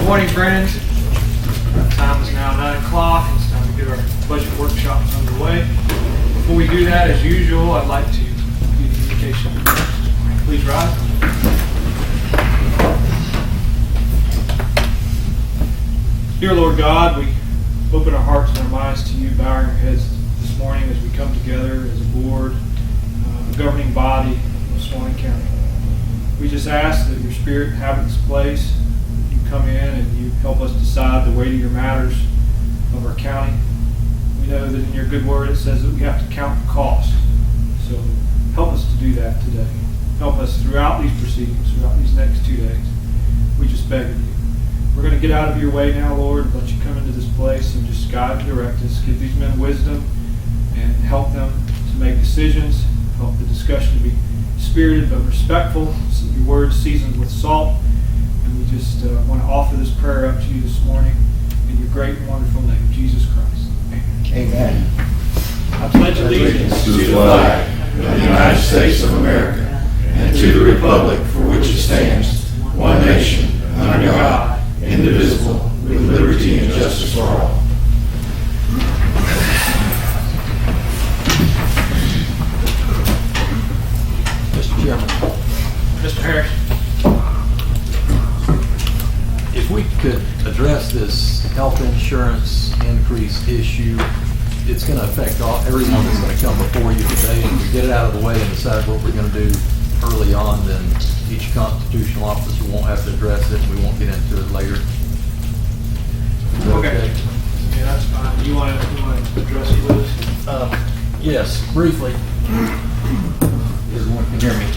morning, friends. Time is now 9 o'clock. It's time to get our budget workshops underway. Before we do that, as usual, I'd like to do the invocation. Please rise. Dear Lord God, we open our hearts and our minds to you, bowing our heads this morning as we come together as a board, a governing body of Suwannee County. We just ask that your Spirit inhabits this place. You come in and you help us decide the weightier matters of our county. We know that in your good word it says that we have to count the cost. So help us to do that today. Help us throughout these proceedings, throughout these next 2 days. We just beg of you. We're going to get out of your way now, Lord, and let you come into this place and just guide and direct us. Give these men wisdom and help them to make decisions. Help the discussion to be spirited but respectful. So your word seasoned with salt. And we just want to offer this prayer up to you this morning in your great and wonderful name, Jesus Christ. Amen. Amen. I pledge allegiance to the flag of the United States of America and to the republic for which it stands, one nation, under God, indivisible, with liberty and justice for all. Mr. Chairman, Mr. Harris. if we could address this health insurance increase issue, it's going to affect everyone that's going to come before you today. If we get it out of the way and decide what we're going to do early on, then each constitutional officer won't have to address it, and we won't get into it later. Is that Okay. Yeah, that's fine. You want to address it with us? Yes, briefly. Everyone can hear me.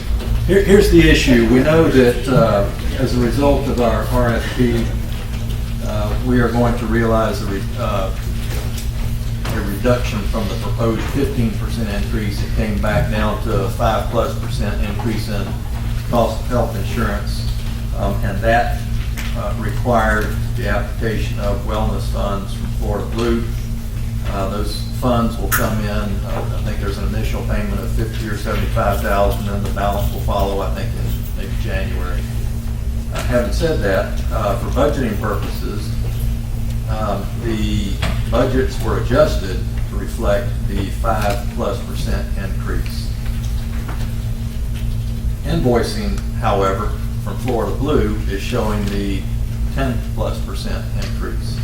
Here's the issue. We know that as a result of our RFP, we are going to realize a reduction from the proposed 15% increase. It came back down to a 5+% increase in cost of health insurance, and that required the application of wellness funds from Florida Blue. Those funds will come in, I think there's an initial payment of $50,000 or $75,000, and the balance will follow, I think, in maybe January. Having said that, for budgeting purposes, the budgets were adjusted to reflect the 5+% increase. Invoicing, however, from Florida Blue is showing the 10+% increase.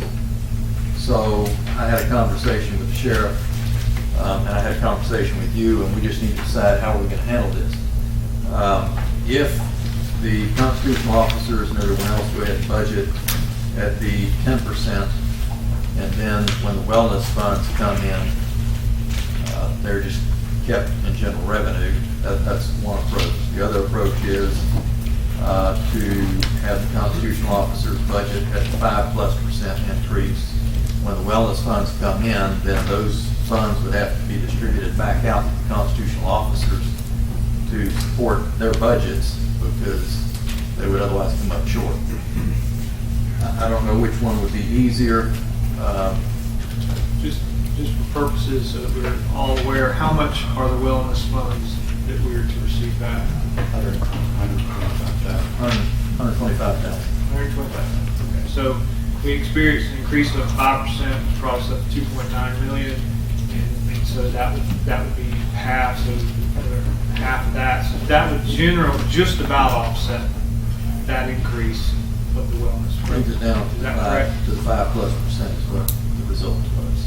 So I had a conversation with the sheriff, and I had a conversation with you, and we just need to decide how we're going to handle this. If the constitutional officers and everyone else go ahead and budget at the 10%, and then when the wellness funds come in, they're just kept in general revenue. That's one approach. The other approach is to have the constitutional officers budget at 5+% increase. When the wellness funds come in, then those funds would have to be distributed back out to the constitutional officers to support their budgets, because they would otherwise come up short. I don't know which one would be easier. Just for purposes so that we're all aware, how much are the wellness funds that we are to receive back? $125,000. $125,000. Okay. So we experienced an increase of 5%, brought us up to $2.9 million, and so that would be half. So half of that. So that would just about offset that increase of the wellness. Brings it down Is that correct? to the 5+% is what the result was.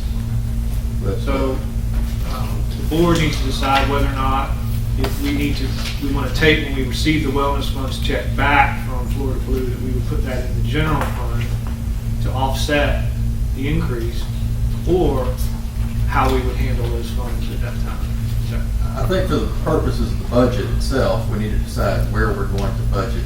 But, So the board needs to decide whether or not if we want to take, when we receive the wellness funds check back from Florida Blue, that we would put that in the general fund to offset the increase, or how we would handle those funds at that time. I think for the purposes of the budget itself, we need to decide where we're going to budget,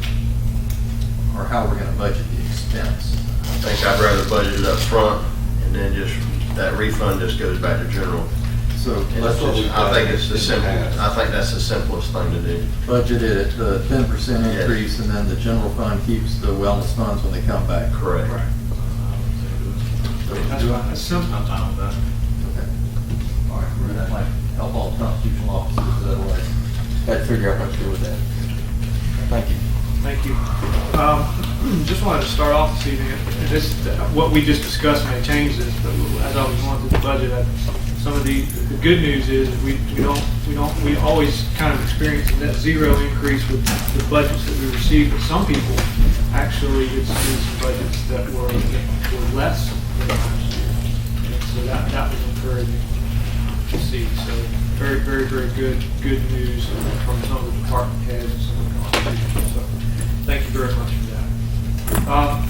or how we're going to budget the expense. I think I'd rather budget it up front, and then just, that refund just goes back to general. So And let's I think it's the simple, I think that's the simplest thing to do. budget it at the 10% increase, and then the general fund keeps the wellness funds when they come back. Correct. Right. That's fine. That's simple. I'm fine with that. Okay. All right, well, that might help all constitutional officers, otherwise, had to figure out what to do with that. Thank you. Thank you. Just wanted to start off this evening, what we just discussed may change this, but as I was going through the budget, some of the good news is we always kind of experience a net zero increase with the budgets that we receive, but some people actually it's budgets that were less than last year. And so that was encouraging to see. So very, very, very good news from some of the department heads and some of the constituents. So thank you very much for that.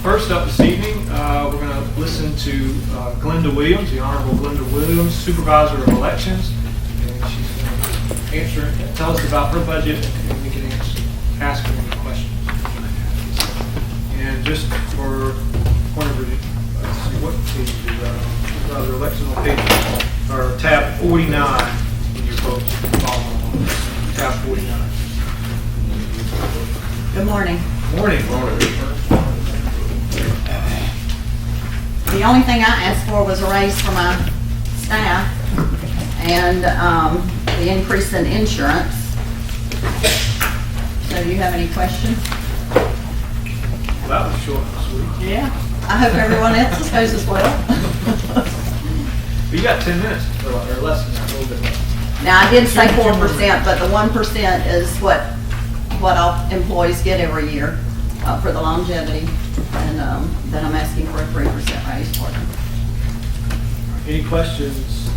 First up this evening, we're going to listen to Glenda Williams, the Honorable Glenda Williams, Supervisor of Elections, and she's going to tell us about her budget, and we can ask her any questions. And just for point of review, let's see what page is Supervisor Election on page or tab 49 in your books. Tab 49. Good morning. Morning. The only thing I asked for was a raise for my staff and the increase in insurance. So do you have any questions? That was short and sweet. Yeah. I hope everyone else's goes as well. You got 10 minutes, or less than that, a little bit less. Now, I did say 4%, but the 1% is what all employees get every year for the longevity. And then I'm asking for a 3% raise for them. Any questions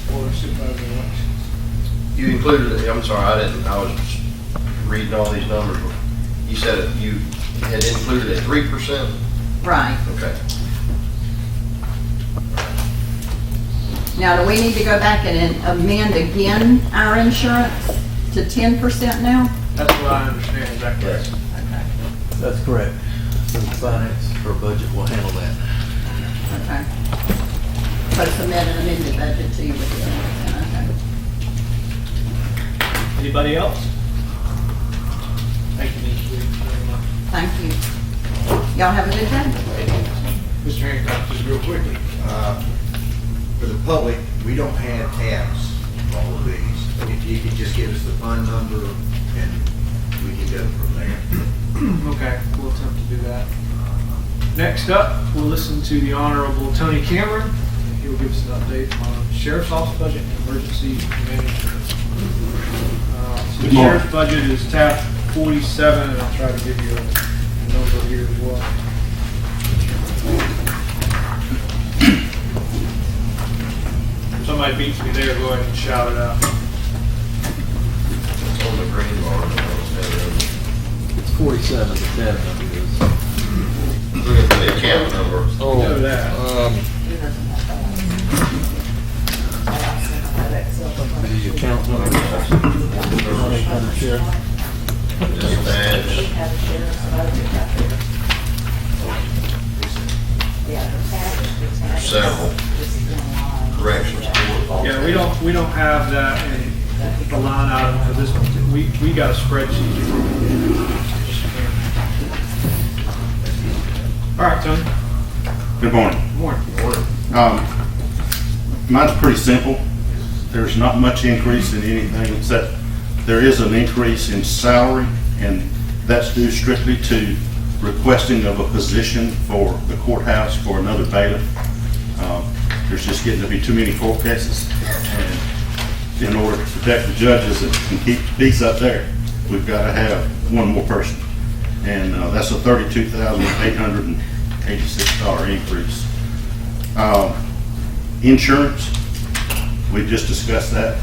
for Supervisor Elections? You included, I'm sorry, I was just reading all these numbers. You said you had included a 3%? Right. Okay. Now, do we need to go back and amend again our insurance to 10% now? That's what I understand, is that correct? Okay. That's correct. So the finance for budget will handle that. Okay. But submit an amended budget to you with the 10%, okay. Anybody else? Thank you, Ms. Williams, very much. Thank you. Y'all have a good day. Mr. Hancock, just real quickly. For the public, we don't have tabs for all of these. If you could just give us the fund number and we can go from there. Okay, we'll attempt to do that. Next up, we'll listen to the Honorable Tony Cameron. He'll give us an update on Sheriff's Office budget and emergency management. So the Sheriff's budget is tab 47, and I'll try to give you a number here as well. If somebody beats me there, go ahead and shout it out. It's on the green bar. It's 47, the tab number is. Look at the account number. You know that. The account number. Sheriff. Dispatch. Several. Corrections court. Yeah, we don't have that in the line item for this one. We got a spreadsheet. All right, Tony. Good morning. Morning. Mine's pretty simple. There's not much increase in anything except there is an increase in salary, and that's due strictly to requesting of a position for the courthouse for another bailiff. There's just getting to be too many court cases, and in order to protect the judges that can keep the peace up there, we've got to have one more person, and that's a $32,886 increase. Insurance, we just discussed that.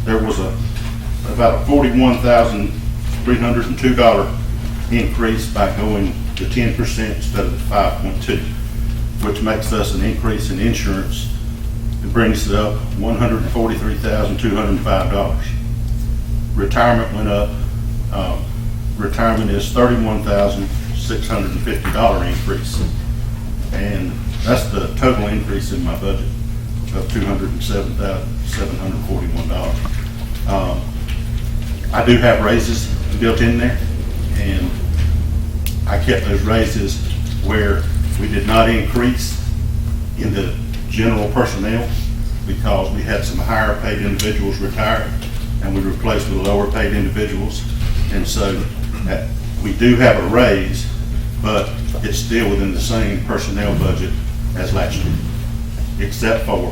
There was about a $41,302 increase by going to 10% instead of the 5.2, which makes us an increase in insurance. It brings it up $143,205. Retirement went up. Retirement is $31,650 increase, and that's the total increase in my budget of $207,741. I do have raises built in there, and I kept those raises where we did not increase in the general personnel because we had some higher paid individuals retire, and we replaced with lower paid individuals. And so We do have a raise, but it's still within the same personnel budget as last year, except for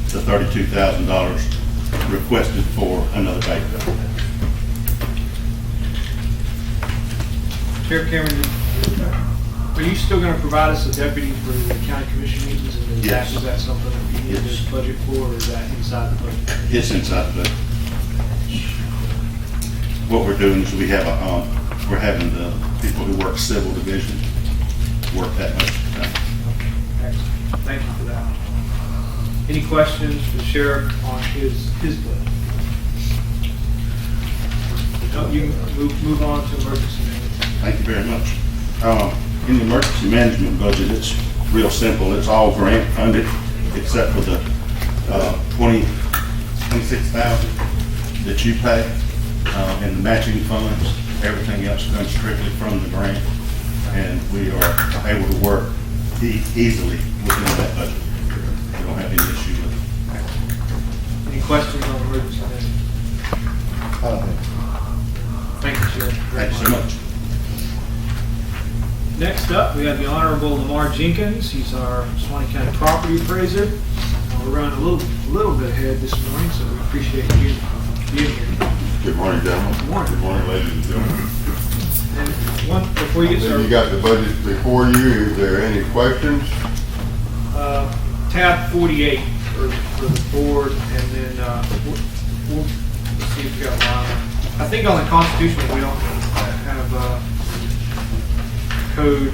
the $32,000 requested for another backfill. Sheriff Cameron, are you still going to provide us a deputy for the county commission meetings? And Yes. Is that something that we need Yes. to budget for, or is that inside the budget? It's inside the budget. What we're doing is we're having the people who work civil division work that much time. Excellent. Thank you for that. Any questions for the sheriff on his budget? No, you can move on to emergency management. Thank you very much. In the emergency management budget, it's real simple. It's all grant funded except for the 26,000 that you pay and the matching funds. Everything else comes strictly from the grant, and we are able to work easily within that budget. We don't have any issue with it. Any questions on emergency management? Thank you, Sheriff. Thank you so much. Next up, we have the Honorable Lamar Jenkins. He's our Suwannee County property appraiser. We're running a little bit ahead this morning, so we appreciate you being here. Good morning, gentlemen. Good morning. Good morning, ladies and gentlemen. And before you get Then started, you got the budget before you. Is there any questions? tab 48 for the board, and then we'll let's see if we got a line. I think on the constitutional we don't have code.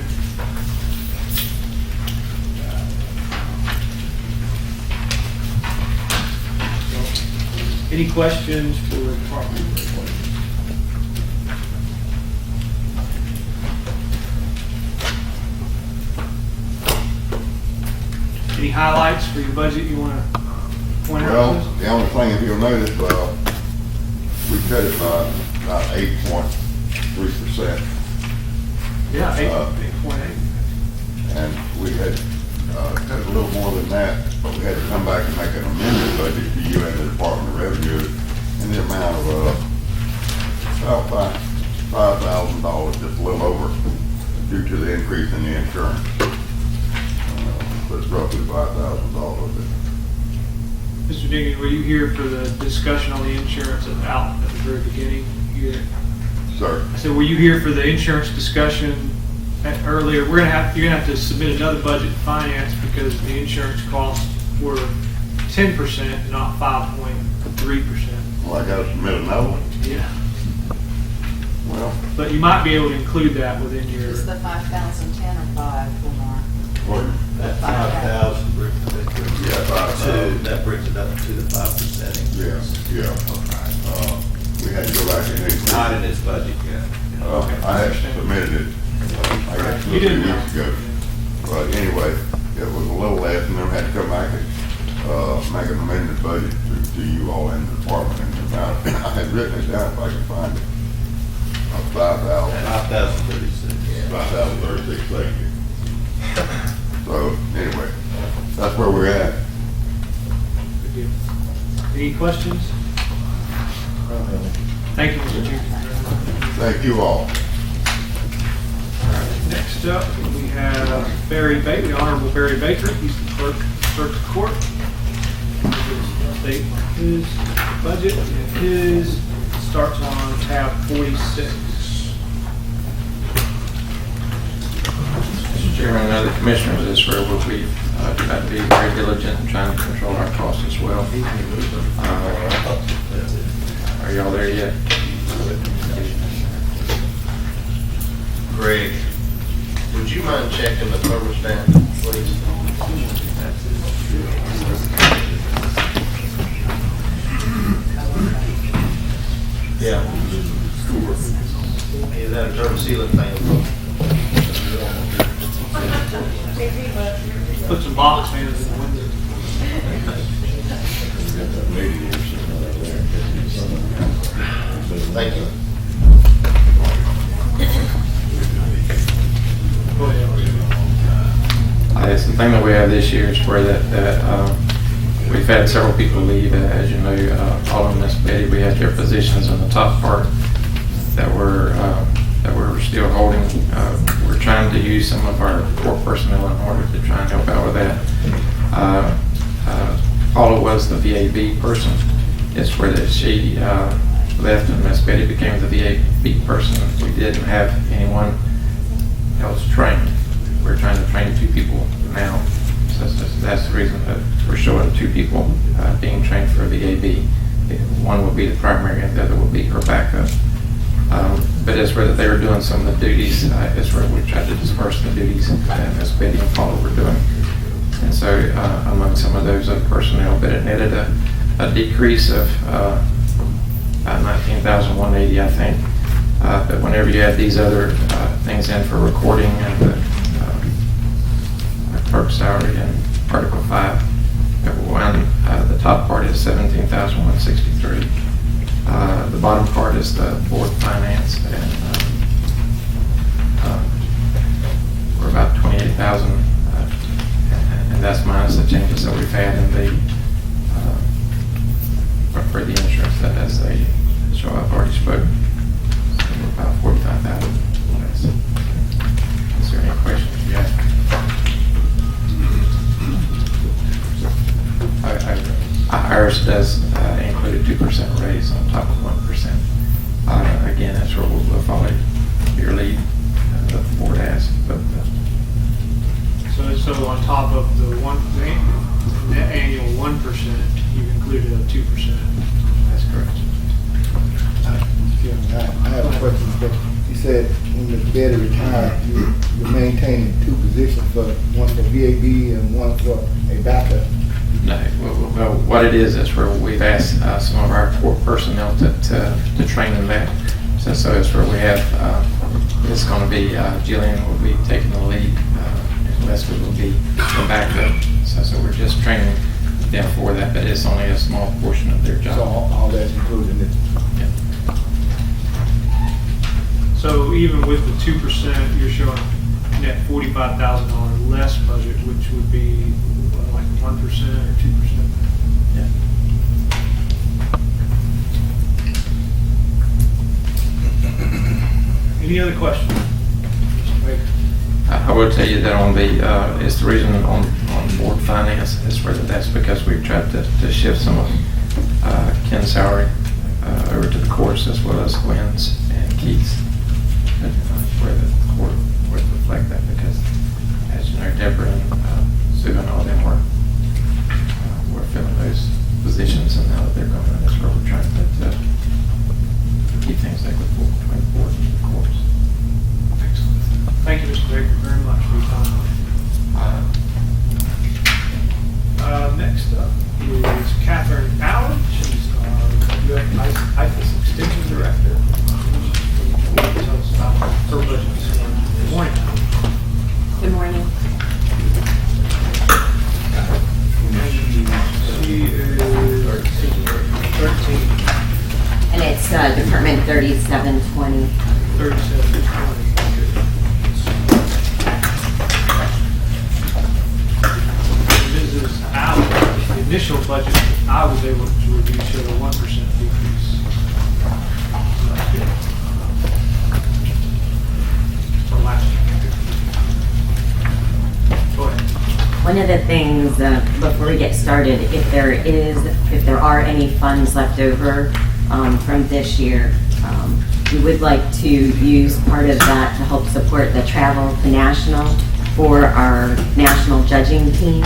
So, any questions for the property report? Any highlights for your budget you want to point out? Well, to us? the only thing, if you'll notice, we cut it by about 8.3%. Yeah, 8.8. And we had cut it a little more than that, but we had to come back and make an amended budget to you and the Department of Revenue in the amount of about $5,000, just a little over, due to the increase in the insurance. But it's roughly $5,000. Mr. Diggins, were you here for the discussion on the insurance at the very beginning? Sir? I said, were you here for the insurance discussion earlier? You're gonna have to submit another budget to finance because the insurance costs were 10%, not 5.3%. Well, I gotta submit another one. Yeah. Well, But you might be able to include that within your. Is the 5,010 or 5, Lamar? what? That 5,000 brings it to, Yeah, 5,000. that brings it up to the 5% increase. Yeah. We had to go back and It's not in increase. his budget yet. I had submitted it, I guess, You 2 didn't. weeks ago. But anyway, it was a little less, and then we had to come back and, make an amended budget to you all in the department. And I had written it down if I could find it. 5,036. 5,036, thank you. So, anyway, that's where we're at. Good deal. Any questions? Thank you, Mr. Jenkins. Thank you all. Next up, we have Barry Baker, the Honorable Barry Baker. He's the clerk of court. Update on his budget, and his starts on tab 46. Mr. Chairman and other commissioners, this is where we've tried to be very diligent in trying to control our costs as well. Are y'all there yet? Greg, would you mind checking the thermostat, please? Yeah. Is that a turn ceiling fan? Put some box fans in the window. Thank you. Go ahead. It's the thing that we have this year is where we've had several people leave, as you know, following Miss Betty. We had their positions in the top part that were that we're still holding. We're trying to use some of our court personnel in order to try and help out with that. Paula was the VAB person. It's where that she left and Miss Betty became the VAB person. We didn't have anyone else trained. We're trying to train 2 people now. So that's the reason that we're showing 2 people being trained for VAB. One will be the primary and the other will be her backup. But it's where they were doing some of the duties, it's where we tried to disperse the duties that Miss Betty and Paula were doing. And so among some of those other personnel, but it netted a decrease of about 19,180, I think. But whenever you add these other things in for recording and the clerk salary and Article 5, the top part is 17,163. The bottom part is the board finance, and we're about 28,000, and that's minus the changes that we've had in the for the insurance that as they show I've already spoken. So we're about 45,000 less. Is there any questions? Yeah. Ours does include a 2% raise on top of 1%. Again, that's where we'll follow your lead that the board has. But, So on top of the net annual 1%, you've included a 2%. that's correct. I have a question, but you said when Ms. Betty retired, you're maintaining 2 positions, for one for VAB and one for a backup. No, well, what it is where we've asked some of our court personnel to train in that. So it's where we have, it's going to be, Jillian will be taking the lead, and Leslie will be the backup. So we're just training them for that, but it's only a small portion of their job. So all that's included in it. Yeah. So even with the 2%, you're showing net $45,000 less budget, which would be what, like 1% or 2%? Yeah. Any other questions? Mr. Baker? I will tell you that on the, it's the reason on board finance is where that's because we've tried to shift some of Ken's salary over to the courts as well as Gwen's and Keith's. Where the court would reflect that because, as you know, Deborah and Sue and all them were filling those positions, and now that they're gone, that's where we're trying to keep things equitable between the board and the courts. Excellent. Thank you, Mr. Baker, very much for your time. Next up is Catherine Allen. She's our IFAS Extension Director. Tell us about her budget. Good morning. Good morning. She is 13, And it's Department 3720. 37, 20. Mrs. Allen, the initial budget I was able to review showed a 1% decrease. From last year. Go ahead. One of the things, before we get started, if there are any funds left over from this year, we would like to use part of that to help support the travel to national for our national judging team.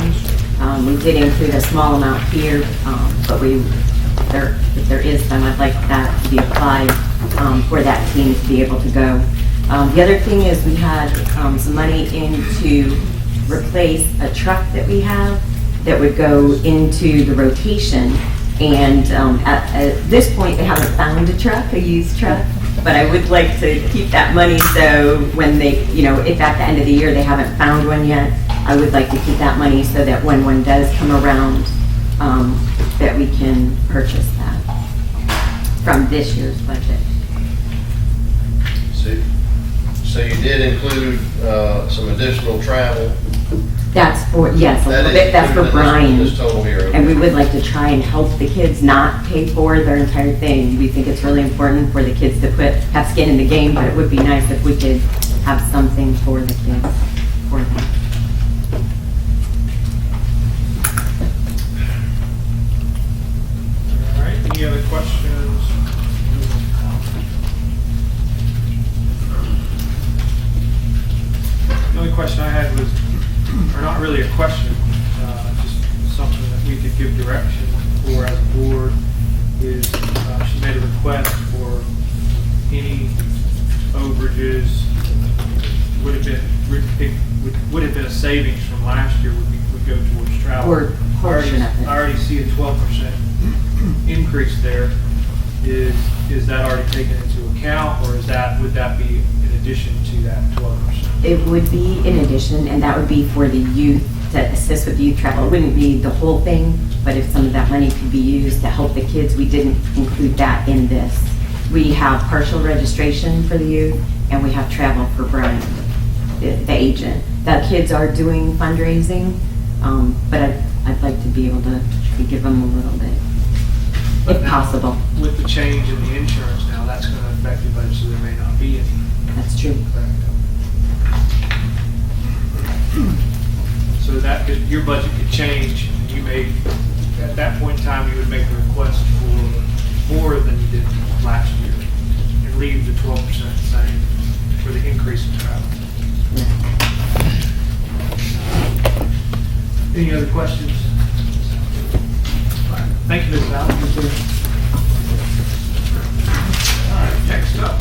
We did include a small amount here, but if there is some, I'd like that to be applied for that team to be able to go. The other thing is we had some money in to replace a truck that we have that would go into the rotation. And at this point, they haven't found a truck, a used truck, but I would like to keep that money so when they, if at the end of the year they haven't found one yet, I would like to keep that money so that when one does come around, that we can purchase that from this year's budget. So you did include some additional travel That's for, yes, a That little is bit, that's for included in Brian. this total here. And we would like to try and help the kids not pay for their entire thing. We think it's really important for the kids to have skin in the game, but it would be nice if we could have something for the kids, for them. All right, any other questions? The only question I had was, or not really a question, just something that we could give direction for as a board, is she made a request for any overages would have been a savings from last year would go towards travel. Or portion of it. I already see a 12% increase there. Is that already taken into account, or would that be in addition to that 12%? It would be in addition, and that would be for the youth, to assist with youth travel. It wouldn't be the whole thing, but if some of that money could be used to help the kids, we didn't include that in this. We have partial registration for the youth, and we have travel for Brian, the agent. The kids are doing fundraising, but I'd like to be able to give them a little bit, if possible. With the change in the insurance now, that's going to affect the budget, so there may not be any. That's true. So your budget could change, and you may, at that point in time, you would make a request for more than you did last year, and leave the 12% the same for the increase in travel. Any other questions? Thank you, Ms. Allen. All right, next up,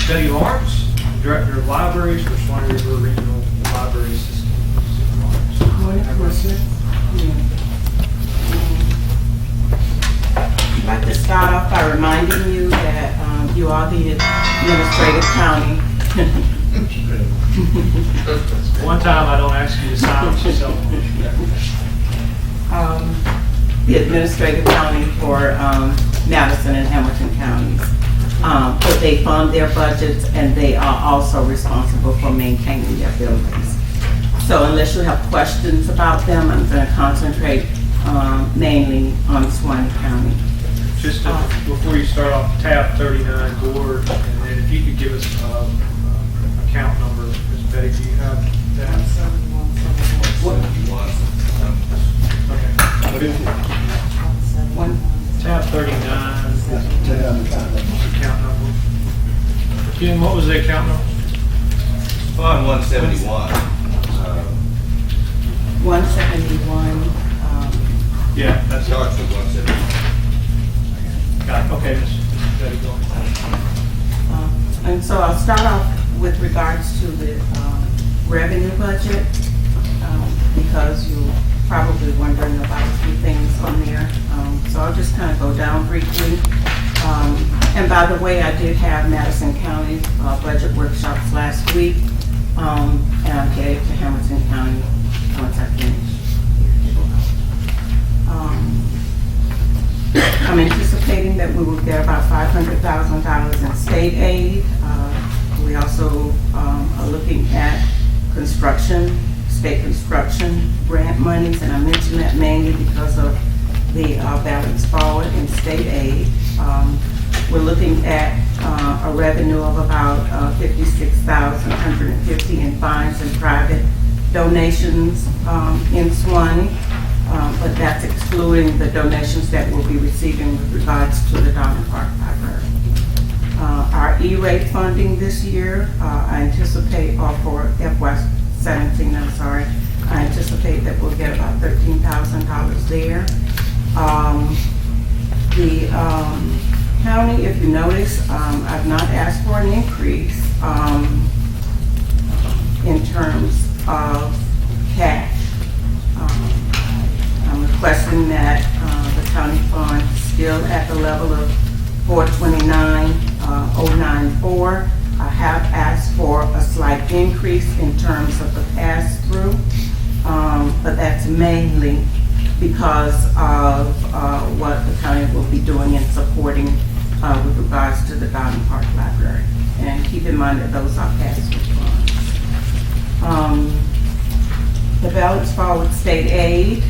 Betty Lawrence, Director of Libraries for Suwannee River Regional Library System. I'd like to start off by reminding you that you are the administrative county. One time I don't ask you to silence yourself. The administrative county for Madison and Hamilton counties. But they fund their budgets, and they are also responsible for maintaining their buildings. So unless you have questions about them, I'm going to concentrate mainly on Suwannee County. Just before you start off, tab 39 board, and then if you could give us account number, Ms. Betty, do you have that? Tab 39, account number. Ken, what was the account number? Fund 171. 171. Yeah, that's Starts with 171. got it. Okay, Ms. Betty, go on. And so I'll start off with regards to the revenue budget, because you're probably wondering about a few things on there. So I'll just kind of go down briefly. And by the way, I did have Madison County budget workshops last week, and I'll get it to Hamilton County once I finish. I'm anticipating that we will get about $500,000 in state aid. We also are looking at state construction grant monies, and I mention that mainly because of the balance forward in state aid. We're looking at a revenue of about $56,150 in fines and private donations in Suwannee, but that's excluding the donations that we'll be receiving with regards to the Downing Park Library. Our E-rate funding this year, I anticipate, or for FY17, I'm sorry, I anticipate that we'll get about $13,000 there. The county, if you notice, I've not asked for an increase in terms of cash. I'm requesting that the county fund still at the level of $429,094. I have asked for a slight increase in terms of the pass-through, but that's mainly because of what the county will be doing in supporting with regards to the Downing Park Library. And keep in mind that those are pass-through funds. The balance forward state aid,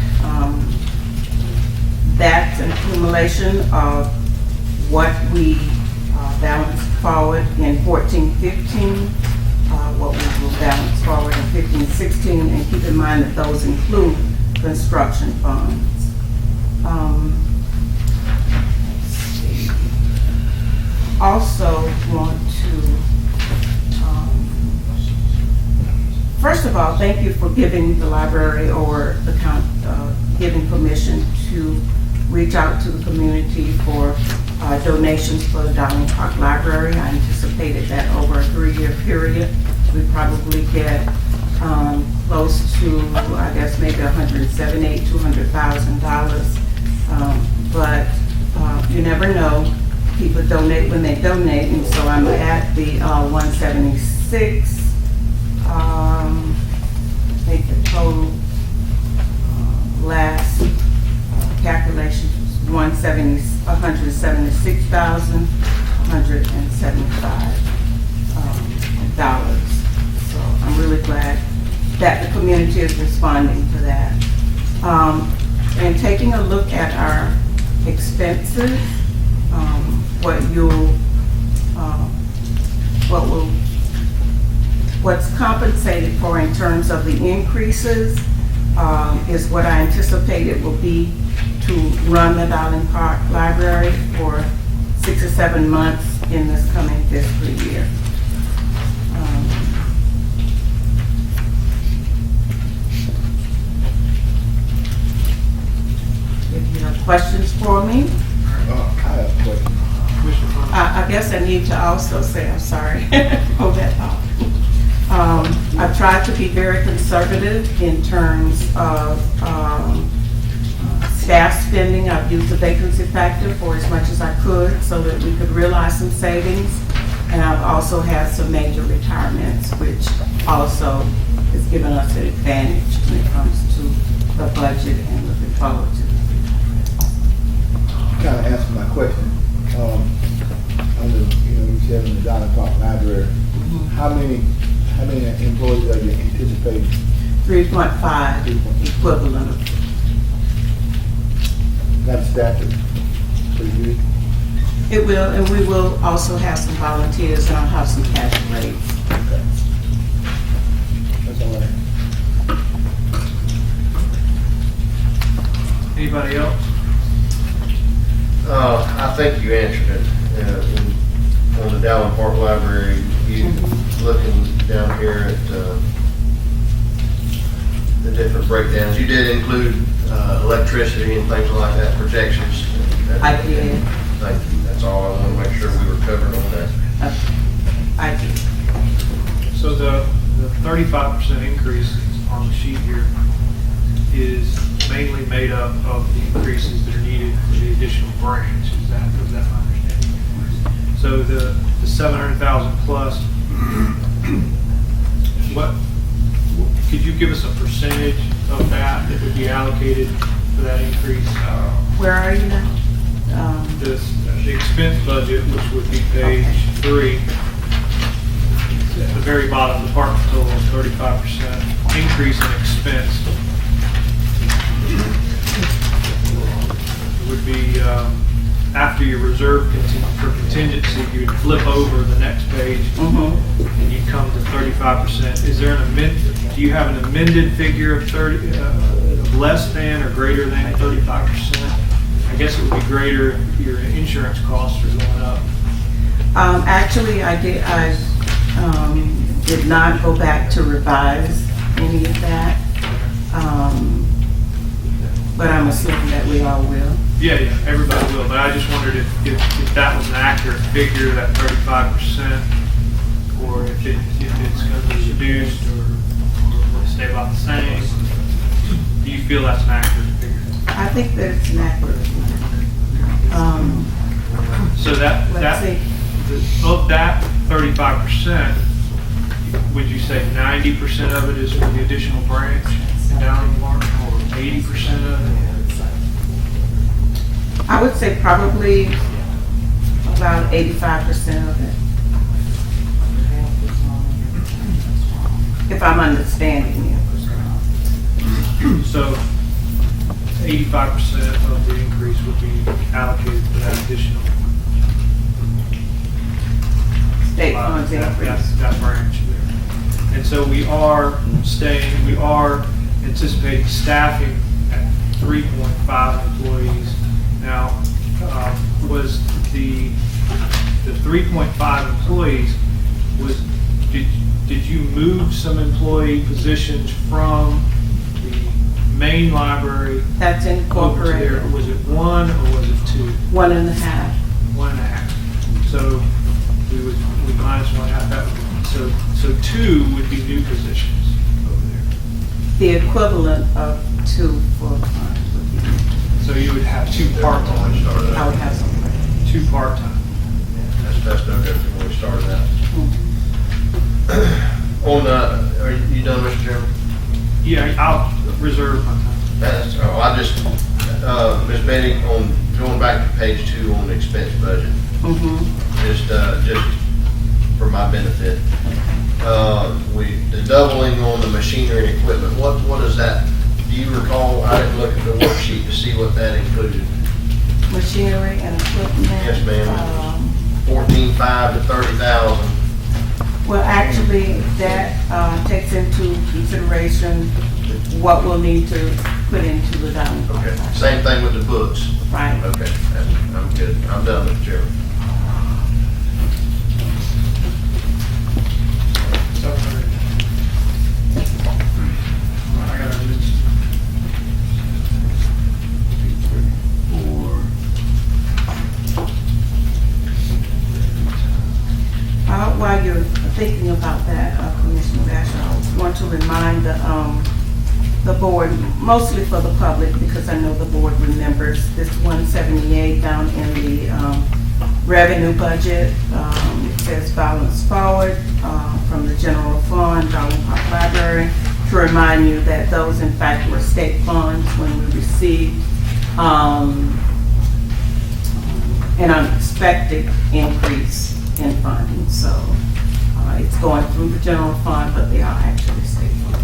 that's an accumulation of what we balanced forward in 14-15, what we will balance forward in 15-16, and keep in mind that those include construction funds. Let's see. Also want to, first of all, thank you for giving the library or the giving permission to reach out to the community for donations for the Dowling Park Library. I anticipated that over a 3-year period, we probably get close to, I guess, maybe $178,000, $200,000. But you never know. People donate when they donate, and so I'm at the 176. I think the total last calculation was $176,175. So I'm really glad that the community is responding to that. And taking a look at our expenses, what's compensated for in terms of the increases is what I anticipate it will be to run the Dowling Park Library for 6 or 7 months in this coming fiscal year. If you have questions for me? I have a question. I guess I need to also say, I'm sorry, hold that thought. I've tried to be very conservative in terms of staff spending. I've used the vacancy factor for as much as I could so that we could realize some savings. And I've also had some major retirements, which also has given us an advantage when it comes to the budget and looking forward to it. Kind of answer my question. You said in the Dowling Park Library, how many employees are you anticipating? 3.5 equivalent of. That staff is pretty good. It will, and we will also have some volunteers, and I'll have some cash rates. Okay. That's all I have. Anybody else? I think you answered it. On the Dowling Park Library, you looking down here at the different breakdowns. You did include electricity and things like that, projections. I did. Thank you. That's all. I want to make sure we were covered on that. I did. So the 35% increase on the sheet here is mainly made up of the increases that are needed for the additional branch. Was that my understanding? So the 700,000 plus, what could you give us a percentage of that would be allocated for that increase? Where are you now? The expense budget, which would be page 3, at the very bottom, department total is 35% increase in expense. It would be after your reserve for contingency, you'd flip over the next page and you come to 35%. Is there do you have an amended figure of less than or greater than 35%? I guess it would be greater if your insurance costs are going up. Actually, I did not go back to revise any of that. But I'm assuming that we all will. Yeah, everybody will. But I just wondered if that was an accurate figure, that 35%, or if it's going to be reduced or stay about the same. Do you feel that's an accurate figure? I think that it's an accurate one. So Let's see. of that 35%, would you say 90% of it is for the additional branch in Dowling Park, or 80% of it? I would say probably about 85% of it. if I'm understanding you. So 85% of the increase would be allocated to that additional State funds increase. that branch there. And so we are anticipating staffing at 3.5 employees. Now, was the 3.5 employees, did you move some employee positions from the main library That's over to there? incorporated, Was it one or was it two? 1.5. 1.5. So we minus 1.5. So two would be new positions over there. The equivalent of 2 full-time would be, So you would have two part-time. I would have some. Two part-time. That's no different than when we started out. Are you done, Mr. Chairman? Yeah, I'll reserve my time. I just, Ms. Betty, on, going back to page 2 on the expense budget, just for my benefit, the doubling on the machinery and equipment, what is that? Do you recall? I didn't look at the worksheet to see what that included. Machinery and equipment. Yes, ma'am. 14.5 to 30,000. Well, actually, that takes into consideration what we'll need to put into the down. Okay. Same thing with the books. Right. Okay. I'm good. I'm done, Mr. Chairman. I got a list. 4. While you're thinking about that, Commissioner Basher, I want to remind the board, mostly for the public, because I know the board remembers this 178 down in the revenue budget. It says balance forward from the general fund, Darling Park Library, to remind you that those in fact were state funds when we received an unexpected increase in funding. So it's going through the general fund, but they are actually state funds.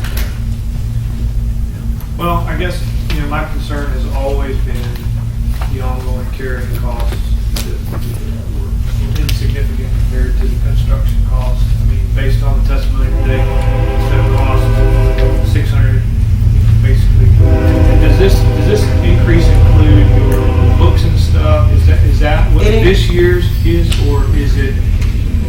Well, I guess, my concern has always been the ongoing carrying costs that were insignificant compared to the construction costs. I mean, based on the testimony today, instead of cost 600, basically. Does this increase include your books and stuff? Is that what this year's is, or is it?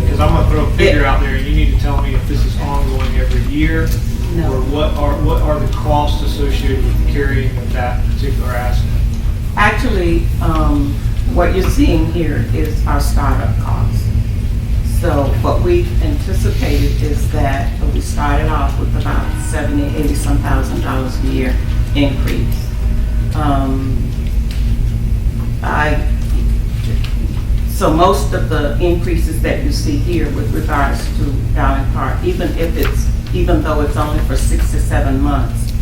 Because I'm going to throw a figure out there, and you need to tell me if this is ongoing every year, No. or what are the costs associated with the carrying of that particular asset? Actually, what you're seeing here is our startup costs. So what we anticipated is that we started off with about $80 some thousand a year increase. So most of the increases that you see here with regards to Darling Park, even though it's only for 6 to 7 months,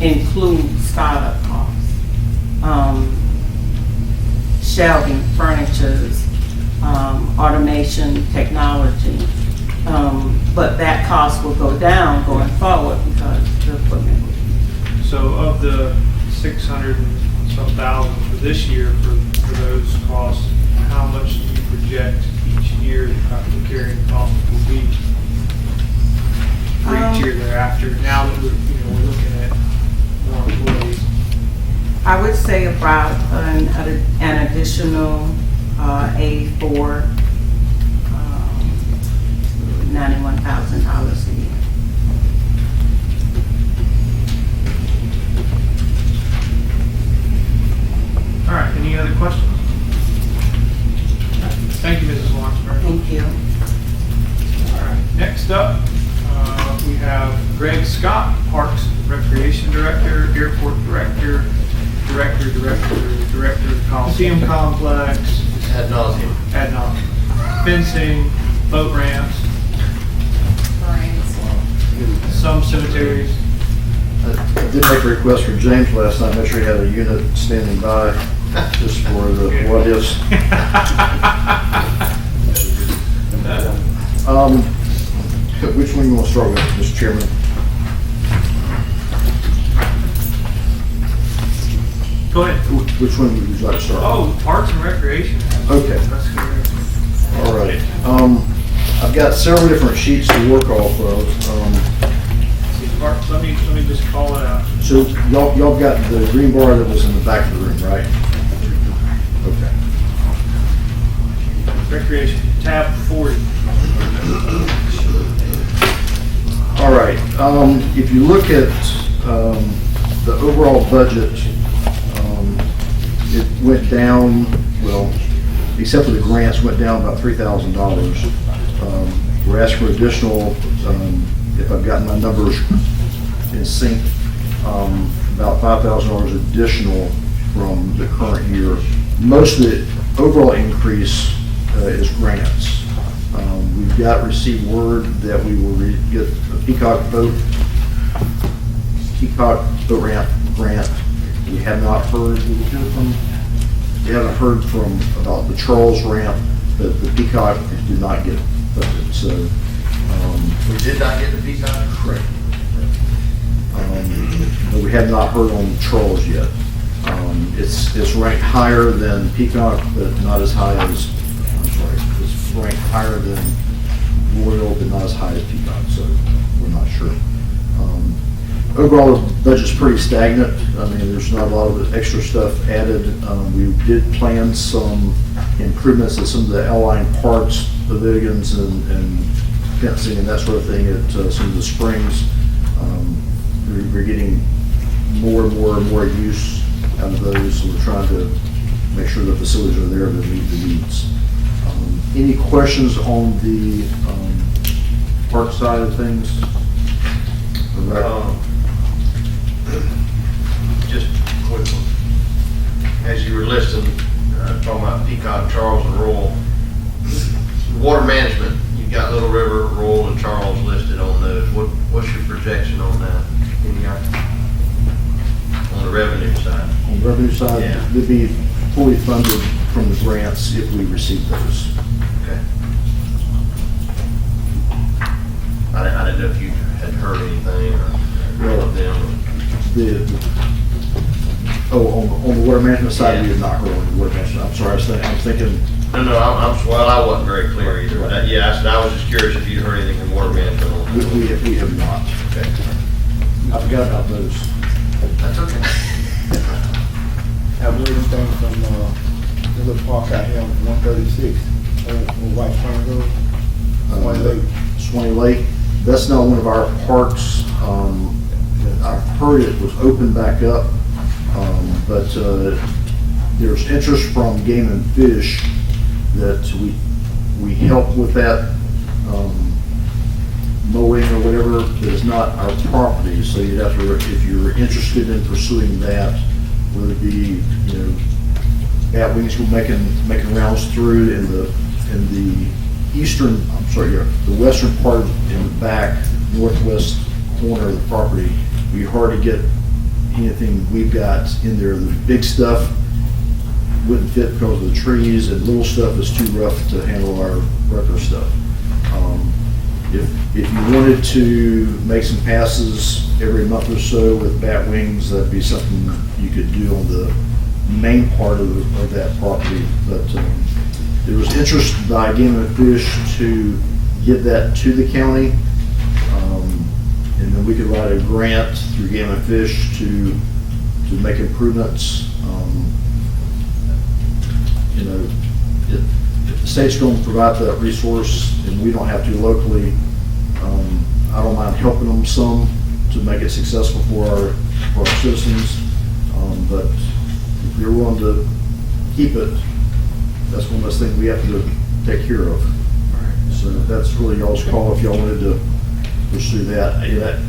include startup costs. Shelving, furnitures, automation, technology. But that cost will go down going forward because the equipment will. So of the 600 and some thousand for this year for those costs, how much do you project each year the carrying cost will be for each year thereafter? Now that we're looking at more employees. I would say about an additional $84,000 to $91,000 a year. All right, any other questions? Thank you, Mrs. Lawrenceburg. Thank you. All right, next up, we have Greg Scott, Parks and Recreation Director, Airport Director, Director of the Coliseum Complex, Ad nauseam. fencing, boat ramps, some cemeteries. I did make a request for James last night, make sure he had a unit standing by, just for the what ifs. which one you want to start with, Mr. Chairman? Go ahead. Which one would you like to start? Oh, Parks and Recreation. Okay. That's correct. All right. I've got several different sheets to work off of. See, Parks, let me just call it out. So y'all got the green bar that was in the back of the room, right? Okay. Recreation, tab 40. All right. If you look at the overall budget, it went down, well, except for the grants, went down about $3,000. We're asking for additional, if I've gotten my numbers in sync, about $5,000 additional from the current year. Most of the overall increase is grants. We've received word that we will get a Peacock boat ramp grant. We have not heard, we haven't heard from about the Charles ramp, but the Peacock did not get funded, so. We did not get the Peacock? Correct. But we have not heard on Charles yet. It's ranked higher than Peacock, but not as high as, it's ranked higher than Royal, but not as high as Peacock, so we're not sure. Overall, the budget's pretty stagnant. I mean, there's not a lot of extra stuff added. We did plan some improvements at some of the outlying parks, pavilions, and fencing and that sort of thing at some of the springs. We're getting more and more use out of those, so we're trying to make sure the facilities are there to meet the needs. Any questions on the park side of things? Just a quick one. As you were listening, talking about Peacock, Charles, and Royal, water management, you've got Little River, Royal, and Charles listed on those. What's your projection on that? On the revenue side? On the revenue side, Yeah. they'd be fully funded from the grants if we receive those. Okay. I didn't know if you had heard anything or heard of them. On the water management side, we have not heard on the water management. I'm sorry, I was thinking. No, well, I wasn't very clear either. Right. Yeah, I was just curious if you'd heard anything from water management on that. We have not. Okay. I forgot about those. That's okay. Have anything from, the little park out here on 136, on White Spring Road? Swanee Lake. Suwannee Lake. That's not one of our parks. I've heard it was opened back up, but there's interest from Game and Fish that we help with that mowing or whatever, but it's not our property, so you'd have to, if you're interested in pursuing that, whether it be, bat wings go making rounds through in the the western part in the back, northwest corner of the property, it'd be hard to get anything we've got in there. The big stuff wouldn't fit because of the trees, and little stuff is too rough to handle our regular stuff. If you wanted to make some passes every month or so with bat wings, that'd be something you could do on the main part of that property. But there was interest by Game and Fish to give that to the county, and then we could write a grant through Game and Fish to make improvements. If the state's going to provide that resource and we don't have to locally, I don't mind helping them some to make it successful for our citizens. But if you're willing to keep it, that's one of those things we have to take care of. So that's really y'all's call if y'all wanted to pursue that.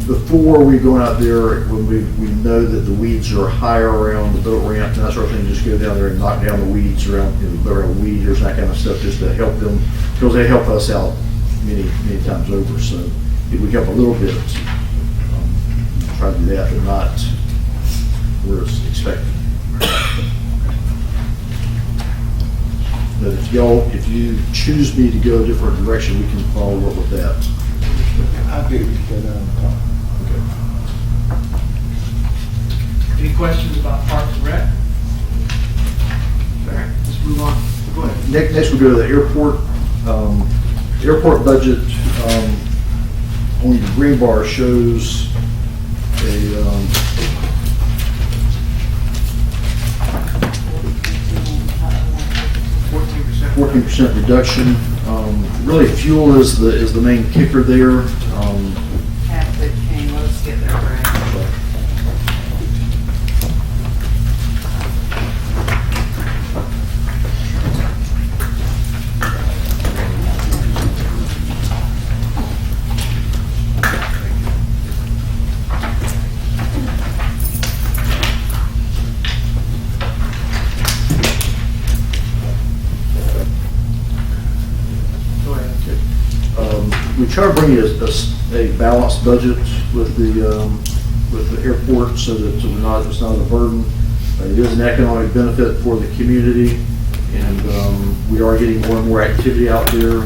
Before we go out there, when we know that the weeds are higher around the boat ramp and that sort of thing, just go down there and knock down the weeds around, around weed eaters, that kind of stuff, just to help them, because they help us out many times over. So if we help a little bit, try to do that, but not where it's expected. But if you choose me to go a different direction, we can follow up with that. questions about Parks and Rec? All right, let's move on. Go ahead. Next we go to the airport. Airport budget, on the green bar shows a, 14% reduction. Really, fuel is the main kicker there. Half it came, let's get there, right? We try to bring you a balanced budget with the airport so that it's not a burden. It is an economic benefit for the community, and we are getting more and more activity out there.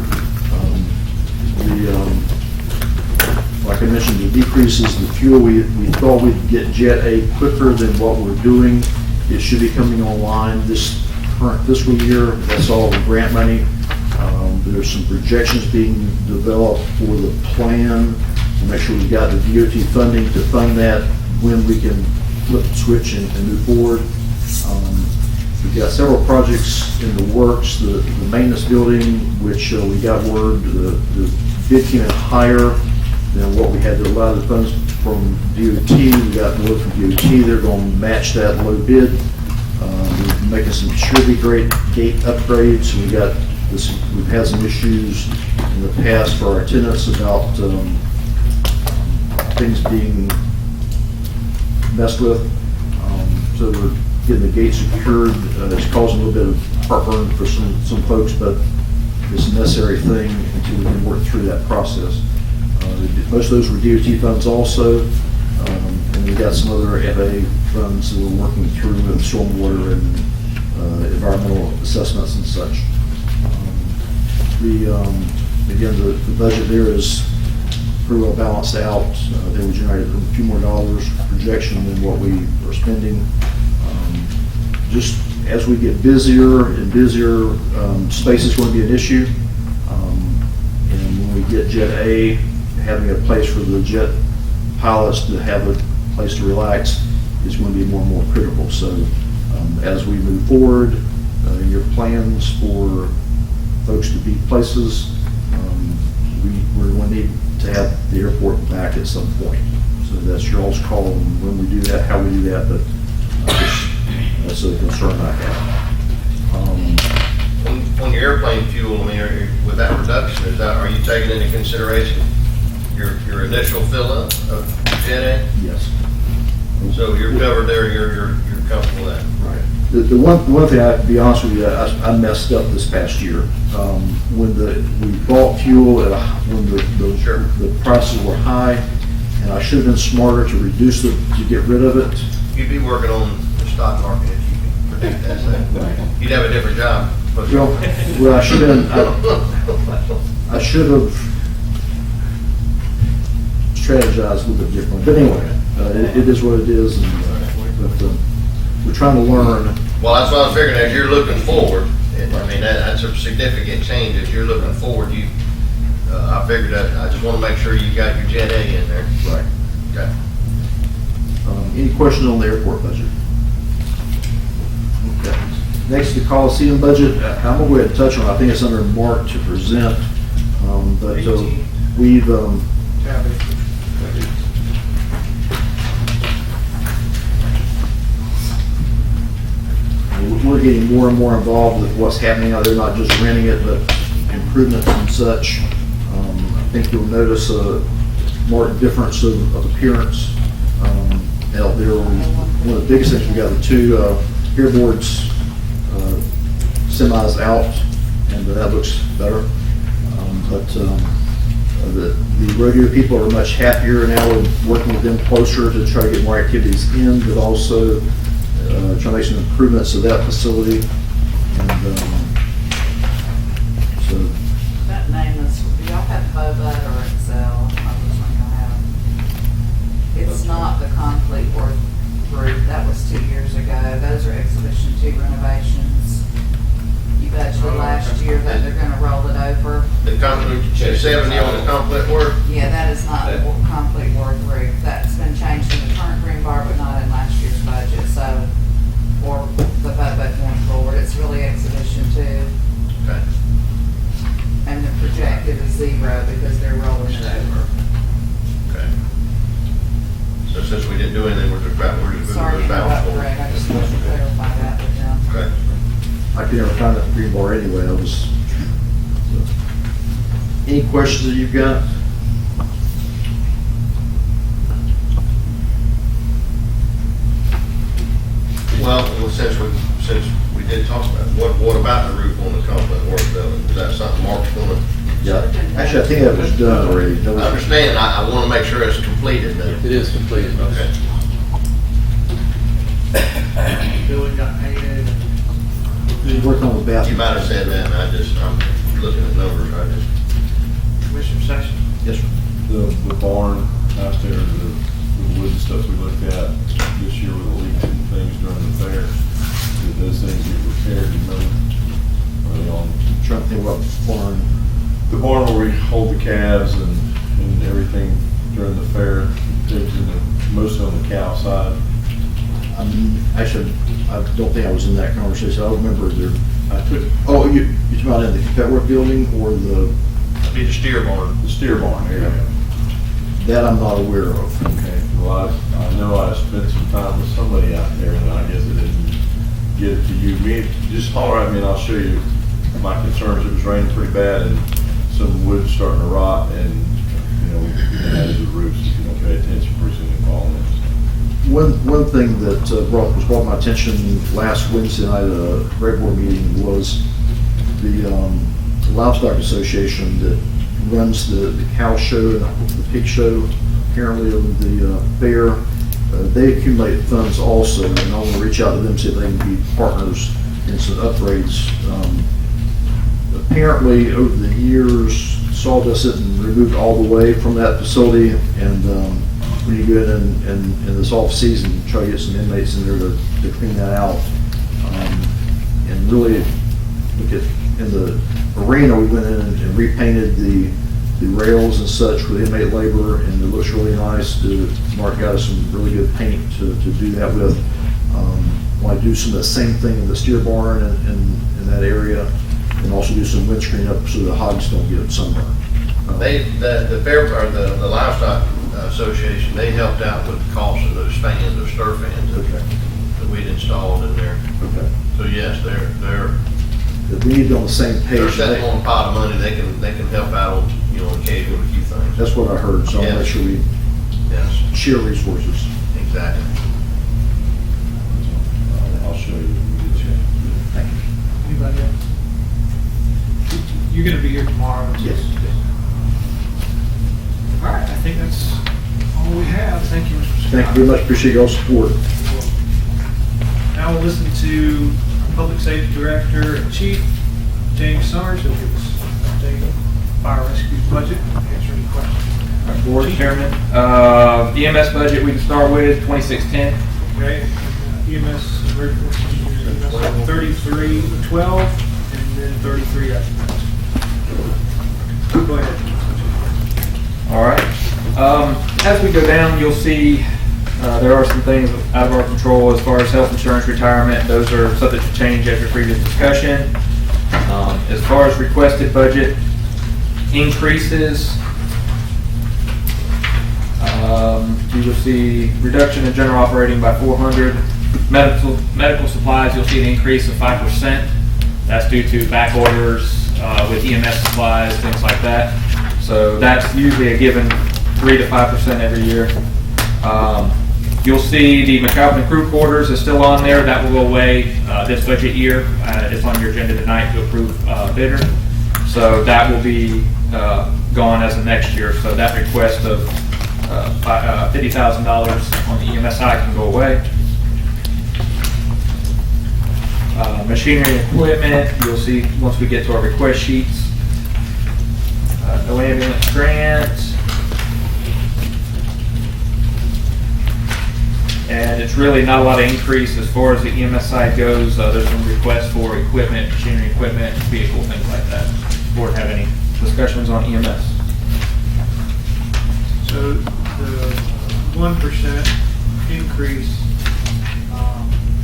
Like I mentioned, the decreases in fuel, we thought we'd get Jet A quicker than what we're doing. It should be coming online this current fiscal year. That's all the grant money. There's some projections being developed for the plan to make sure we've got the DOT funding to fund that when we can flip the switch and move forward. We've got several projects in the works. The maintenance building, which we got word the bid came in higher than what we had to allow the funds from DOT. We got more from DOT. They're going to match that low bid. We're making some security gate upgrades. We've had some issues in the past for our tenants about things being messed with. So we're getting the gate secured. It's causing a little bit of heartburn for some folks, but it's a necessary thing until we can work through that process. Most of those were DOT funds also, and we got some other FAA funds that we're working through with stormwater and environmental assessments and such. Again, the budget there is pretty well balanced out. They will generate a few more dollars projection than what we are spending. Just as we get busier and busier, space is going to be an issue. And when we get Jet A, having a place for the jet pilots to have a place to relax is going to be more and more critical. So as we move forward, your plans for folks to be places, we're going to need to have the airport back at some point. So that's your all's call on when we do that, how we do that, but that's a concern I have. On your airplane fuel, I mean, with that reduction, are you taking into consideration your initial fill up of Jet A? Yes. So you're covered there, you're comfortable with that? Right. The one thing, to be honest with you, I messed up this past year. When we bought fuel when the prices were high, and I should have been smarter to reduce it, to get rid of it. You'd be working on the stock market if you could predict that. Right. You'd have a different job. Well, I should have strategized a little bit differently. But anyway, it is what it is, and we're trying to learn. Well, that's what I was figuring, as you're looking forward, I mean, that's a significant change. As you're looking forward, I figured that, I just want to make sure you got your Jet A in there. Right. Okay. Any questions on the airport budget? Okay. Next, the Coliseum budget. I'm going to go ahead and touch on it. I think it's under Mark to present. But we've we're getting more and more involved with what's happening out there, not just renting it, but improvements and such. I think you'll notice a marked difference of appearance out there. One of the biggest things, we got the two airboards semis out, and that looks better. The rodeo people are much happier now and working with them closer to try to get more activities in, but also trying to make some improvements to that facility. And so That name is, do y'all have Boba or Excel? I was wondering y'all have. It's not the concrete work group, that was too emergency renovations. You budgeted last year that they're gonna roll it over. The complete, 70 on the complete work? Yeah, that is not the complete work roof. That's been changed in the current green bar, but not in last year's budget, so, or the budget going forward. It's really exhibition 2. Okay. And the projected is 0 because they're rolling it over. Okay. So since we didn't do anything, we're just moving Sorry to those balance interrupt, forward. Greg, I just wanted to clarify that with them. Okay. I could never find that green bar anyway, I was. Any questions that you've got? Well, since we did talk about it, what about the roof on the complete work building? Is that something Mark's gonna? Yeah, actually, I think that was done already. That I was- understand, I wanna make sure it's completed though. It is completed. Okay. Building got painted. Working on the You bathroom. might have said that, and I'm looking at numbers, Commissioner Sessions? Yes, sir. The barn out there, the wood stuff we looked at this year with the leaks and things during the fair, did those things get repaired, you know? Are they on? Trying to think about barn. The barn where we hold the calves and everything during the fair, pigs and mostly on the cow side. Actually, I don't think I was in that conversation. I don't remember there. I took, Oh, you talking about in the Petworth building or the, Be the steer barn. the steer barn area. that I'm not aware of. Okay, well, I know I spent some time with somebody out there, and I guess it didn't get it to you. Just holler at me and I'll show you my concerns. It was raining pretty bad and some wood starting to rot and, you know, as the roofs, if you don't pay attention, pretty soon they fall in. One thing that was brought to my attention last Wednesday night at a reg board meeting was the Livestock Association that runs the cow show and the pig show, apparently of the fair. They accumulate funds also, and I want to reach out to them, see if they can be partners in some upgrades. Apparently, over the years, sawdust isn't removed all the way from that facility, and when you go in this off-season, try to get some inmates in there to clean that out. And really, look at, in the arena, we went in and repainted the rails and such with inmate labor, and it looks really nice. Mark got us some really good paint to do that with. Want to do some of the same thing in the steer barn in that area, and also do some windscreen up so the hogs don't get sunburned. The fair, or the Livestock Association, they helped out with the cost of those fans, those stir fans that we'd installed in there. Okay. So yes, they're We need to be on the same page. they're sitting on a pot of money, they can help out on, you know, occasionally with a few things. That's what I heard, so I'll make Yes. sure we Yes, share resources. exactly. I'll show you when we get you. Thank you. Anybody else? You're gonna be here tomorrow? Yes. All right, I think that's all we have. Thank you, Mr. Scott. Thank you very much, appreciate y'all's support. Now we'll listen to our Public Safety Director and Chief, James Summers, who'll give us an update on fire rescue budget, answer any questions. Board Chairman, EMS budget we can start with, 2610. Okay, EMS, emergency, 3312, and then 33 after that. Go ahead. All right. As we go down, you'll see there are some things out of our control as far as health insurance, retirement. Those are subject to change after previous discussion. As far as requested budget increases, you will see reduction in general operating by 400. Medical supplies, you'll see an increase of 5%. That's due to back orders with EMS supplies, things like that. So that's usually a given 3 to 5% every year. You'll see the McAlpin crew quarters is still on there. That will go away this budget year. It's on your agenda tonight to approve bidder. So that will be gone as of next year. So that request of $50,000 on the EMS side can go away. Machinery and equipment, you'll see once we get to our request sheets. No ambulance grant. And it's really not a lot of increase as far as the EMS side goes. There's some requests for equipment, machinery equipment, vehicle, things like that. Board have any discussions on EMS? So the 1% increase,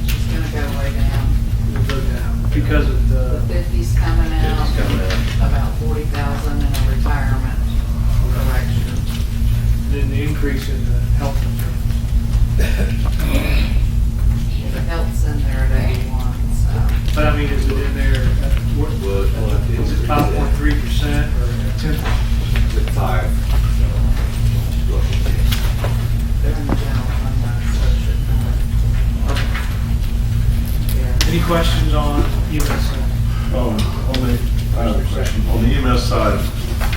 It's gonna go way down. will go down because of The the, 50's coming out, 50's coming out. about 40,000 in a retirement correction. then the increase in the health insurance. The health's in there at 81, so. But I mean, is it in there, is it 5.3% or 10%? They're in the general fund, so it shouldn't matter. Yeah. Any questions on EMS? I have a question. On the EMS side,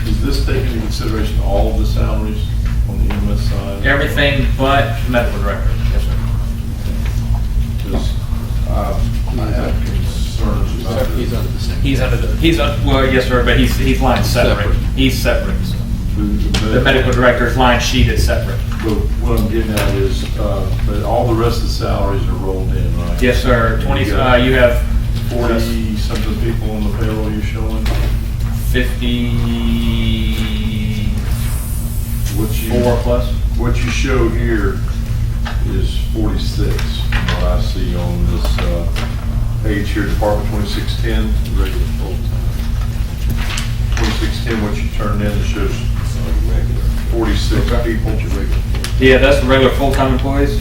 is this taking into consideration all of the salaries on the EMS side? Everything but medical director. Yes, sir. Because I have concerns about this. Well, yes, sir, but he's lined separate. He's separate. The medical director's line sheet is separate. But what I'm getting at is, but all the rest of the salaries are rolled in, right? Yes, sir. 20, you have 40-something people on the payroll you're showing? 54 plus. What you show here is 46, from what I see on this page here, Department 2610, regular full-time. 2610, what you turned in, it shows 46 people. Yeah, that's the regular full-time employees.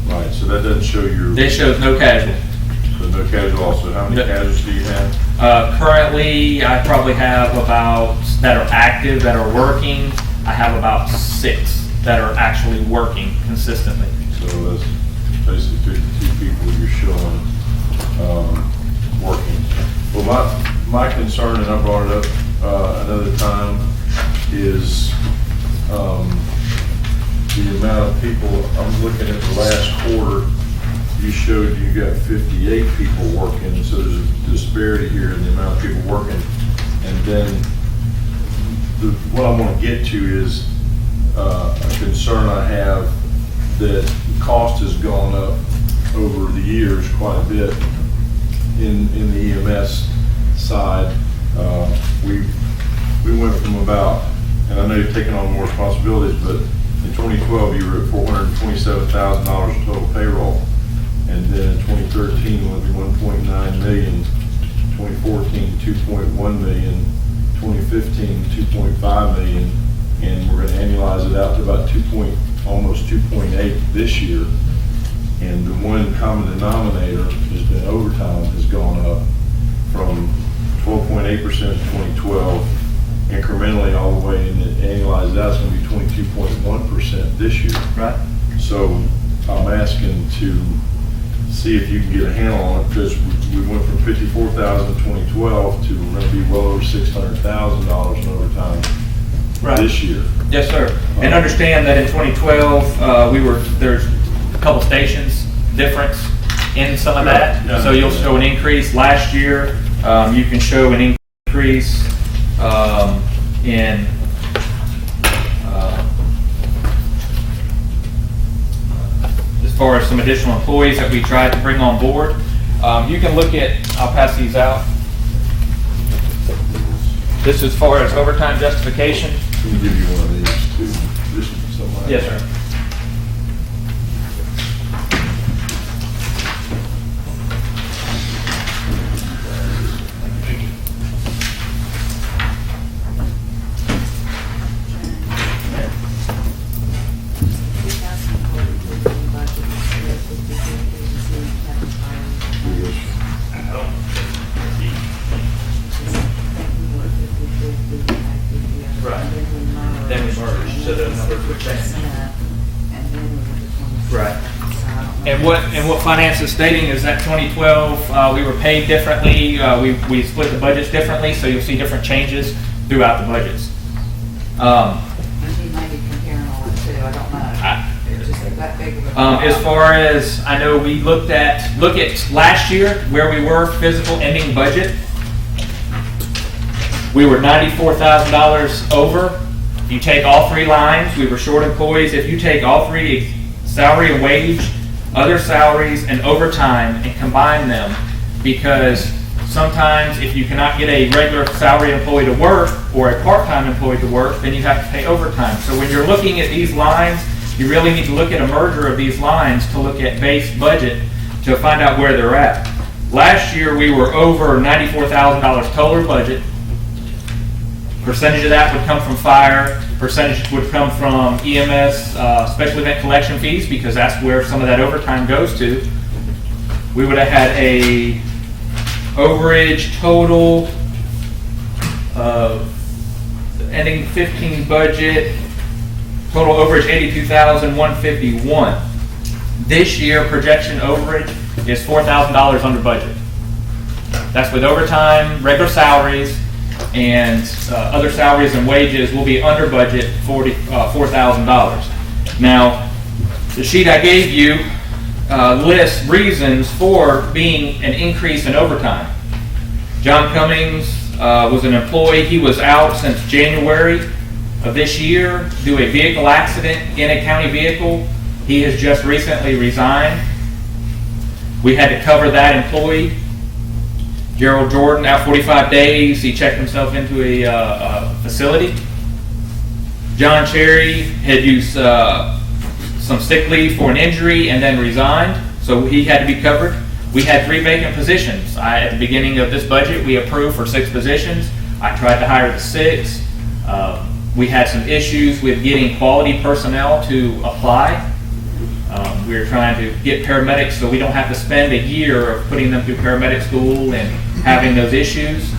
Right, so that doesn't show your, This shows no casual. so no casual also. How many No. casuals do you have? Currently, I probably have about, that are active, that are working, I have about 6 that are actually working consistently. So that's basically 52 people you're showing working. Well, my concern, and I brought it up another time, is the amount of people. I'm looking at the last quarter, you showed you got 58 people working, so there's a disparity here in the amount of people working. And then what I want to get to is a concern I have that cost has gone up over the years quite a bit in the EMS side. We went from about, and I know you're taking on more responsibilities, but in 2012 you were at $427,000 in total payroll, and then in 2013 it went to 1.9 million, 2014 2.1 million, 2015 2.5 million, and we're going to annualize it out to about almost 2.8 this year. And the one common denominator has been overtime has gone up from 12.8% in 2012, incrementally all the way, and annualized out, it's going to be 22.1% this year. Right. So I'm asking to see if you can get a handle on it, because we went from 54,000 in 2012 to we're going to be well over $600,000 in overtime this year. Yes, sir. And understand that in 2012, there's a couple stations difference in some of that. Yeah. So you'll show an increase. Last year, you can show an increase in as far as some additional employees that we tried to bring on board. You can look at, I'll pass these out. This is as far as overtime justification. Let me give you one of these too. This is something. Yes, sir. Right. Then we merged, so the numbers would change. Right. And what finance is stating is that 2012, we were paid differently, we split the budgets differently, so you'll see different changes throughout the budgets. And he may be comparing all it too, I don't know. It's just that big of a. As far as, I know we look at last year, where we were physical ending budget. We were $94,000 over. If you take all 3 lines, we were short employees. If you take all 3, salary and wage, other salaries, and overtime and combine them, because sometimes if you cannot get a regular salary employee to work or a part-time employee to work, then you have to pay overtime. So when you're looking at these lines, you really need to look at a merger of these lines to look at base budget to find out where they're at. Last year, we were over $94,000 total budget. Percentage of that would come from fire, percentage would come from EMS, special event collection fees, because that's where some of that overtime goes to. We would have had a overage total of ending 15 budget, total overage $82,151. This year, projection overage is $4,000 under budget. That's with overtime, regular salaries, and other salaries and wages will be under budget $4,000. Now, the sheet I gave you lists reasons for being an increase in overtime. John Cummings was an employee. He was out since January of this year due to a vehicle accident in a county vehicle. He has just recently resigned. We had to cover that employee. Gerald Jordan, out 45 days, he checked himself into a facility. John Cherry had used some sick leave for an injury and then resigned, so he had to be covered. We had 3 vacant positions. At the beginning of this budget, we approved for 6 positions. I tried to hire the 6. We had some issues with getting quality personnel to apply. We were trying to get paramedics so we don't have to spend a year of putting them through paramedic school and having those issues.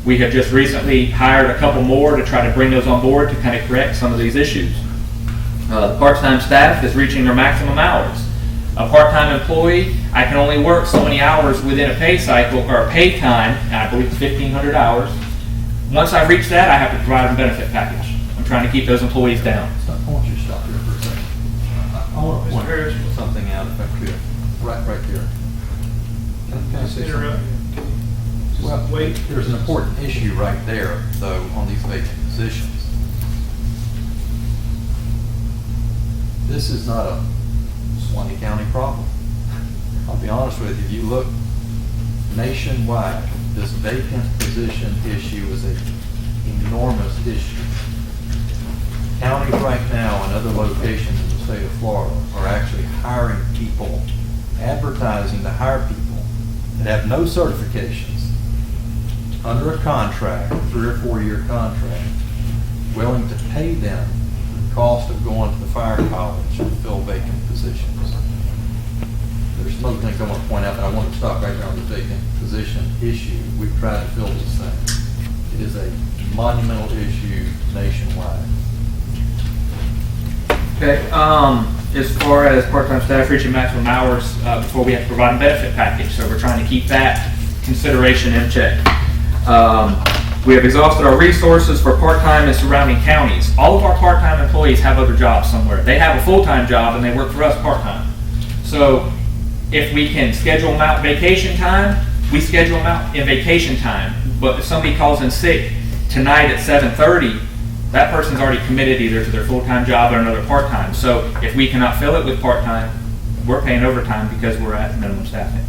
We have just recently hired a couple more to try to bring those on board to kind of correct some of these issues. The part-time staff is reaching their maximum hours. A part-time employee, I can only work so many hours within a pay cycle, or a pay time, and I believe it's 1,500 hours. Once I reach that, I have to provide a benefit package. I'm trying to keep those employees down. I want you to stop here for a second. I want to point something out if I could. Right there. Can I say something? Well, wait, there's an important issue right there, though, on these vacant positions. This is not a Suwannee County problem. I'll be honest with you, if you look nationwide, this vacant position issue is an enormous issue. Counties right now and other locations in the state of Florida are actually hiring people, advertising to hire people that have no certifications under a contract, a 3 or 4 year contract, willing to pay them the cost of going to the fire college to fill vacant positions. There's some other things I want to point out, but I want to stop right there on the vacant position issue. We've tried to fill these things. It is a monumental issue nationwide. Okay, as far as part-time staff reaching maximum hours before we have to provide a benefit package, so we're trying to keep that consideration in check. We have exhausted our resources for part-time and surrounding counties. All of our part-time employees have other jobs somewhere. They have a full-time job and they work for us part-time. So if we can schedule them out vacation time, we schedule them out in vacation time. But if somebody calls in sick tonight at 7:30, that person's already committed either to their full-time job or another part-time. So if we cannot fill it with part-time, we're paying overtime because we're at minimum staffing.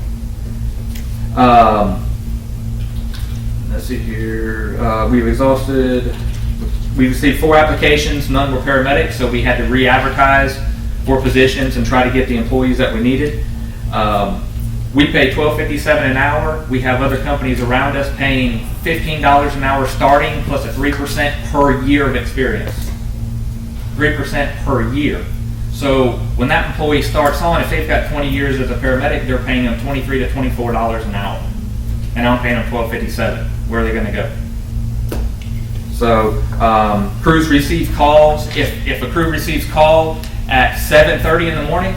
Let's see here. We received 4 applications, none were paramedics, so we had to re-advertise 4 positions and try to get the employees that we needed. We pay $12.57 an hour. We have other companies around us paying $15 an hour starting, plus a 3% per year of experience. 3% per year. So when that employee starts on, if they've got 20 years as a paramedic, they're paying them $23 to $24 an hour. And I'm paying them $12.57. Where are they going to go? So crews receive calls. If a crew receives call at 7:30 in the morning,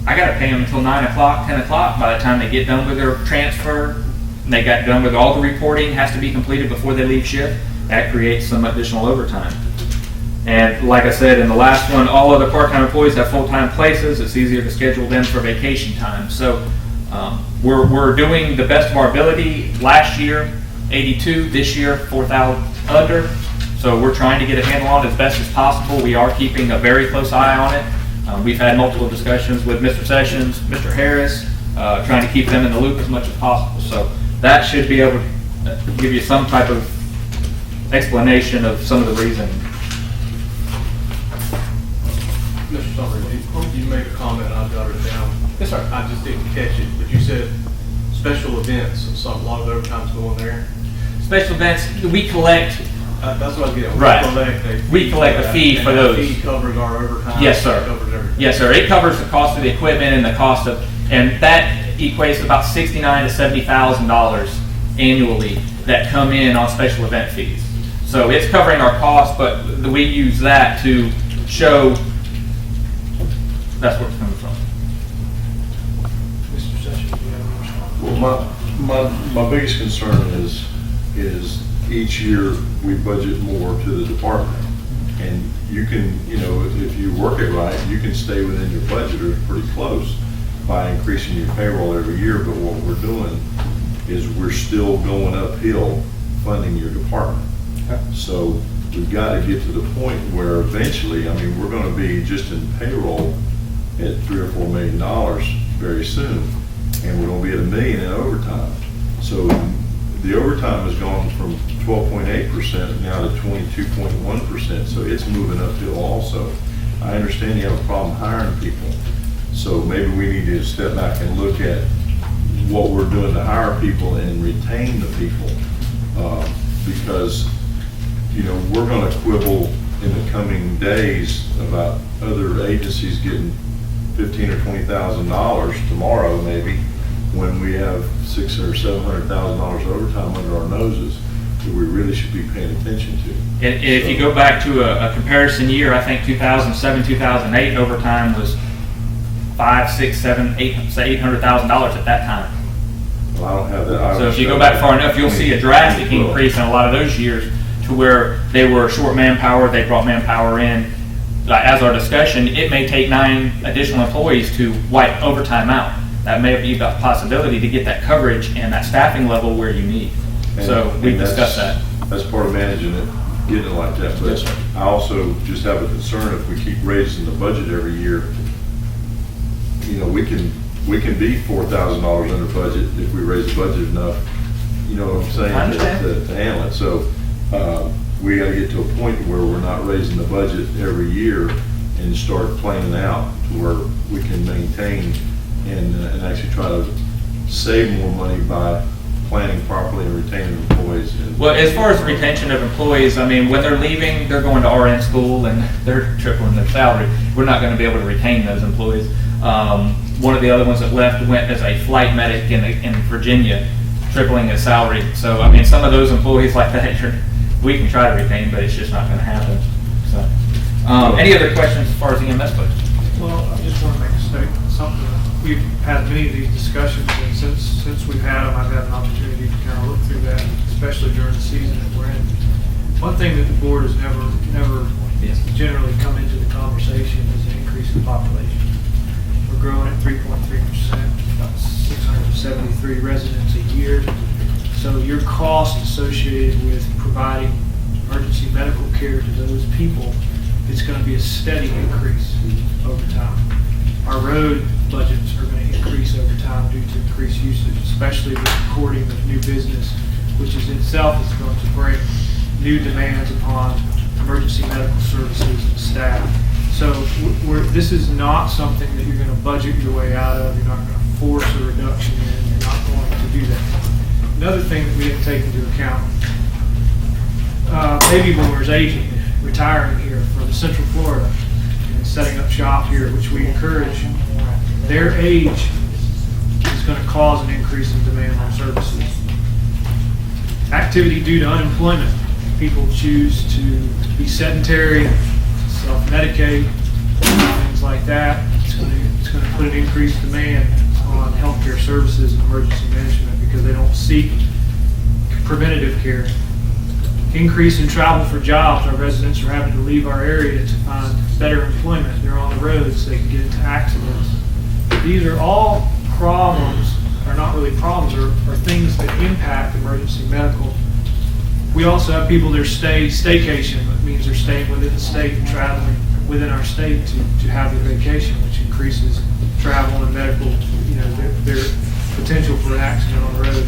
I got to pay them until 9 o'clock, 10 o'clock by the time they get done with their transfer. And they got done with all the reporting, has to be completed before they leave shift. That creates some additional overtime. And like I said in the last one, all other part-time employees have full-time places. It's easier to schedule them for vacation time. So we're doing the best of our ability. Last year, 82. This year, 4,000 under. So we're trying to get a handle on it as best as possible. We are keeping a very close eye on it. We've had multiple discussions with Mr. Sessions, Mr. Harris, trying to keep them in the loop as much as possible. So that should be able to give you some type of explanation of some of the reasoning. Mr. Summer, you made a comment, I jotted it down. Yes, sir. I just didn't catch it, but you said special events, and a lot of overtime's going there. Special events, we collect. That's what I was getting. Right. We collect a fee for and those. that fee covers our overtime. Yes, sir. It covers everything. Yes, sir. It covers the cost of the equipment and the cost of, and that equates to about $69,000 to $70,000 annually that come in on special event fees. So it's covering our costs, but we use that to show that's where it's coming from. Mr. Sessions, do you have a response? Well, my biggest concern is each year we budget more to the department. And you can, if you work it right, you can stay within your budget or pretty close by increasing your payroll every year. But what we're doing is we're still going uphill funding your department. Okay. So we've got to get to the point where eventually, we're going to be just in payroll at $3 or $4 million very soon, and we're going to be at $1 million in overtime. So the overtime has gone from 12.8% now to 22.1%. So it's moving uphill also. I understand you have a problem hiring people. So maybe we need to step back and look at what we're doing to hire people and retain the people, because we're going to quibble in the coming days about other agencies getting $15,000 or $20,000 tomorrow, maybe, when we have $600,000 or $700,000 overtime under our noses that we really should be paying attention to. And if you go back to a comparison year, I think 2007, 2008 overtime was $800,000 at that time. Well, I don't have that. So if you go back far enough, you'll see a drastic increase in a lot of those years to where they were short manpower, they brought manpower in. As our discussion, it may take 9 additional employees to wipe overtime out. That may be a possibility to get that coverage and that staffing level where you need. So we discussed that. That's part of managing it, getting it like that. But Yes, sir. I also just have a concern if we keep raising the budget every year, we can be $4,000 under budget if we raise the budget enough, you know what I'm saying, I understand. to handle it. So we got to get to a point where we're not raising the budget every year and start planning out to where we can maintain and actually try to save more money by planning properly and retaining employees. Well, as far as retention of employees, when they're leaving, they're going to RN school and they're tripling their salary. We're not going to be able to retain those employees. One of the other ones that left went as a flight medic in Virginia, tripling his salary. So, some of those employees like that, we can try to retain, but it's just not going to happen. So, any other questions as far as EMS budget? Well, I just want to make a statement. Something we've had many of these discussions, and since we've had them, I've had an opportunity to kind of look through that, especially during the season that we're in. One thing that the board has never generally come into the conversation is an increase in population. We're growing at 3.3%, about 673 residents a year. So your cost associated with providing emergency medical care to those people, it's going to be a steady increase over time. Our road budgets are going to increase over time due to increased usage, especially with the courting of new business, which is itself is going to bring new demands upon emergency medical services and staff. So this is not something that you're going to budget your way out of. You're not going to force a reduction in. You're not going to do that. Another thing that we have to take into account, baby boomers aging, retiring here from Central Florida and setting up shop here, which we encourage. Their age is going to cause an increase in demand on services. Activity due to unemployment. People choose to be sedentary, self-medicate, things like that. It's going to put an increased demand on healthcare services and emergency management because they don't seek preventative care. Increase in travel for jobs. Our residents are having to leave our area to find better employment. They're on the roads so they can get into accidents. These are all problems, or not really problems, are things that impact emergency medical. We also have people that are staycation. That means they're staying within the state and traveling within our state to have their vacation, which increases travel and medical, their potential for an accident on the road.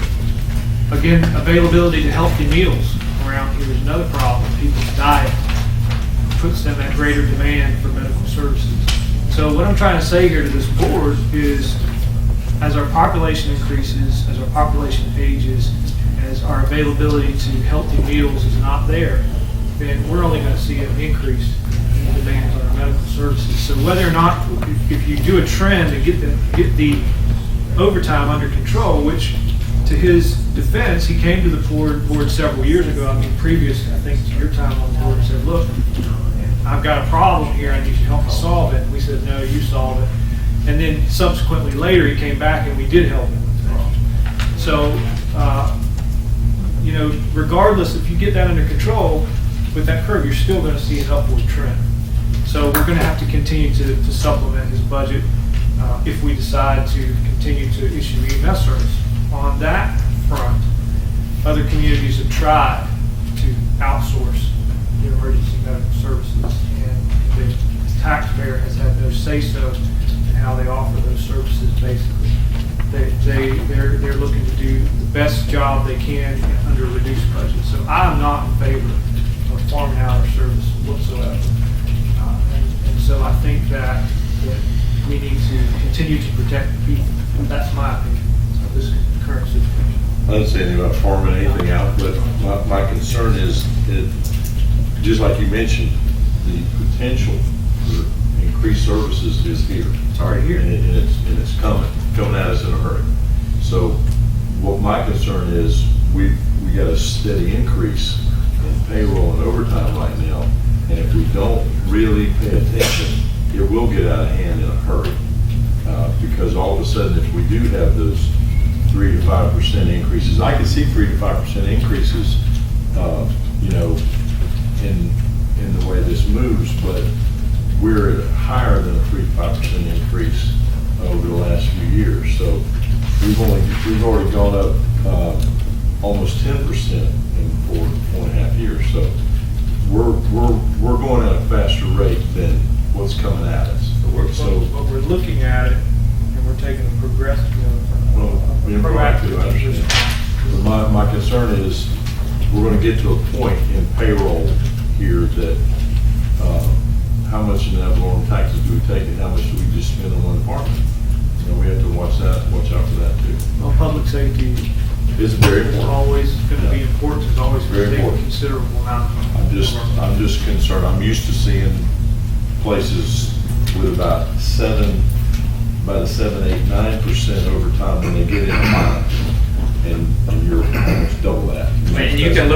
Again, availability to healthy meals around here is another problem. People's diet puts them at greater demand for medical services. So what I'm trying to say here to this board is, as our population increases, as our population ages, as our availability to healthy meals is not there, then we're only going to see an increase in the demands on our medical services. So whether or not, if you do a trend and get the overtime under control, which to his defense, he came to the board several years ago, previous, I think, to your time on the board, and said, look, I've got a problem here, I need you to help me solve it. And we said, no, you solve it. And then subsequently later, he came back and we did help him with the problem. So, regardless, if you get that under control with that curve, you're still going to see an upward trend. So we're going to have to continue to supplement his budget if we decide to continue to issue EMS service. On that front, other communities have tried to outsource their emergency medical services, and the taxpayer has had no say-so in how they offer those services. Basically, they're looking to do the best job they can under a reduced budget. So I'm not in favor of farming out our service whatsoever. And so I think that we need to continue to protect the people. That's my opinion of this current situation. I didn't say anything about farming anything out, but my concern is that, just like you mentioned, the potential for increased services is here. It's already here. And it's coming at us in a hurry. So what my concern is, we got a steady increase in payroll and overtime right now, and if we don't really pay attention, it will get out of hand in a hurry. Because all of a sudden, if we do have those 3 to 5% increases, I can see 3 to 5% increases, in the way this moves, but we're at higher than a 3 to 5% increase over the last few years. So we've already gone up almost 10% in 4.5 years. So we're going at a faster rate than what's coming at us. But we're looking at it, and we're taking a progressive, Being proactive, I understand. But my concern is, we're going to get to a point in payroll here that how much in ad valorem taxes do we take, and how much do we just spend on one department? We have to watch out for that too. Well, public safety is very important. It's always going to be important. It's always going to take a considerable amount of money. I'm just concerned. I'm used to seeing places with about 7, 8, 9% overtime when they get in a line, and you're almost double that. And you can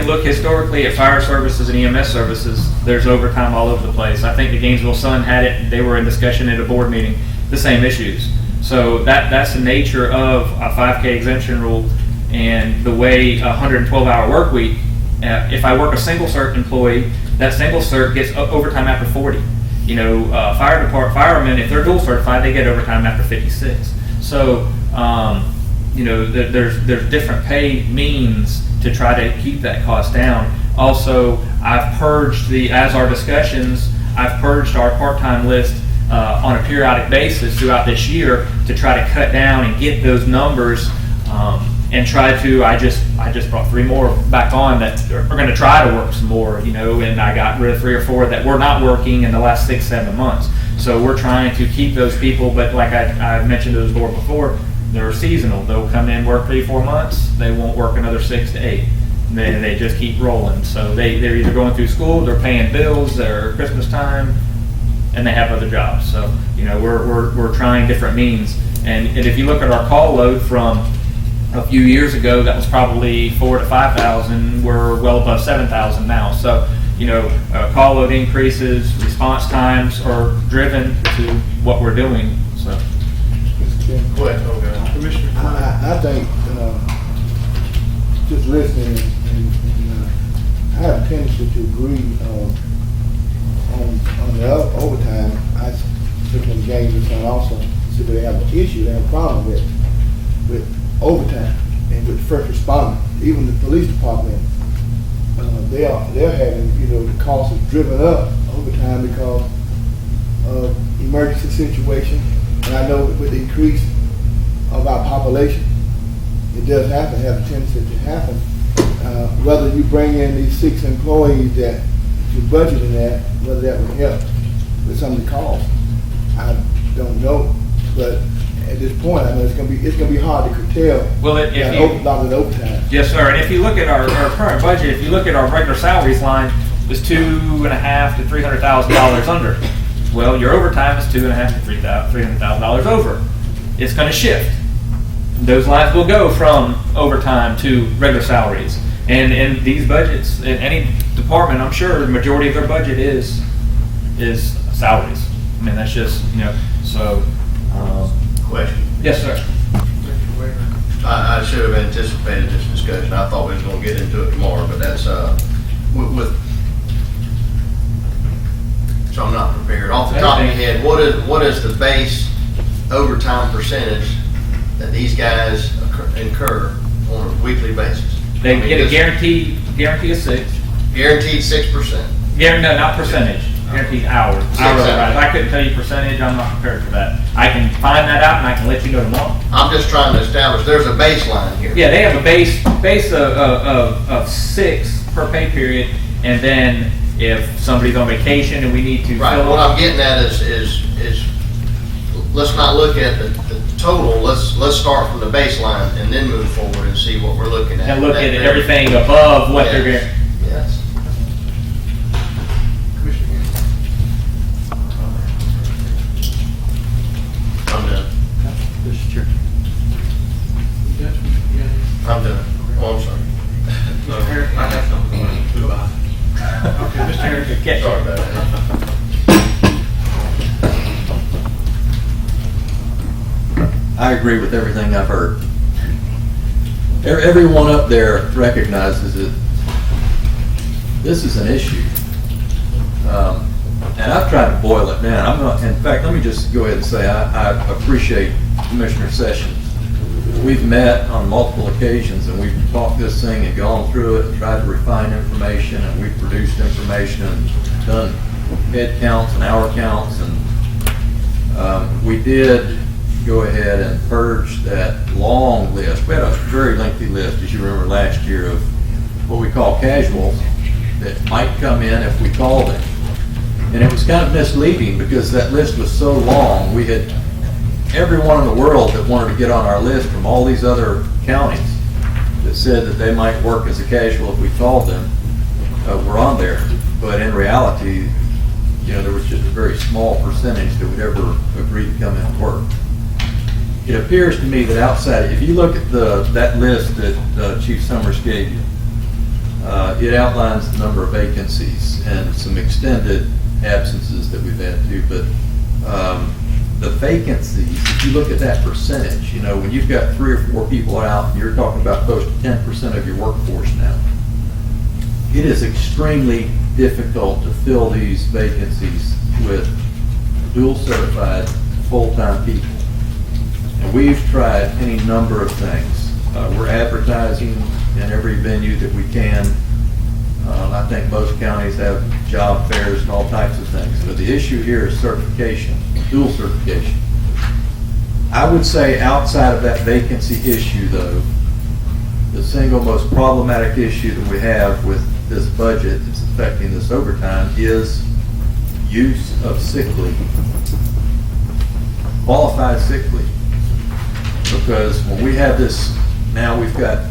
look historically at fire services and EMS services. There's overtime all over the place. I think the Gainesville Sun had it. They were in discussion at a board meeting, the same issues. So that's the nature of a 5K exemption rule and the way a 112-hour work week. If I work a single cert employee, that single cert gets overtime after 40. Firemen, if they're dual certified, they get overtime after 56. So, there's different pay means to try to keep that cost down. Also, I've purged our discussions, I've purged our part-time list on a periodic basis throughout this year to try to cut down and get those numbers and try to, I just brought 3 more back on that are going to try to work some more, and I got rid of 3 or 4 that were not working in the last 6-7 months. So we're trying to keep those people, but like I mentioned to this board before, they're seasonal. They'll come in, work 3-4 months, they won't work another 6 to 8. Then they just keep rolling. So they're either going through school, they're paying bills, they're Christmas time, and they have other jobs. So, we're trying different means. And if you look at our call load from a few years ago, that was probably 4,000 to 5,000. We're well above 7,000 now. So, call load increases, response times are driven to what we're doing. So, Go ahead, Commissioner. I think, just listening, and I have a tendency to agree on the overtime. I think in the games and also see they have an issue, they have a problem with overtime and with first responders. Even the police department, they're having, the cost is driven up overtime because of emergency situation. And I know with the increase of our population, it does happen, have a tendency to happen. Whether you bring in these 6 employees that you budgeted that, whether that would help with some of the costs, I don't know. But at this point, I know it's gonna be hard to curtail. Well, if that you- lot of the overtime. Yes, sir. And if you look at our current budget, if you look at our regular salaries line, it's $2.5 to $300,000 under. Well, your overtime is $2.5 to $300,000 over. It's going to shift. Those lines will go from overtime to regular salaries. And in these budgets, in any department, I'm sure the majority of their budget is salaries. I mean, that's just, so. Question. Yes, sir. I should have anticipated this discussion. I thought we was gonna get into it tomorrow, but that's, with, so I'm not prepared. Off the top of your head, what is the base overtime percentage that these guys incur on a weekly basis? They get a guarantee of 6. Guaranteed 6%. No, not percentage. Guaranteed hours. Hourly rate. I couldn't tell you percentage. I'm not prepared for that. I can find that out and I can let you know tomorrow. I'm just trying to establish, there's a baseline here. Yeah, they have a base of 6 per pay period, and then if somebody's on vacation and we need to Right, fill what I'm getting at is let's not look at the total, let's start from the baseline and then move forward and see what we're looking at. and look at everything above what they're Yes. getting. Yes. I'm done. Mr. Chair. I'm done. Oh, I'm sorry. No, I have something. Goodbye. Okay, Mr. Harris. Sorry about that. I agree with everything I've heard. Everyone up there recognizes that this is an issue. And I've tried to boil it down. In fact, let me just go ahead and say, I appreciate Commissioner Sessions. We've met on multiple occasions and we've talked this thing and gone through it and tried to refine information, and we've produced information and done head counts and hour counts, and we did go ahead and purge that long list. We had a very lengthy list, as you remember last year, of what we call casuals that might come in if we called them. And it was kind of misleading because that list was so long. We had everyone in the world that wanted to get on our list from all these other counties that said that they might work as a casual if we called them, were on there. But in reality, there was just a very small percentage that would ever agree to come in and work. It appears to me that outside, if you look at that list that Chief Summers gave you, it outlines the number of vacancies and some extended absences that we've had too. But the vacancies, if you look at that percentage, when you've got 3 or 4 people out, you're talking about close to 10% of your workforce now. It is extremely difficult to fill these vacancies with dual certified full-time people. And we've tried any number of things. We're advertising in every venue that we can. I think most counties have job fairs and all types of things. But the issue here is certification, dual certification. I would say outside of that vacancy issue, though, the single most problematic issue that we have with this budget that's affecting this overtime is use of sick leave, qualified sick leave. Because when we have this, now we've got,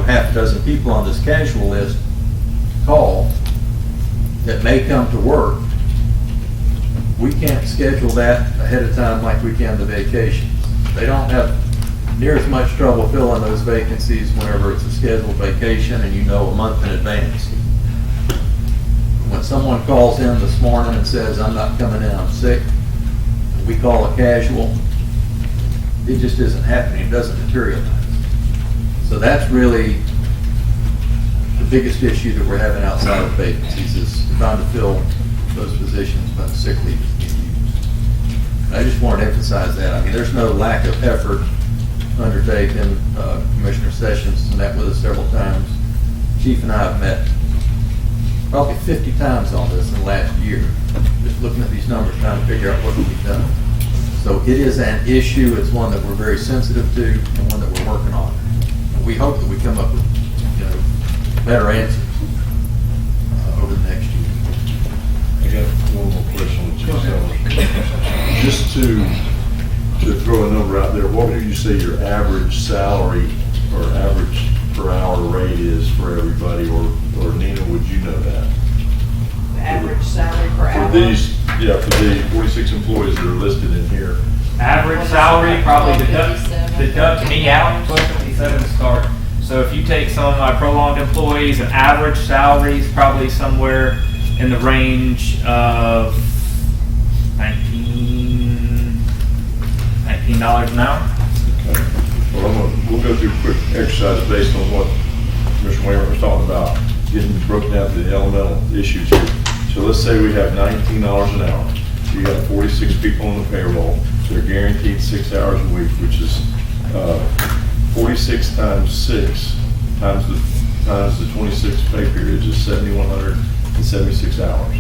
half a dozen people on this casual list call that may come to work. We can't schedule that ahead of time like we can the vacations. They don't have near as much trouble filling those vacancies whenever it's a scheduled vacation and a month in advance. When someone calls in this morning and says, I'm not coming in, I'm sick, we call a casual, it just isn't happening, it doesn't materialize. So that's really the biggest issue that we're having outside of vacancies, is trying to fill those positions when the sick leave is being used. And I just wanted to emphasize that. I mean, there's no lack of effort undertaken. Commissioner Sessions met with us several times. Chief and I have met probably 50 times on this in the last year, just looking at these numbers, trying to figure out what can be done. So it is an issue, it's one that we're very sensitive to, and one that we're working on. We hope that we come up with, better answers over the next year. I got one more question with you, just to throw a number out there, what would you say your average salary or average per hour rate is for everybody, or Nina, would you know that? The average salary per hour? For these, for the 46 employees that are listed in here. Average salary, probably deduct me out, 1257 start. So if you take some of my prolonged employees, an average salary is probably somewhere in the range of $19 an hour. Okay. Well, we'll go through a quick exercise based on what Commissioner Wainwright was talking about, getting broken down to the elemental issues here. So let's say we have $19 an hour. You got 46 people on the payroll. They're guaranteed 6 hours a week, which is 46 times 6 times the 26 pay periods is 7,176 hours.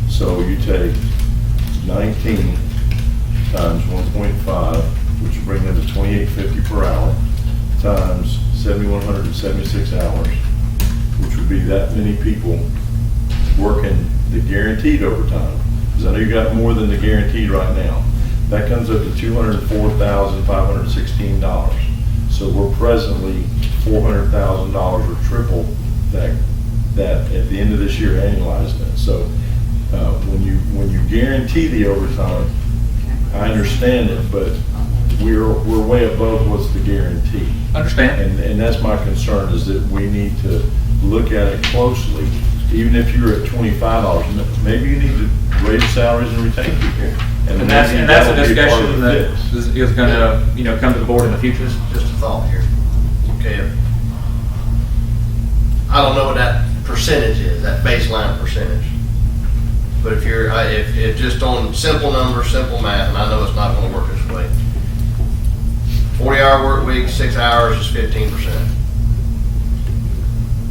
So you take 19 times 1.5, which will bring them to 28.50 per hour, times 7,176 hours, which would be that many people working the guaranteed overtime. Because I know you got more than the guaranteed right now. That comes up to $204,516. So we're presently $400,000 or triple that at the end of this year annualized it. So when you guarantee the overtime, I understand it, but we're way above what's the guarantee. Understand. And that's my concern, is that we need to look at it closely. Even if you're at $25, maybe you need to raise salaries and retain people. And that's a discussion that is going to, come to the board in the future. Just a thought here. Okay. I don't know what that percentage is, that baseline percentage. But if you're, if just on simple numbers, simple math, and I know it's not going to work this way, 40-hour work week, 6 hours is 15%.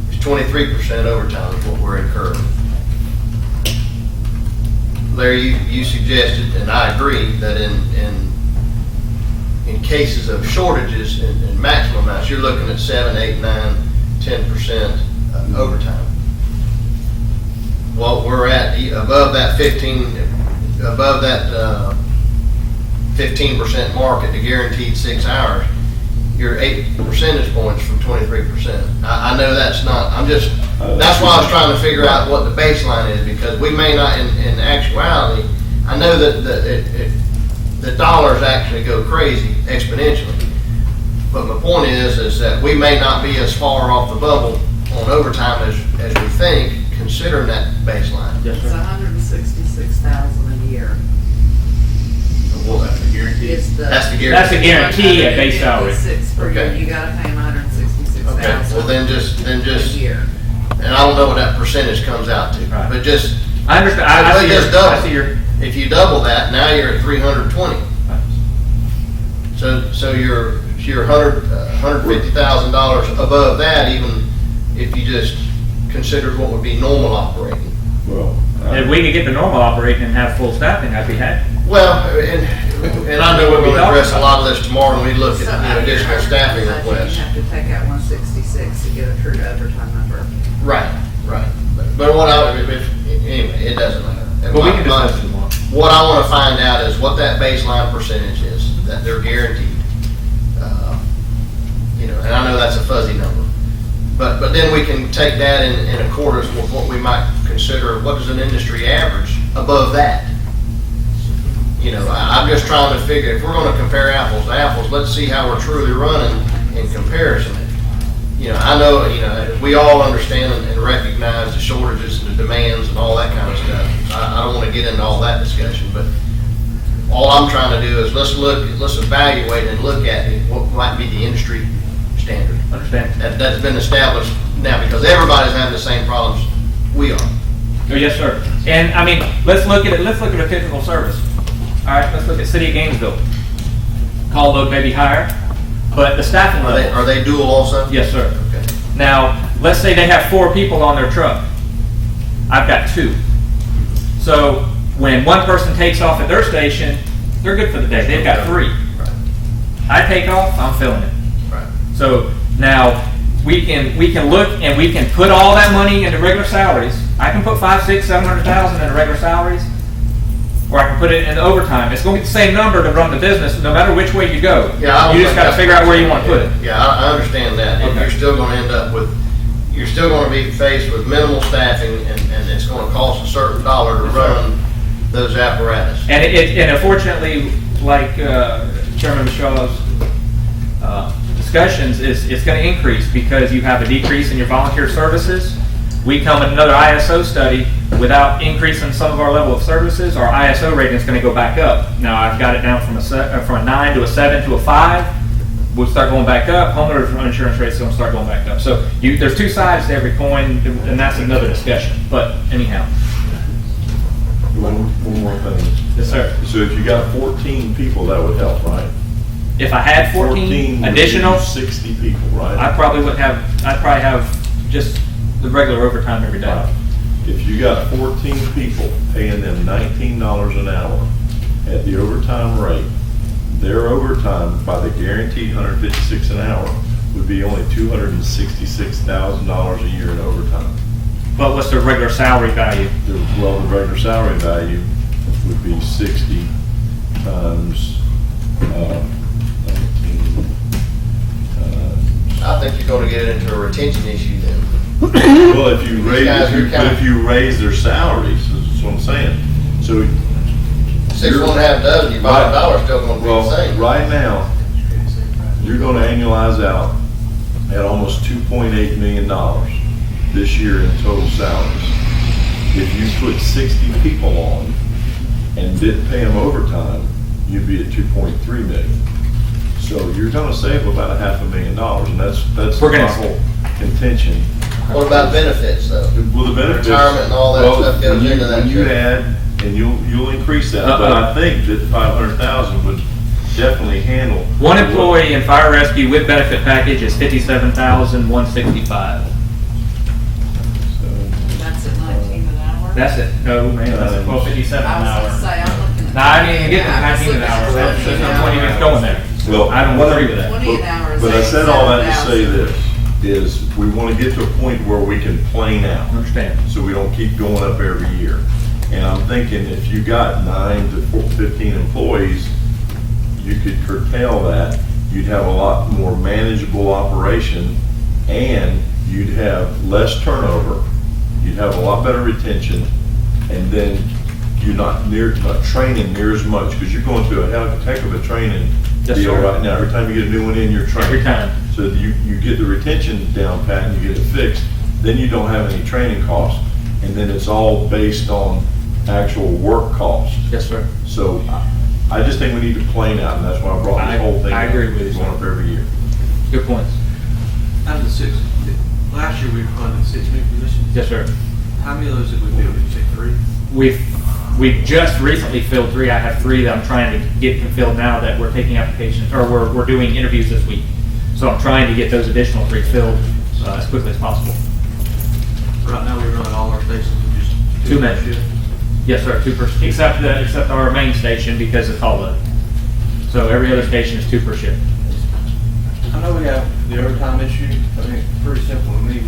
It's 23% overtime is what we're incurring. Larry, you suggested, and I agree, that in cases of shortages and maximum amounts, you're looking at 7, 8, 9, 10% overtime. Well, we're at above that 15% mark at the guaranteed 6 hours. You're 8 percentage points from 23%. I know that's not, that's why I was trying to figure out what the baseline is, because we may not, in actuality, I know that the dollars actually go crazy exponentially. But my point is that we may not be as far off the bubble on overtime as we think, considering that baseline. It's $166,000 a year. Well, that's the guarantee. That's the guarantee. That's the guarantee at base salary. Per year, you gotta pay them $166,000. Okay, well then just, a year. and I don't know what that percentage comes out to, Right. but just. I understand. I see your. If you double that, now you're at 320. So you're $150,000 above that, even if you just considered what would be normal operating. Well, If we could get the normal operating and have full staffing, I'd be happy. Well, and I know we're going to address a lot of this tomorrow when we look at additional staffing requests. You have to take out 166 to get a true overtime number. Right. But anyway, it doesn't matter. And But we can discuss it tomorrow. What I want to find out is what that baseline percentage is that they're guaranteed. And I know that's a fuzzy number, but then we can take that in accordance with what we might consider, what is an industry average above that. I'm just trying to figure, if we're going to compare apples to apples, let's see how we're truly running in comparison. I know, we all understand and recognize the shortages and the demands and all that kind of stuff. I don't want to get into all that discussion, but all I'm trying to do is let's evaluate and look at what might be the industry standard. Understand. That's been established now, because everybody's having the same problems we are. Oh, yes, sir. And I mean, let's look at a typical service. All right, let's look at City of Gainesville. Call load may be higher, but the staffing level. Are they dual also? Yes, sir. Okay. Now, let's say they have 4 people on their truck. I've got 2. So when one person takes off at their station, they're good for the day. They've got 3. I take off, I'm filling it. Right. So now we can look and we can put all that money into regular salaries. I can put 5, 6, 700,000 into regular salaries, or I can put it into overtime. It's going to be the same number to run the business, no matter which way you go. Yeah, you just got to figure out where you want to put it. Yeah, I understand that. And Okay. you're still gonna end up with, you're still gonna be faced with minimal staffing, and it's gonna cost a certain dollar to run those apparatus. And and unfortunately, like Chairman Shaw's discussions, it's going to increase because you have a decrease in your volunteer services. We come in another ISO study, without increasing some of our level of services, our ISO rating is going to go back up. Now I've got it down from a 9 to a 7 to a 5. We'll start going back up. Homeowners insurance rates are going to start going back up. So there's 2 sides to every coin, and that's another discussion. But anyhow. One more thing. Yes, sir. So if you got 14 people, that would help, right? If I had 14 would additional, give you 60 people, right? I'd probably have just the regular overtime every day. Right. If you got 14 people paying them $19 an hour at the overtime rate, their overtime by the guaranteed $156 an hour would be only $266,000 a year in overtime. But what's the regular salary value? The regular salary value would be 60 times 19. I think you're gonna get into a retention issue then. Well, if you These guys are if you raise their salaries, that's what I'm saying. So 6 1/2 dozen, your bottom dollar's still gonna be the same. Right now, you're gonna annualize out at almost $2.8 million this year in total salaries. If you put 60 people on and didn't pay them overtime, you'd be at 2.3 million. So you're gonna save about $500,000, and that's my whole contention. What about benefits though? Well, the benefits. Retirement and all that stuff goes into that When you too. add, and you'll increase that, but I think that 500,000 would definitely handle. One employee in fire rescue with benefit package is $57,165. That's at 19 an hour? That's it. No, man, that's at $12.57 an I was hour. gonna say, I'm looking at. No, I didn't even get to 19 an hour. There's no point even going there. Well, I don't agree with that. 20 an hour is But I said all that to say 87,000. this, is we want to get to a point where we can plane out. Understand. So we don't keep going up every year. And I'm thinking if you got 9 to 15 employees, you could curtail that. You'd have a lot more manageable operation, and you'd have less turnover. You'd have a lot better retention, and then you're not training near as much, because you're going through a heck of a training Yes, deal sir. right now. Every time you get a new one in, you're training. Every time. So you get the retention down pat and you get it fixed, then you don't have any training costs. And then it's all based on actual work costs. Yes, sir. So I just think we need to plane out, and that's why I brought this whole thing. I agree with you, Going sir. up every year. Good points. Out of the 6, last year we funded 6 new positions. Yes, sir. How many of those did we fill? Did you say 3? We've just recently filled 3. I have 3 that I'm trying to get filled now that we're taking applications, or we're doing interviews this week. So I'm trying to get those additional 3 filled as quickly as possible. Right now we run all our stations with just 2 men. shift. Yes, sir, 2 per, except our main station because it's all loaded. So every other station is 2 per shift. I know we have the overtime issue. I mean, it's pretty simple to me.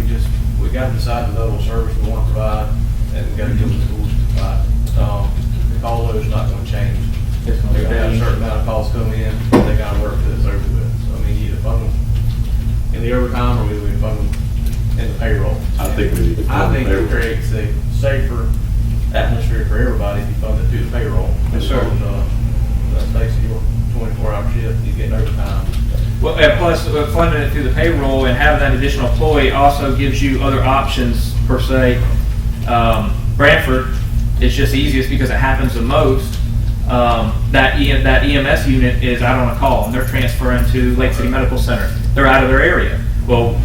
We got to decide the level of service we want to provide, and we got to give the schools to provide. The call load is not going to change. It's gonna We're going to have a change. certain amount of calls coming in, they got to work till it's over with. So I mean, you either fund them in the overtime, or we fund them in the payroll. I think we need to I fund think payroll. it creates a safer atmosphere for everybody if you fund it through the payroll. Yes, sir. That's basically your 24-hour shift, you get overtime. Well, and plus funding it through the payroll and having that additional employee also gives you other options per se. Branford is just easiest because it happens the most. That EMS unit is out on a call and they're transferring to Lake City Medical Center. They're out of their area. Well,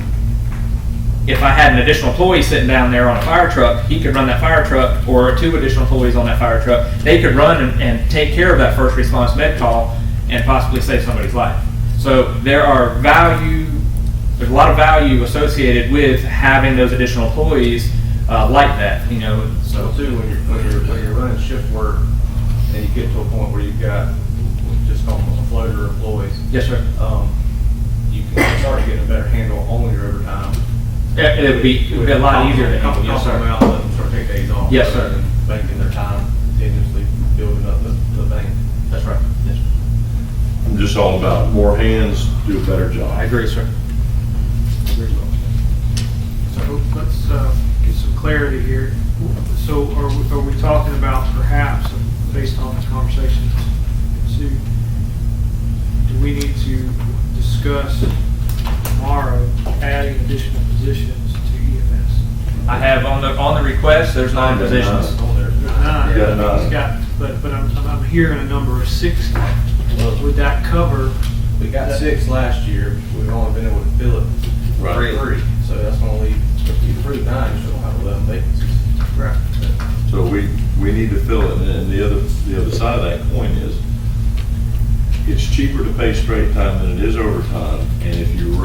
if I had an additional employee sitting down there on a fire truck, he could run that fire truck, or 2 additional employees on that fire truck. They could run and take care of that first response med call and possibly save somebody's life. So there's a lot of value associated with having those additional employees. like that, you know, So so. too, when you're running shift work and you get to a point where you've got, just call them floater employees. Yes, sir. You can start getting a better handle on your overtime. Yeah, it would be a lot easier to handle, yes, Couple them sir. out, let them start taking days off. Yes, sir. rather than Banking their time, continuously building up the bank. That's right. Yes, sir. I'm just all about more hands, do a better job. I agree, sir. So let's get some clarity here. So are we talking about perhaps, based on the conversation that's ensued, do we need to discuss tomorrow adding additional positions to EMS? I have on the request, there's 9 positions. There's 9. You got 9. He's got, but I'm hearing a number of 60. Would that cover? We got 6 last year, we've only been able to fill it Right. 3, so that's gonna leave, if you approve 9, you still have 11 vacancies. Right. So we need to fill it, and the other side of that coin is, it's cheaper to pay straight time than it is overtime, and if you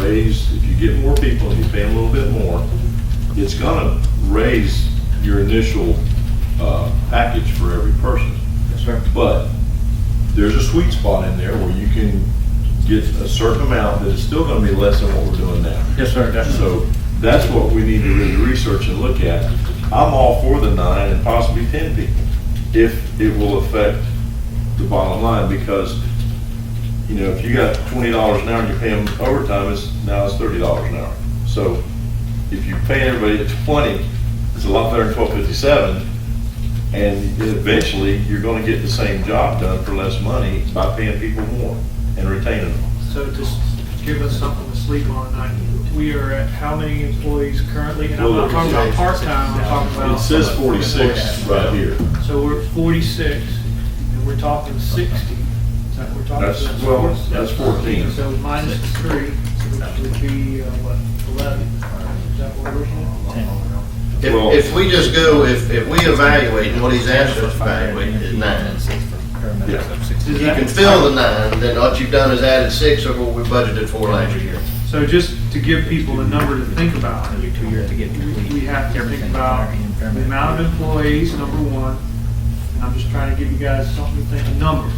get more people and you pay them a little bit more, it's gonna raise your initial, package for every person. Yes, sir. But there's a sweet spot in there where you can get a certain amount that is still gonna be less than what we're doing now. Yes, sir, definitely. So that's what we need to really research and look at. I'm all for the 9 and possibly 10 people, if it will affect the bottom line, because, you know, if you got $20 an hour and you pay them overtime, now it's $30 an hour. So if you pay everybody at 20, it's a lot better than 12.57, and eventually you're gonna get the same job done for less money by paying people more and retaining them. So just give us something to sleep on tonight. We are at how many employees currently? And I'm not talking about part-time, I'm talking about. It says 46 right here. So we're at 46, and we're talking 60. Is that what we're talking That's, about? well, that's 14. So minus 3, which would be, what, 11? Is that what we're looking at? Well- If we just go, if we evaluate, and what he's asked us to evaluate is 9. Yeah. If you can fill the 9, then what you've done is added 6 over what we budgeted for last year. So just to give people a number to think about, we have to think about the amount of employees, number one. And I'm just trying to give you guys something to think, a number.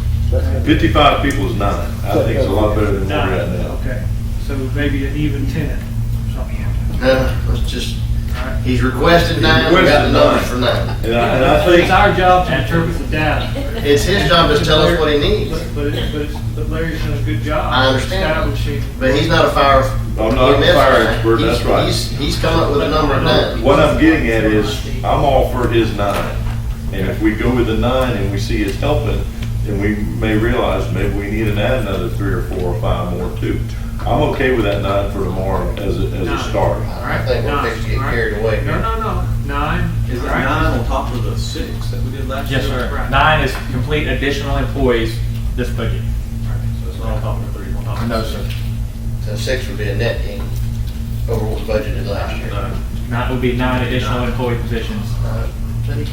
55 people is 9. I think it's a lot better than what we're at now. Okay, so maybe an even 10, something like that. Let's just, All right? he's requested 9, we got the numbers for 9. And I But it's think, our job to interpret the data. It's his job to tell us what he needs. But Larry's done a good job. I understand. Establishing. But he's not a fire. I'm not a EMS fire guy. expert, that's right. He's come up with a number of 9. what I'm getting at is, I'm all for his 9. And if we go with the 9 and we see it's helping, then we may realize maybe we need to add another 3 or 4 or 5 more too. I'm okay with that 9 for tomorrow as a start. I think we're fixing to get carried away here. No. 9. Is all that right? 9 on top of the 6 that we did last year? Yes, sir. Right. 9 is complete additional employees this budget. So it's not on top of the 3, on top of No, the sir. 6. So 6 would be a net gain over what we budgeted last year. That would be 9 additional employee positions.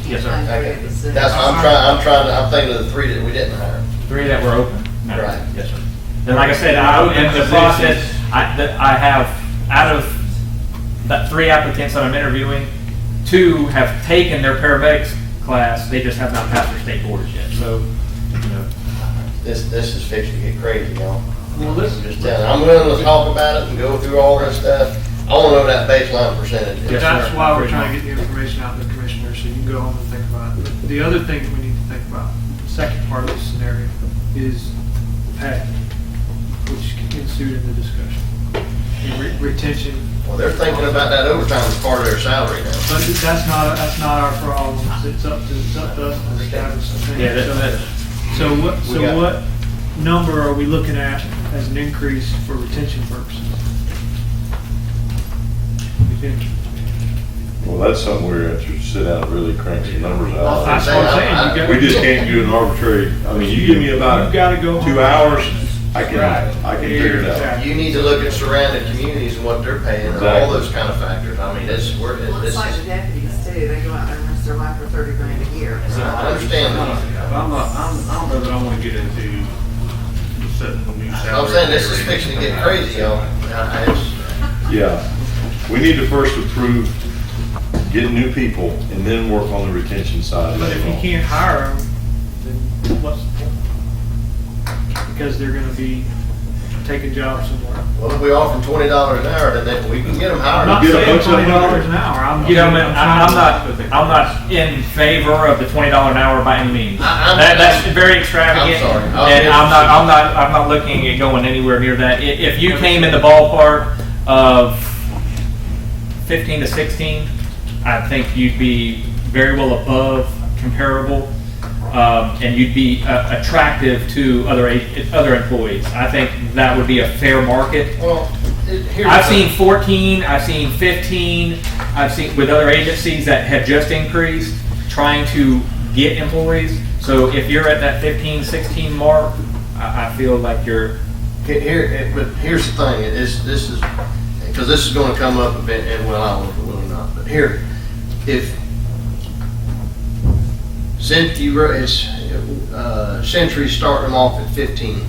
Yes, sir. Okay. That's, I'm thinking of the 3 that we didn't hire. 3 that were open. No. Right. Yes, sir. And like I said, in the process, I have, out of that 3 applicants that I'm interviewing, 2 have taken their paramedics class, they just have not passed their state boards yet, so, you know. This is fixing to get crazy, y'all. Well, I'm just telling you, I'm willing to talk about it and go through all this stuff. I want to know that baseline percentage. Yes, That's sir. why we're trying to get the information out to the commissioner, so you can go home and think about it. The other thing that we need to think about, the second part of this scenario, is pay, which ensued in the discussion. And retention. Well, they're thinking about that overtime as part of their salary now. But that's not our problem. It's up to us to establish the thing. Yeah, that's- So what number are we looking at as an increase for retention purposes? You think? Well, that's something we're going to sit down and really crank some numbers out. That's what I'm saying. You got- We just can't do an arbitrary, I mean, you give me about You've gotta go 2 home. hours, I can Right. figure it out. Exactly. You need to look at surrounding communities and what they're paying and all Exactly. those kind of factors. I mean, it's, Well, it's like the deputies too, they go out there and risk their life for 30 grand a year. I understand that. I don't know that I want to get into setting a new salary. I'm saying this is fixing to get crazy, y'all. It's- Yeah, we need to first approve get new people, and then work on the retention side. But if you can't hire them, then what's the point? Because they're gonna be taking jobs somewhere. Well, if we offer them $20 an hour, then we can get them I'm hired. not saying $20 an hour, I'm Gentlemen, giving. I'm not in favor of the $20 an hour by any means. I'm- That's very extravagant. I'm sorry. And I'm not looking at going anywhere near that. If you came in the ballpark of 15 to 16, I think you'd be very well above comparable, and you'd be attractive to other employees. I think that would be a fair market. Well, I've seen 14, I've seen 15, I've seen with other agencies that have just increased, trying to get employees. So if you're at that 15, 16 mark, I feel like you're. But here's the thing, this is, because this is gonna come up a bit, and well, I don't know if it will or not, but here, since Century's starting them off at 15,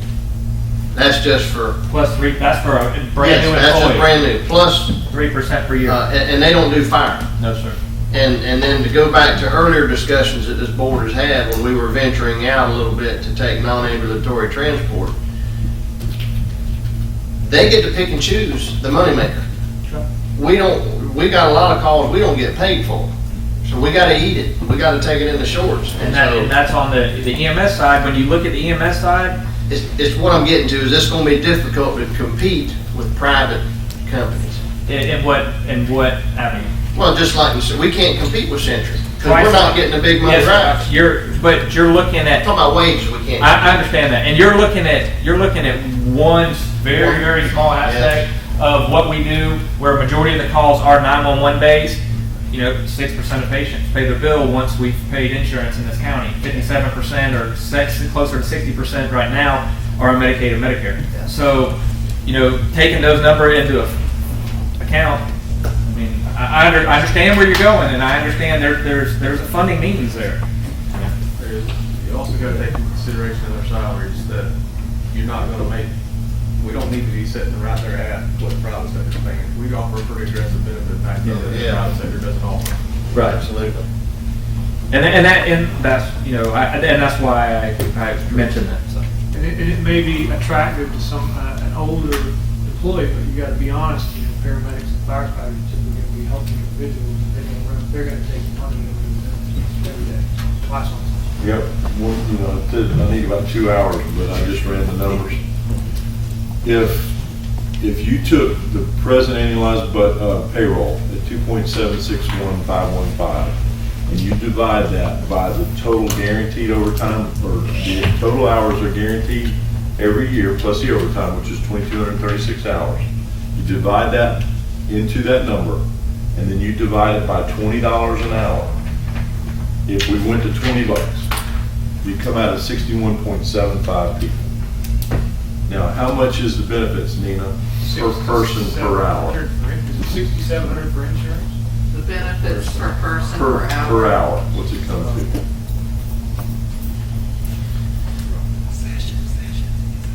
that's just for. Plus 3, that's for a brand new employee. Yes, that's a brand new, plus. 3% per year. And they don't do fire. No, sir. And then to go back to earlier discussions that this board has had when we were venturing out a little bit to take non-ambulatory transport, they get to pick and choose the moneymaker. We got a lot of calls we don't get paid for. So we gotta eat it. We gotta take it in the shorts. And that's on the EMS side. When you look at the EMS side, it's what I'm getting to, is this gonna be difficult to compete with private companies? in what avenue? Well, just like we said, we can't compete with Century, because we're not getting the big money drivers. But you're looking at. Talking about wages, we can't. I understand that, and you're looking at one very, very small aspect of what we do, where a majority of the calls are 911 based. 6% of patients pay their bill once we've paid insurance in this county. 57% or closer to 60% right now are on Medicaid and Medicare. Yeah. So, taking those numbers into account, I mean, I understand where you're going, and I understand there's a funding means there. You also got to take into consideration of their salaries, that you're not going to make, we don't need to be sitting right there at what the private sector's paying. We offer a pretty aggressive benefit package that the private sector doesn't offer. Right. Absolutely. And that's why I mentioned that. So. And it may be attractive to an older employee, but you gotta be honest, paramedics and firefighters are typically gonna be helping individuals, and they're gonna take money every day, twice on. Yep, I need about 2 hours, but I just ran the numbers. If you took the present annualized payroll at 2.761515, and you divide that by the total guaranteed overtime, or the total hours are guaranteed every year, plus the overtime, which is 2,236 hours, you divide that into that number, and then you divide it by $20 an hour. If we went to $20, you come out at 61.75 people. Now, how much is the benefits, Nina, per person per hour? Is it $6,700 for insurance? The benefits per person per hour. Per hour, what's it come to?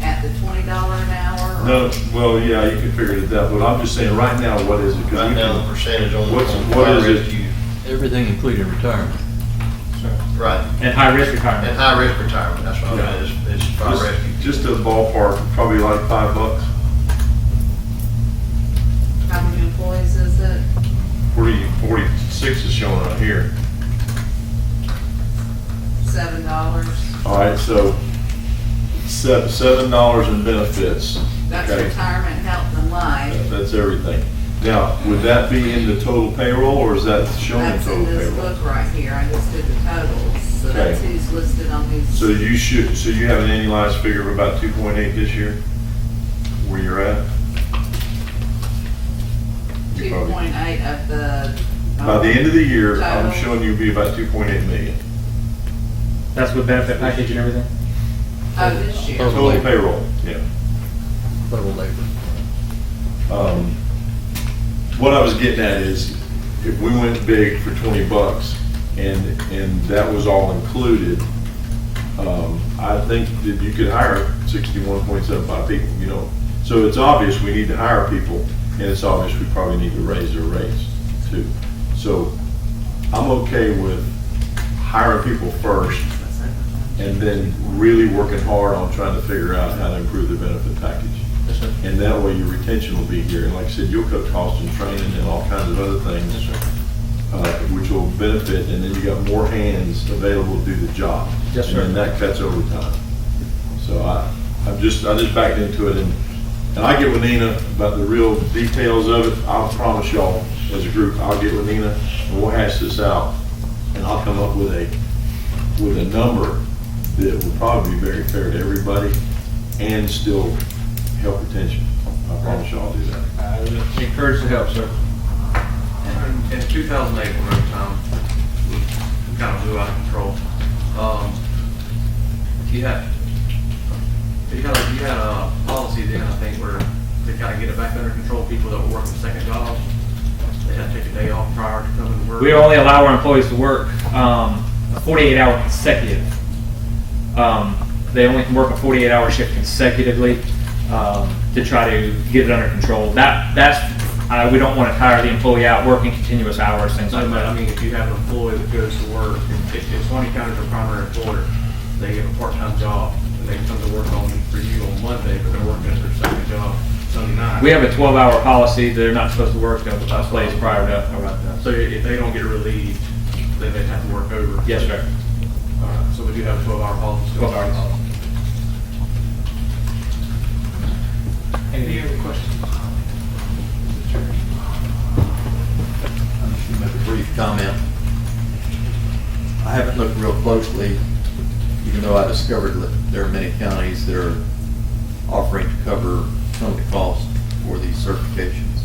At the $20 an hour? No, well, yeah, you can figure it out, but I'm just saying, right now, what is it? 'Cause Right we now, can- the percentage on what fire is it? rescue. Everything including retirement. Right. And high risk retirement. And high risk retirement, that's what I mean, it's fire rescue. Just a ballpark, probably like $5. How many employees is it? 46 is showing right here. $7. All right, so $7 in benefits. That's Okay. retirement, health, and life. That's everything. Now, would that be in the total payroll, or is that showing That's total in this payroll? book right here. I just did the totals. So that's Okay. who's listed on these. So you have an annualized figure of about 2.8 this year, where you're at? You probably- 2.8 of the. By the end of the year, I'm total. showing you be about 2.8 million. That's with benefit package and everything? Oh, this year. Total payroll, yeah. Total labor. What I was getting at is, if we went big for $20 and that was all included, I think that you could hire 61.75 people, So it's obvious we need to hire people, and it's obvious we probably need to raise their rates too. So I'm okay with hiring people first and then really working hard on trying to figure out how to improve the benefit package. And that way your retention will be here. And like I said, you'll cut costs in training and all kinds of other things, which will benefit. And then you got more hands available to do the job. Yes, sir. And then that cuts overtime. So I just backed into it, and I get with Nina about the real details of it. I'll promise y'all, as a group, I'll get with Nina and we'll hash this out, and I'll come up with a number that will probably be very fair to everybody and still help retention. I promise y'all I'll do that. I would encourage the help, sir. In 2008, when overtime was kind of blew out of control, you had a policy then, I think, where to kind of get it back under control, people that were working second jobs, they had to take a day off prior to coming to work. We only allow our employees to work a 48-hour consecutive. They only can work a 48-hour shift consecutively to try to get it under control. We don't want to tire the employee out working continuous hours, things like that. I mean, if you have an employee that goes to work, if Suwannee County is a primary employer, they get a part-time job, and they come to work for you on Monday, but they're working at their second job Sunday night. We have a 12-hour policy. They're not supposed to work those days prior to. So if they don't get relieved, then they have to work over. Yes, sir. All right, so we do have a 12-hour policy. 12-hour policy. Any other questions? I'm just going to make a brief comment. I haven't looked real closely, even though I discovered that there are many counties that are offering to cover some of the cost for these certifications.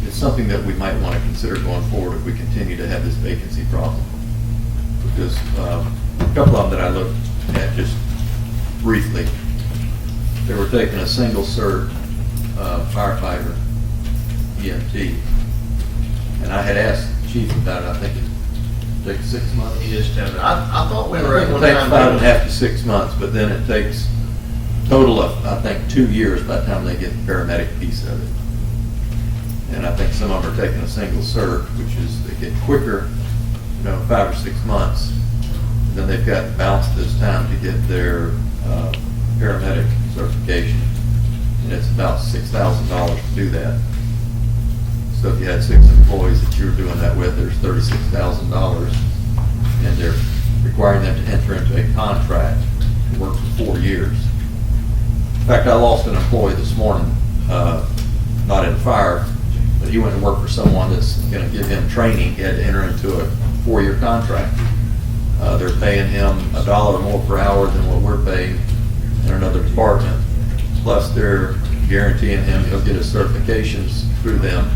It's something that we might want to consider going forward if we continue to have this vacancy problem. Because a couple of them that I looked at just briefly, they were taking a single cert firefighter, EMT, and I had asked the chief about it. I think it takes 6 months. He just told me. I thought we were at It one takes time. 5.5 to 6 months, but then it takes total of, I think, 2 years by the time they get the paramedic piece of it. And I think some of them are taking a single cert, which is, they get quicker, 5 or 6 months. And then they've got to balance this time to get their paramedic certification. And it's about $6,000 to do that. So if you had 6 employees that you were doing that with, there's $36,000. And they're requiring them to enter into a contract to work for 4 years. In fact, I lost an employee this morning, not in fire, but he went to work for someone that's going to give him training. He had to enter into a 4-year contract. They're paying him $1 more per hour than what we're paying in another department. Plus, they're guaranteeing him he'll get his certifications through them,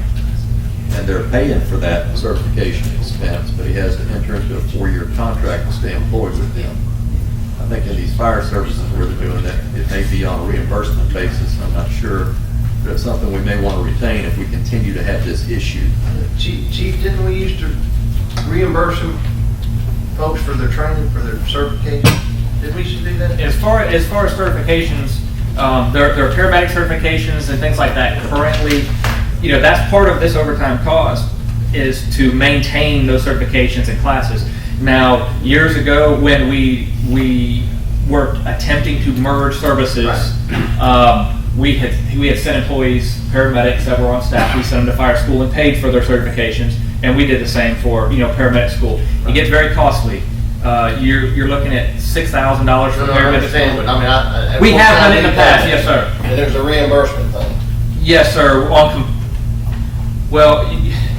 and they're paying for that certification expense, but he has to enter into a 4-year contract to stay employed with them. I think in these fire services where they're doing that, it may be on a reimbursement basis, I'm not sure, but it's something we may want to retain if we continue to have this issue. Chief, didn't we used to reimburse them folks for their training, for their certification? Did we used to do that? As far as certifications, there are paramedic certifications and things like that. Currently, that's part of this overtime cost, is to maintain those certifications and classes. Now, years ago, when we were attempting to merge services, we had sent employees, paramedics that were on staff. We sent them to fire school and paid for their certifications, and we did the same for paramedic school. It gets very costly. You're looking at $6,000 for paramedic school. But I mean, We have done it in the past, yes, sir. And there's a reimbursement thing. Yes, sir. Well,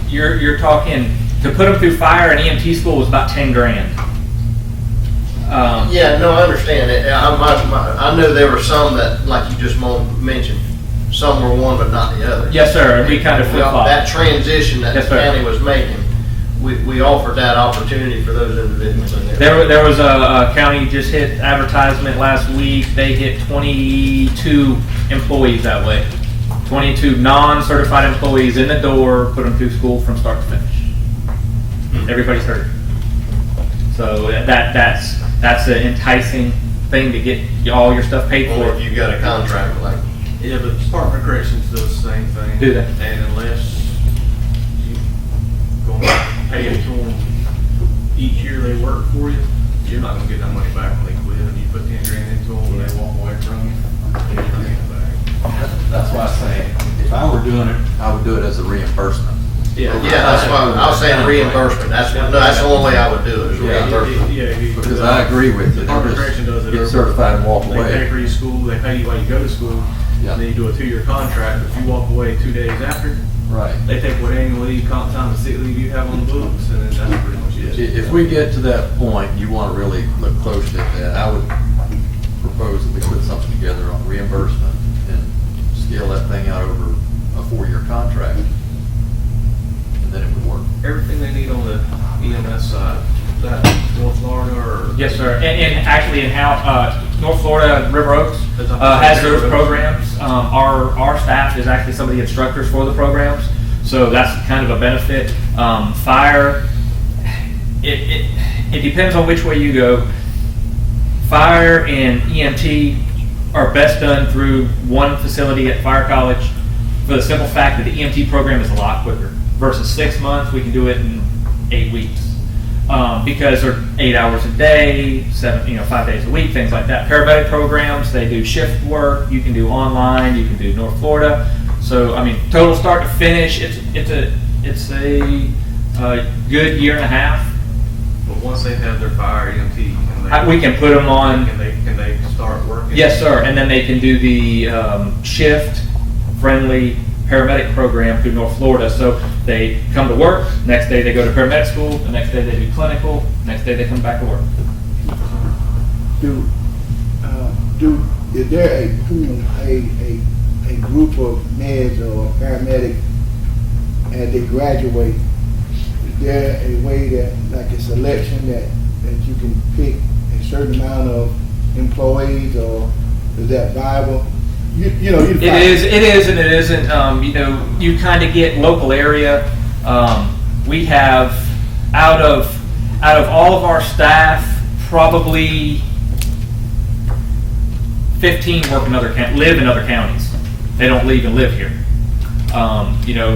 you're talking, to put them through fire and EMT school was about $10,000. Yeah, no, I understand it. I know there were some that, like you just mentioned, some were one but not the other. Yes, sir. And we kind of flip-flop. That transition that the county was making, we offered that opportunity for those individuals in there. There was a county just hit advertisement last week. They hit 22 employees that way. 22 non-certified employees in the door, put them through school from start to finish. Everybody's heard. So that's an enticing thing to get all your stuff paid for. If you got a contract like. Yeah, but the Department of Corrections does the same thing. Do they? And unless you go on pay it to them each year they work for you, you're not gonna get that money back when they quit, and you put 10 grand into them, and they walk away from you, you're not getting it back. That's why I say, if I were doing it, I would do it as a reimbursement. Yeah, that's why, I was saying reimbursement, that's the only way I would do it, is reimbursement. Because I agree with you. Department of Correction does it. Get certified and walk They pay away. for your school, they pay you while you go to school, and then you do a 2-year contract, if you walk away 2 days after, Right. they take what annual leave, comp time, and sick leave you have on the books, and then that's pretty much it. If we get to that point, you want to really look closely at that, I would propose that we put something together on reimbursement and scale that thing out over a 4-year contract. And then it would work. Everything they need on the EMS side, that North Florida or? Yes, sir. And actually in North Florida, River Oaks has those programs. Our staff is actually some of the instructors for the programs, so that's kind of a benefit. Fire, it depends on which way you go. Fire and EMT are best done through one facility at Fire College for the simple fact that the EMT program is a lot quicker. Versus 6 months, we can do it in 8 weeks. Because they're 8 hours a day, 5 days a week, things like that. Paramedic programs, they do shift work. You can do online. You can do North Florida. So I mean, total start to finish, it's a good year and a half. But once they have their fire EMT, We can put them on. Can they start working? Yes, sir. And then they can do the shift-friendly paramedic program through North Florida. So they come to work, next day they go to paramedic school, the next day they do clinical, next day they come back to work. Is there a pool, a group of meds or paramedics as they graduate? Is there a way that, like a selection that you can pick a certain amount of employees, or is that viable? It is and it isn't. You kind of get local area. We have out of all of our staff, probably 15 live in other counties. They don't leave and live here.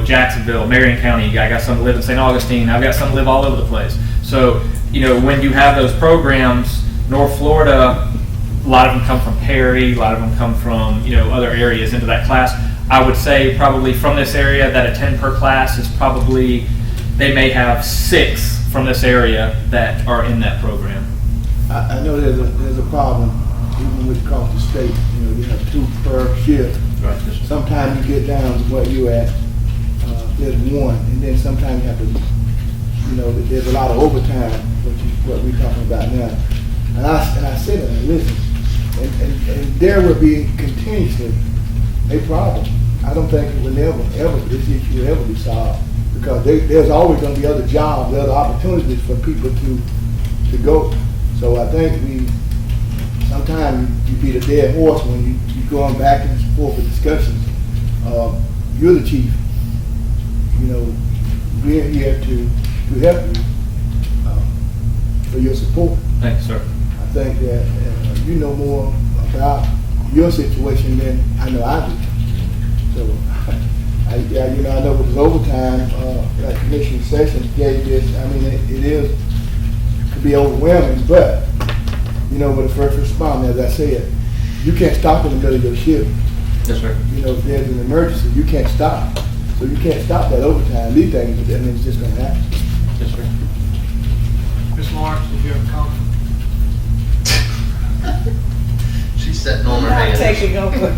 Jacksonville, Marion County. I got some that live in St. Augustine. I've got some that live all over the place. So when you have those programs, North Florida, a lot of them come from Perry, a lot of them come from, other areas into that class. I would say probably from this area that a 10 per class is probably, they may have 6 from this area that are in that program. I know there's a problem, even with across the state, you have 2 per shift. Right. Sometimes you get down to what you at, there's 1, and then sometimes you have to, there's a lot of overtime, what we're talking about now. And I said it, listen, and there will be continuously a problem. I don't think it will this issue will ever be solved, because there's always going to be other jobs, other opportunities for people to go. So I think sometimes you beat a dead horse when you're going back and forth with discussions. You're the chief. We're here to help you for your support. Thanks, sir. I think that you know more about your situation than I know I do. So, I know with this overtime, like Commissioner Sessions gave this, it could be overwhelming, but, with the first responder, as I said, you can't stop in the middle of your shift. Yes, sir. If there's an emergency, you can't stop. So you can't stop that overtime. These things, it's just going to happen. Yes, sir. Ms. Lawrence, did you have a comment? She's sitting on her Not hands. taking over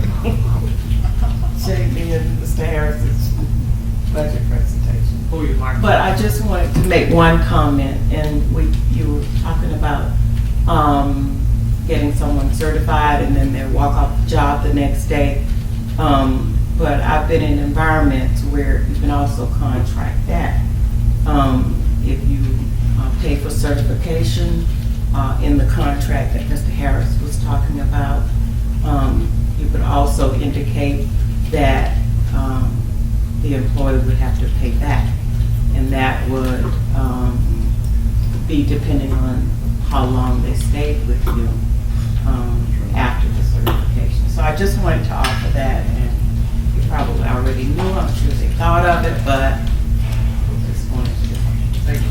JB and Mr. Harris's budget presentation. Pull your microphone. But I just wanted to make one comment, and you were talking about getting someone certified and then they walk off the job the next day. But I've been in environments where you can also contract that. If you pay for certification in the contract that Mr. Harris was talking about, you could also indicate that the employee would have to pay that. And that would be depending on how long they stayed with you after the certification. So I just wanted to offer that, and you probably already knew, I'm sure they thought of it, but I just wanted to. Thank you.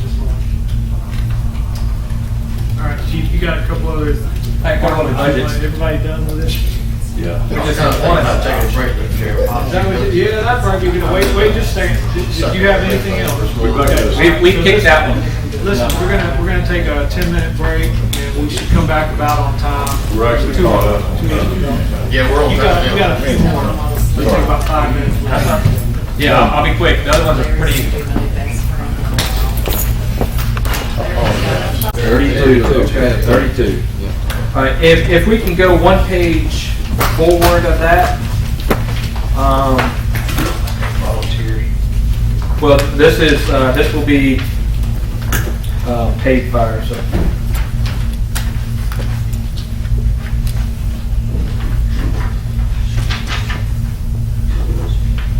You got a couple other. I got all the budgets. Everybody done with this? Yeah. We just have one. I'm taking a break with you. Is that what you- Yeah, that's right. You're gonna wait just a second. Did you have anything else? We kicked that one. Listen, we're gonna take a 10-minute break, and we should come back about on time. We're actually caught up. Yeah, we're on You got a time few more. It'll take about 5 minutes. Yeah, I'll be quick. The other ones are pretty. 32, okay, 32. All right, if we can go one page forward of that. Well, this will be paid fire, so.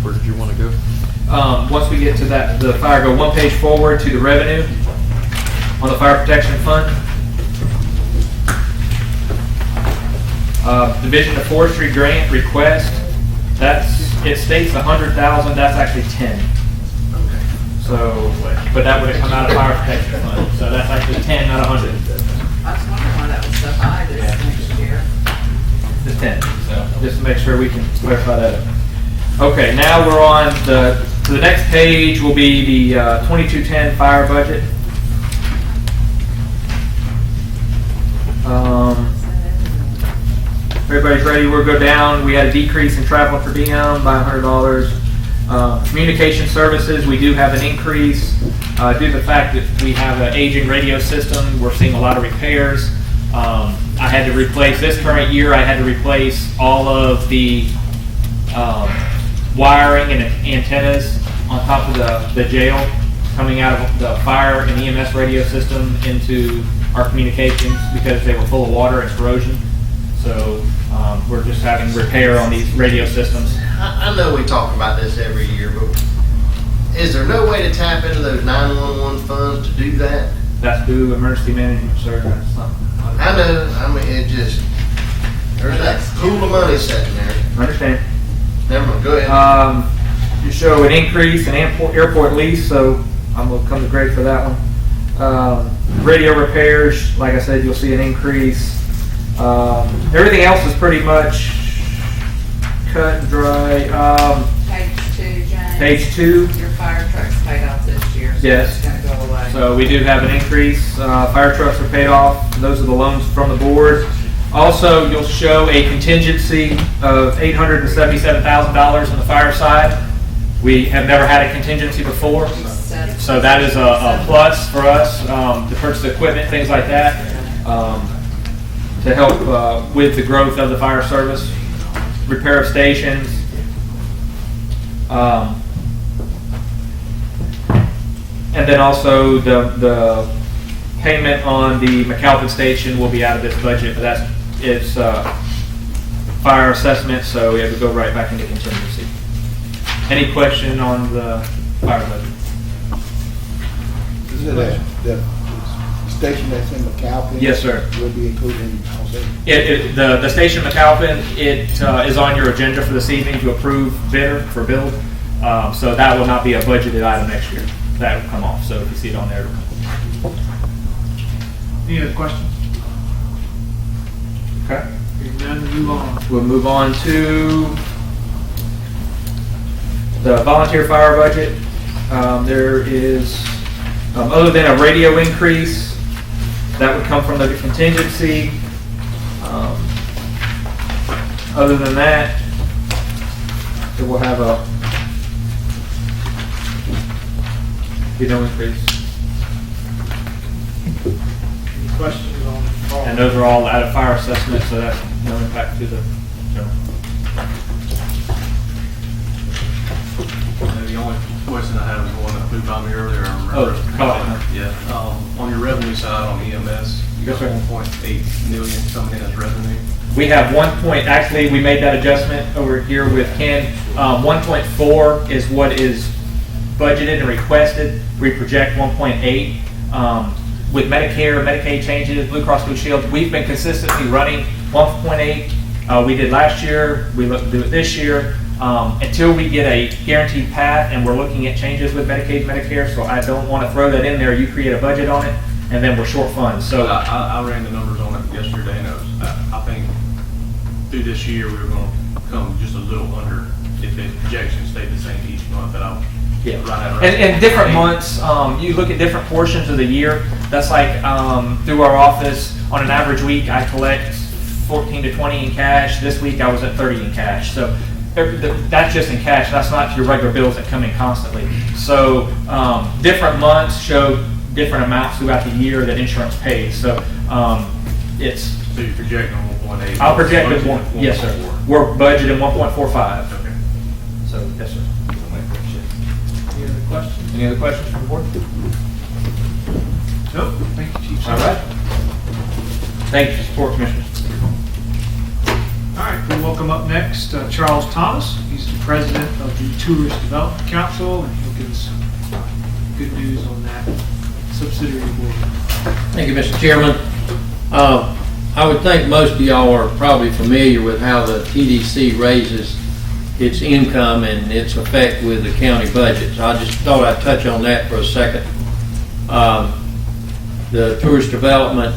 Where did you want to go? Once we get to that, the fire, go one page forward to the revenue on the fire protection fund. Division of Forestry grant request, it states 100,000, that's actually 10. So, but that would have come out of fire protection fund, so that's actually 10, not 100. I was wondering why that was so high this next year. It's 10, so just to make sure we can clarify that. Okay, now we're on to the next page will be the 2210 fire budget. Everybody's ready, we'll go down. We had a decrease in travel per diem by $100. Communication services, we do have an increase due to the fact that we have an aging radio system. We're seeing a lot of repairs. I had to replace, this current year, I had to replace all of the wiring and antennas on top of the jail coming out of the fire and EMS radio system into our communications because they were full of water and corrosion. So we're just having repair on these radio systems. I know we talk about this every year, but is there no way to tap into those 911 funds to do that? That's due emergency management, sir. That's something. I know, I mean, it just, there's that pool of money sitting there. Understand. Never mind, go ahead. You show an increase in airport lease, so I'm going to come to Greg for that one. Radio repairs, like I said, you'll see an increase. Everything else is pretty much cut and dry. Page 2, James. Page 2. Your fire truck's paid off this year, so Yes. it's gonna go away. So we do have an increase. Fire trucks are paid off. Those are the loans from the board. Also, you'll show a contingency of $877,000 on the fire side. We have never had a contingency before, so that is a plus for us to purchase equipment, things like that, to help with the growth of the fire service, repair of stations. And then also the payment on the McAlpin station will be out of this budget, but it's fire assessment, so we have to go right back into contingency. Any question on the fire budget? Is it the station that's in McAlpin? Yes, sir. Will be included in also? The station McAlpin, it is on your agenda for this evening to approve bidder for build. So that will not be a budgeted item next year. That will come off, so if you see it on there, it'll come. Any other questions? Okay. Hearing none, move on. We'll move on to the volunteer fire budget. There is, other than a radio increase, that would come from the contingency. Other than that, it will have be no increase. Any questions on all? And those are all out of fire assessment, so that's no impact to the general. The only question I had was one that flew by me earlier. Oh, caught it, huh? Yeah, on your revenue side on EMS, you got Yes, sir. 1.8 million coming in as revenue. We have actually, we made that adjustment over here with Ken. 1.4 is what is budgeted and requested. We project 1.8. With Medicare, Medicaid changes, Blue Cross Blue Shield, we've been consistently running 1.8. We did last year, we look to do it this year. Until we get a guaranteed path, and we're looking at changes with Medicaid, Medicare, so I don't want to throw that in there. You create a budget on it. and then we're short funds. So I ran the numbers on it yesterday, and I think through this year, we were gonna come just a little under if the projection stayed the same each month that I'll. yeah, Right. and different months, you look at different portions of the year. That's like through our office, on an average week, I collect 14 to 20 in cash. This week, I was at 30 in cash. So that's just in cash. That's not your regular bills that come in constantly. So different months show different amounts throughout the year that insurance pays. So it's. So you're projecting on 1.8? I'll project it one. Yes, sir. We're budgeting 1.45. Okay. So yes, sir. Any other questions? Any other questions from the board? Nope, thank you, Chief. All right. Thank you for support, Commissioners. All right, we welcome up next Charles Thomas. He's the president of the Tourist Development Council, and he'll give us good news on that subsidiary board. Thank you, Mr. Chairman. I would think most of y'all are probably familiar with how the TDC raises its income and its effect with the county budget. So I just thought I'd touch on that for a second. The tourist development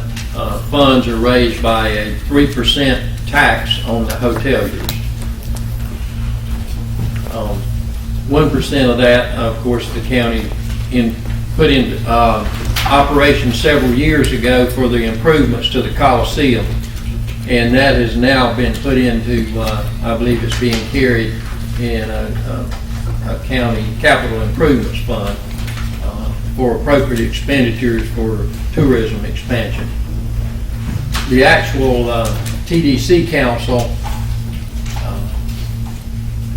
funds are raised by a 3% tax on the hotel use. 1% of that, of course, the county put into operation several years ago for the improvements to the Coliseum, and that has now been put into, I believe it's being carried in a county capital improvements fund for appropriate expenditures for tourism expansion. The actual TDC council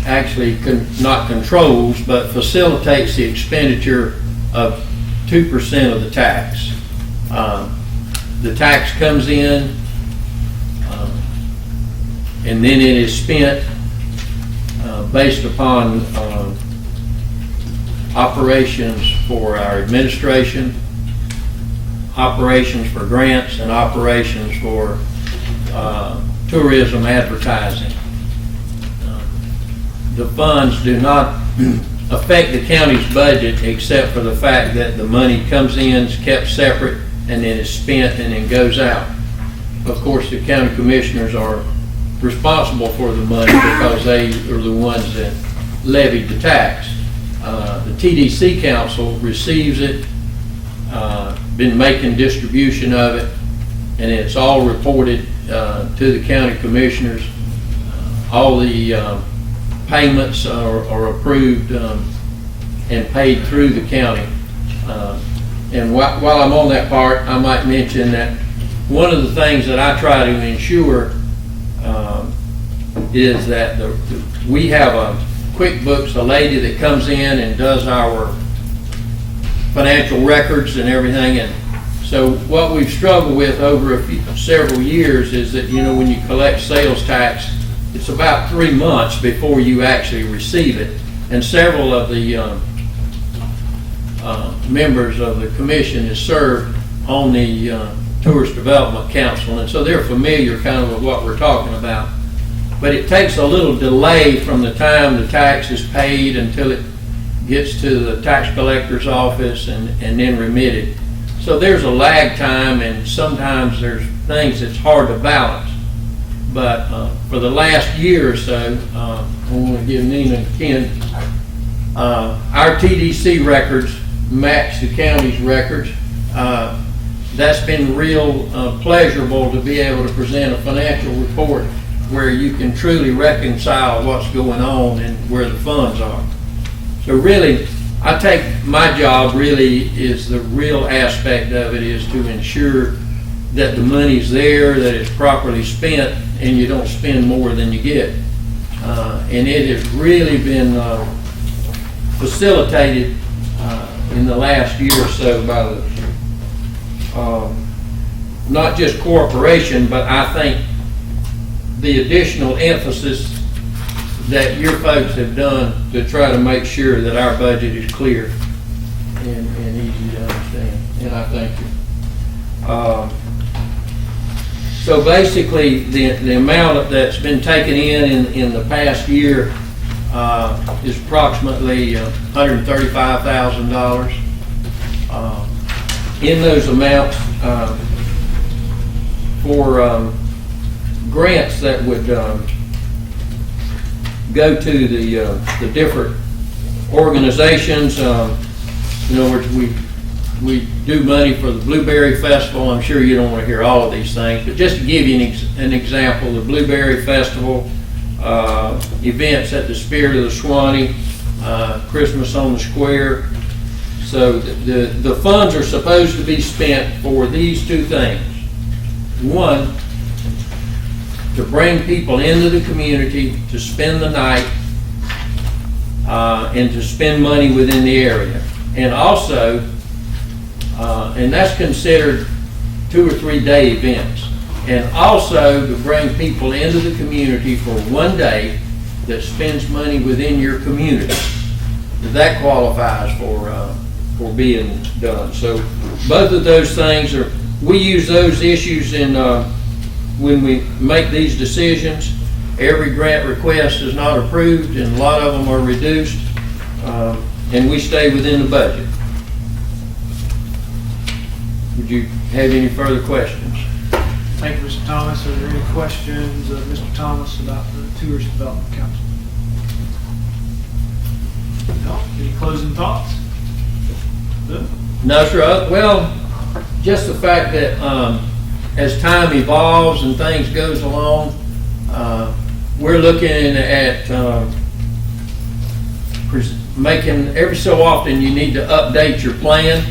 actually not controls, but facilitates the expenditure of 2% of the tax. The tax comes in, and then it is spent based upon operations for our administration, operations for grants, and operations for tourism advertising. The funds do not affect the county's budget except for the fact that the money comes in, is kept separate, and then is spent and then goes out. Of course, the county commissioners are responsible for the money because they are the ones that levied the tax. The TDC council receives it, been making distribution of it, and it's all reported to the county commissioners. All the payments are approved and paid through the county. And while I'm on that part, I might mention that one of the things that I try to ensure is that we have a QuickBooks, a lady that comes in and does our financial records and everything. And so what we've struggled with over several years is that, you know, when you collect sales tax, it's about 3 months before you actually receive it. And several of the members of the commission is served on the Tourist Development Council, and so they're familiar kind of with what we're talking about. But it takes a little delay from the time the tax is paid until it gets to the tax collector's office and then remitted. So there's a lag time, and sometimes there's things that's hard to balance. But for the last year or so, I want to give Nina and Ken, our TDC records match the county's records. That's been real pleasurable to be able to present a financial report where you can truly reconcile what's going on and where the funds are. So really, I take my job really is the real aspect of it is to ensure that the money's there, that it's properly spent, and you don't spend more than you get. And it has really been facilitated in the last year or so by the, not just cooperation, but I think the additional emphasis that your folks have done to try to make sure that our budget is clear and easy to understand. And I thank you. So basically, the amount that's been taken in the past year is approximately $135,000. in those amounts for grants that would go to the different organizations. In other words, we do money for the Blueberry Festival. I'm sure you don't want to hear all of these things, but just to give you an example, the Blueberry Festival, events at the Spirit of the Suwannee, Christmas on the Square. So the funds are supposed to be spent for these two things. One, to bring people into the community to spend the night and to spend money within the area. And also, and that's considered 2 or 3 day events. And also to bring people into the community for one day that spends money within your community. That qualifies for being done. So both of those things are, we use those issues in when we make these decisions. Every grant request is not approved, and a lot of them are reduced, and we stay within the budget. Would you have any further questions? Thank you, Mr. Thomas. Are there any questions of Mr. Thomas about the Tourist Development Council? No? Any closing thoughts? No? No, sir. Well, just the fact that as time evolves and things goes along, we're looking at making, every so often you need to update your plan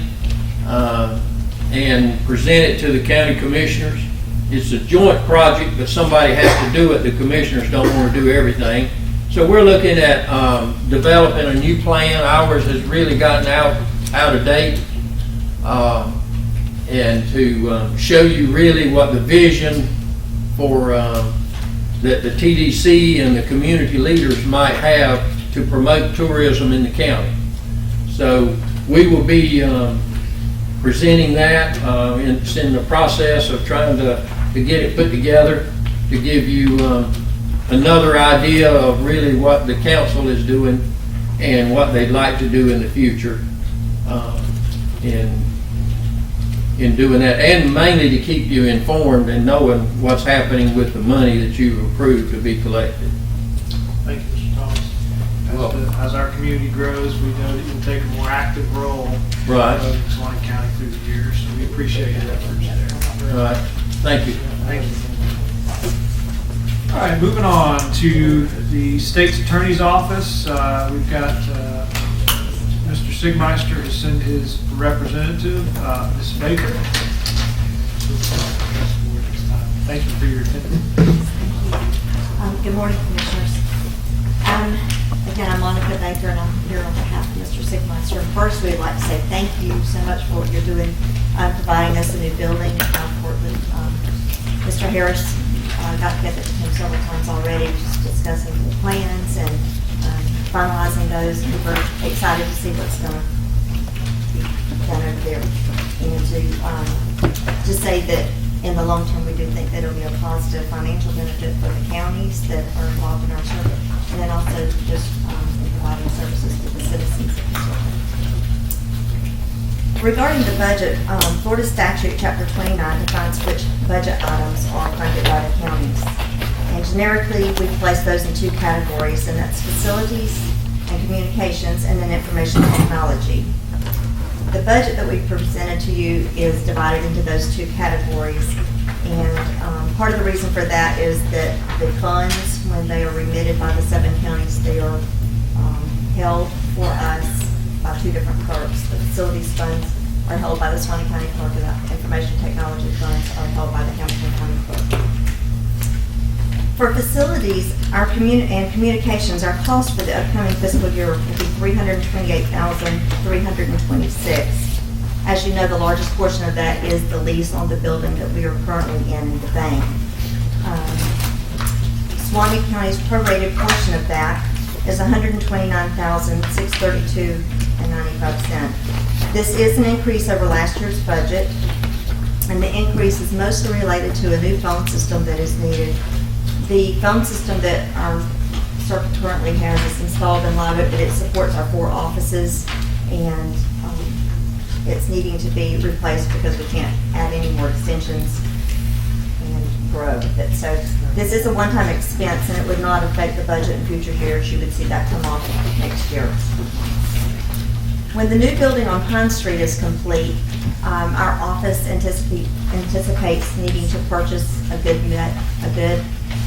and present it to the county commissioners. It's a joint project, but somebody has to do it. The commissioners don't want to do everything. So we're looking at developing a new plan. Ours has really gotten out of date. And to show you really what the vision for that the TDC and the community leaders might have to promote tourism in the county. So we will be presenting that. It's in the process of trying to get it put together to give you another idea of really what the council is doing and what they'd like to do in the future in doing that, and mainly to keep you informed and knowing what's happening with the money that you've approved to be collected. Thank you, Mr. Thomas. As our community grows, we know that you'll take a more active role Right. in Suwannee County through the years, so we appreciate your efforts there. Right. Thank you. Thank you. All right, moving on to the State's Attorney's Office. We've got Mr. Sigmeister to send his representative, Ms. Baker. Thank you for your attendance. Good morning, Commissioners. Again, I'm Monica Baker, and I'm here on behalf of Mr. Sigmeister. First, we'd like to say thank you so much for what you're doing, providing us a new building in Portland. Mr. Harris got together with him several times already, just discussing the plans and finalizing those. And we're excited to see what's going to be done over there. And to just say that in the long term, we do think that it'll be a positive financial benefit for the counties that are involved in our service, and then also just in providing services to the citizens of the circle. Regarding the budget, Florida statute chapter 29 defines which budget items are funded by the counties. And generically, we place those in 2 categories, and that's facilities and communications, and then information technology. The budget that we presented to you is divided into those 2 categories. And part of the reason for that is that the funds, when they are remitted by the 7 counties, they are held for us by 2 different clerks. The facilities funds are held by the Suwannee County Clerk, and the information technology funds are held by the Hamilton County Clerk. For facilities and communications, our cost for the upcoming fiscal year will be $328,326. As you know, the largest portion of that is the lease on the building that we are currently in the bank. Suwannee County's prorated portion of that is $129,632.95. This is an increase over last year's budget, and the increase is mostly related to a new phone system that is needed. The phone system that our circuit currently has is installed in Lubbock, but it supports our 4 offices, and it's needing to be replaced because we can't add any more extensions and grow with it. So this is a one-time expense, and it would not affect the budget in future years. You would see that come off next year. When the new building on Pine Street is complete, our office anticipates needing to purchase a good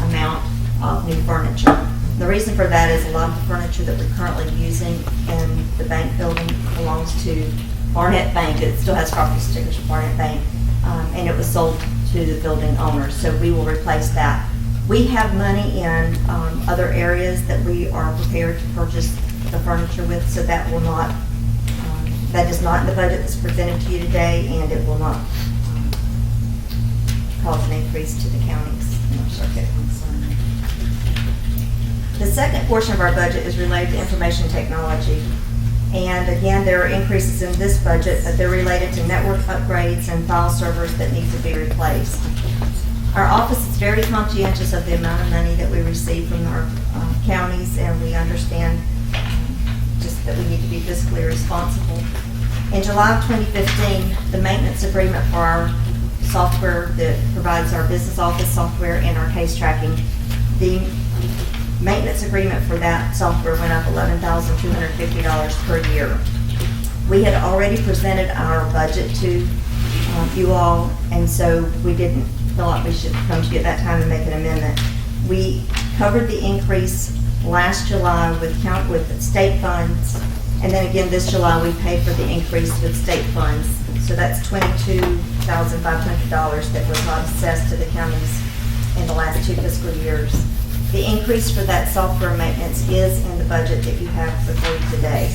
amount of new furniture. The reason for that is a lot of the furniture that we're currently using in the bank building belongs to Barnett Bank. It still has property stickers for Barnett Bank, and it was sold to the building owner, so we will replace that. We have money in other areas that we are prepared to purchase the furniture with, so that will not, that is not in the budget that's presented to you today, and it will not cause an increase to the counties in our circuit. The second portion of our budget is related to information technology. And again, there are increases in this budget, but they're related to network upgrades and file servers that need to be replaced. Our office is very conscientious of the amount of money that we receive from our counties, and we understand just that we need to be fiscally responsible. In July of 2015, the maintenance agreement for our software that provides our business office software and our case tracking, the maintenance agreement for that software went up $11,250 per year. We had already presented our budget to you all, and so we didn't feel like we should come to you at that time and make an amendment. We covered the increase last July with state funds, and then again this July we paid for the increase with state funds. So that's $22,500 that was not assessed to the counties in the last 2 fiscal years. The increase for that software maintenance is in the budget that you have before you today.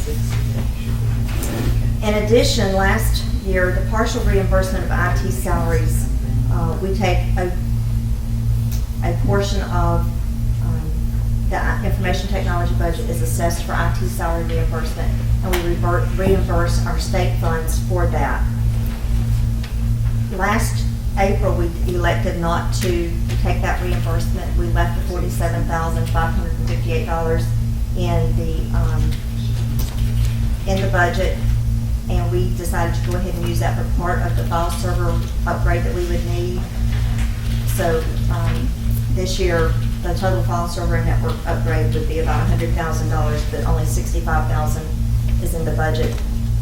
In addition, last year, the partial reimbursement of IT salaries, we take a portion of the information technology budget is assessed for IT salary reimbursement, and we reimburse our state funds for that. Last April, we elected not to take that reimbursement. We left the $47,558 in the budget, and we decided to go ahead and use that for part of the file server upgrade that we would need. So this year, the total file server and network upgrade would be about $100,000, but only $65,000 is in the budget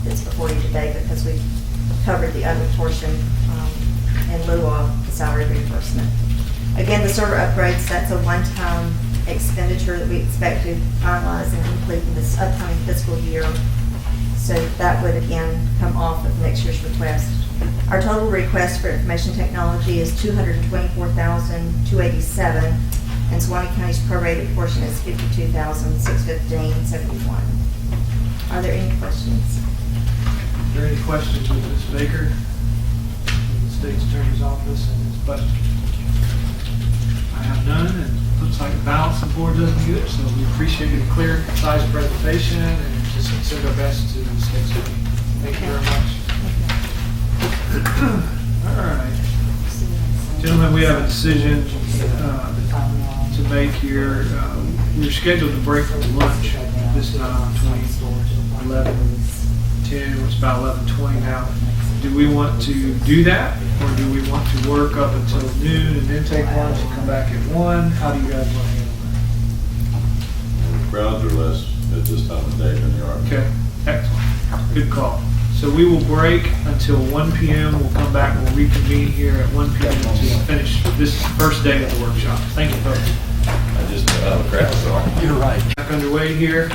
that's before you today because we've covered the other portion in lieu of the salary reimbursement. Again, the server upgrades, that's a one-time expenditure that we expect to finalize and complete in this upcoming fiscal year. So that would again come off of next year's request. Our total request for information technology is $224,287, and Suwannee County's prorated portion is $52,615.71. Are there any questions? Are there any questions with Ms. Baker, the State's Attorney's Office, and his budget? I have none, and it looks like the balance of the board doesn't good, so we appreciate a clear, concise presentation, and just send our best to the State's Attorney. Thank you very much. All right. Gentlemen, we have a decision to make here. We're scheduled to break for lunch this time between 11:10, it's about 11:20 now. Do we want to do that, or do we want to work up until noon and then take lunch and come back at 1? How do you guys want to handle that? Crowds are less at this time of day than they are. Okay, excellent. Good call. So we will break until 1 p.m. We'll come back, we'll reconvene here at 1 p.m. to finish this first day of the workshop. Thank you, folks. I just have a crowd, so. You're right. Back underway here.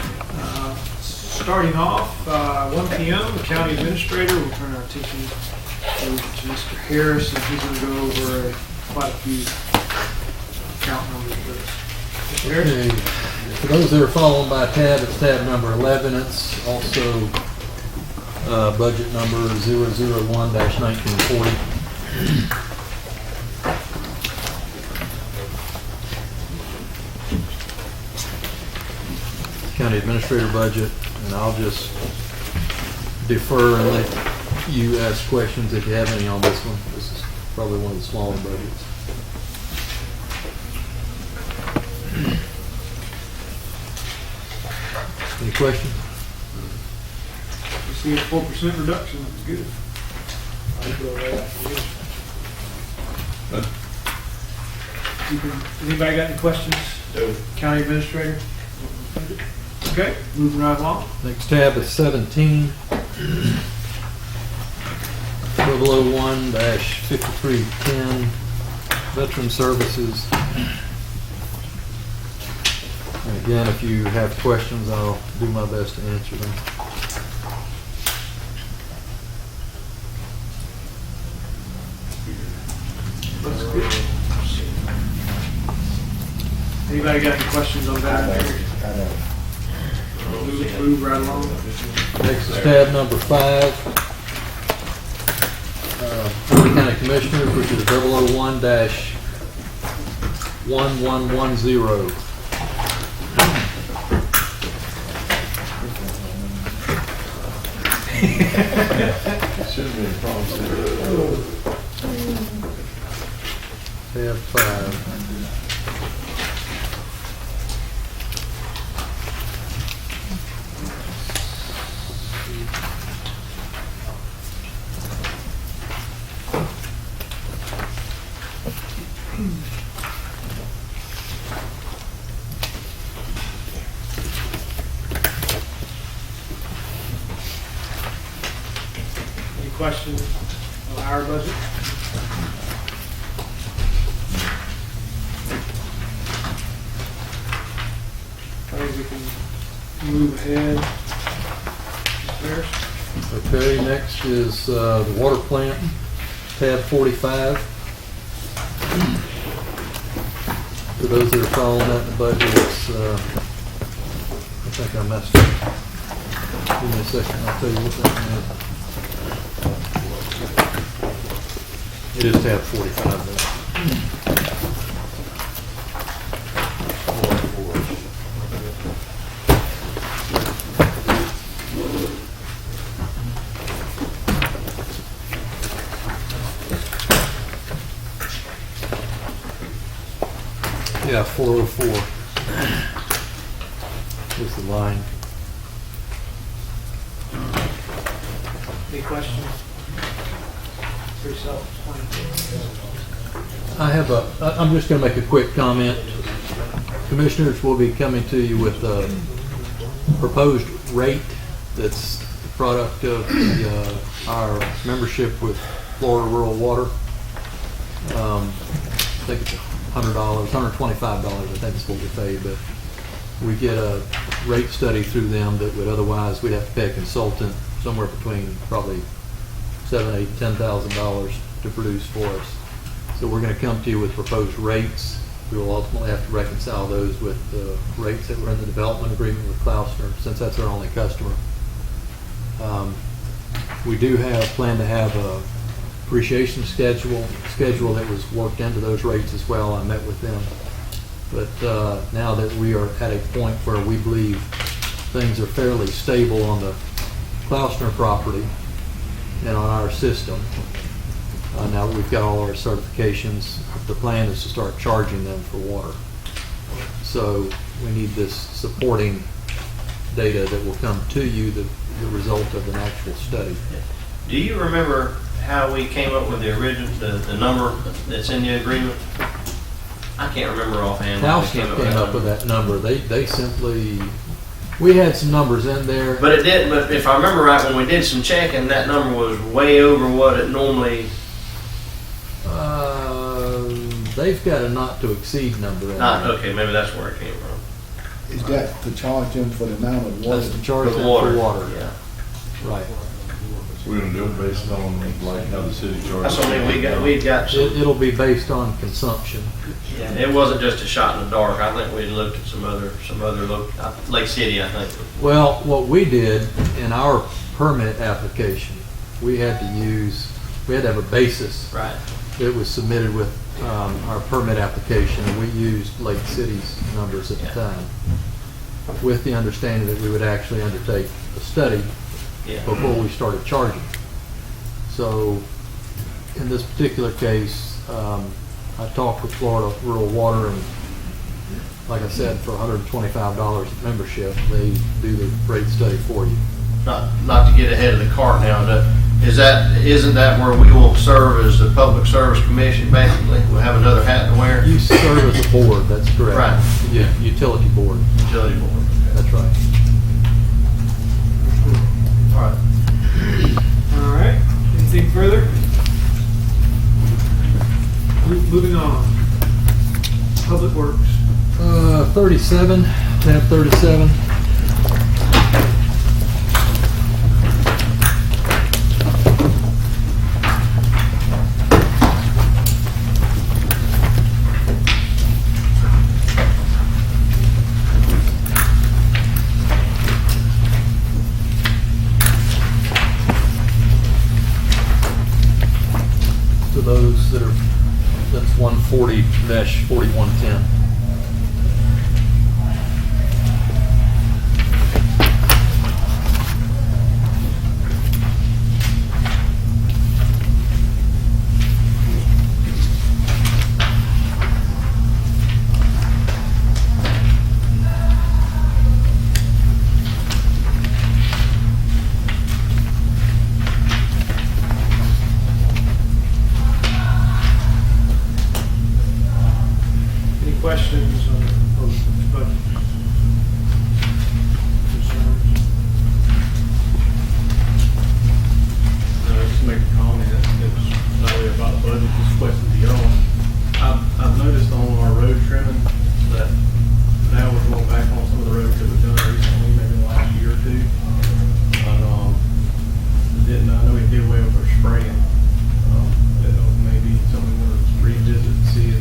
Starting off, 1 p.m., the county administrator will turn our attention to Mr. Harris, and he's going to go over quite a few account numbers with us. Mr. Harris? Okay. For those that are following by tab, it's tab number 11. It's also budget number 001-1940. County administrator budget, and I'll just defer and let you ask questions if you have any on this one. This is probably one of the smaller budgets. Any questions? See a 4% reduction, that's good. Anybody got any questions? No. County Administrator? Okay, moving right along. Next tab is 17. 001-5310, Veteran Services. And again, if you have questions, I'll do my best to answer them. Looks good. Anybody got any questions on that? Move right along. Next is tab number 5. Board of County Commissioners, which is 001-1110. Shouldn't be a problem. Tab 5. Any questions on our budget? I think we can move ahead. There's Okay, next is the water plant, tab 45. For those that are following that in the budget, it's, I think I messed up. Give me a second, I'll tell you what that is. It is tab 45 though. Yeah, 404 is the line. any questions? Pretty self-explanatory. I'm just going to make a quick comment. Commissioners will be coming to you with a proposed rate that's the product of our membership with Florida Rural Water. I think it's $100, $125, I think is what we pay, but we get a rate study through them that would otherwise, we'd have to pay a consultant somewhere between probably $7,000, $8,000, $10,000 to produce for us. So we're going to come to you with proposed rates. We will ultimately have to reconcile those with the rates that were in the development agreement with Klausner, since that's our only customer. We do plan to have a appreciation schedule that was worked into those rates as well. I met with them. But now that we are at a point where we believe things are fairly stable on the Klausner property and on our system, now that we've got all our certifications, the plan is to start charging them for water. So we need this supporting data that will come to you, the result of an actual study. Do you remember how we came up with the original, the number that's in the agreement? I can't remember offhand. Klausner came up with that number. They simply, we had some numbers in there. But it did. But if I remember right, when we did some checking, that number was way over what it normally. They've got a not to exceed number in there. Okay, maybe that's where it came from. Is that to charge them for the amount of water? That's to charge them water. for water. Yeah. Right. We're gonna do it based on like how the city charges. That's what I mean. We've got some. It'll be based on consumption. Yeah, it wasn't just a shot in the dark. I think we looked at some other Lake City, I think. Well, what we did in our permit application, we had to have a basis. Right. That was submitted with our permit application, and we used Lake City's numbers at the time, with the understanding that we would actually undertake a study before we started charging. So, in this particular case, I talked with Florida Rural Water, and like I said, for $125 membership, they do the rate study for you. not to get ahead of the cart now, isn't that where we will serve as the Public Service Commission, basically? We'll have another hat to wear? You serve as a board, that's correct. Right. Yeah, utility board, Utility board. that's right. All right. All right, anything further? Moving on. Public Works. 37, tab 37. To those that are, that's 140-4110. Any questions on the proposed budget? Concerns? Just make a comment, it's not really about the budget, it's a question to y'all. I've noticed on our road trimming that now we're going back on some of the roads that we've done recently, maybe in the last year or two. But, I know we did away with our spraying. Didn't know if maybe something we want to revisit and see if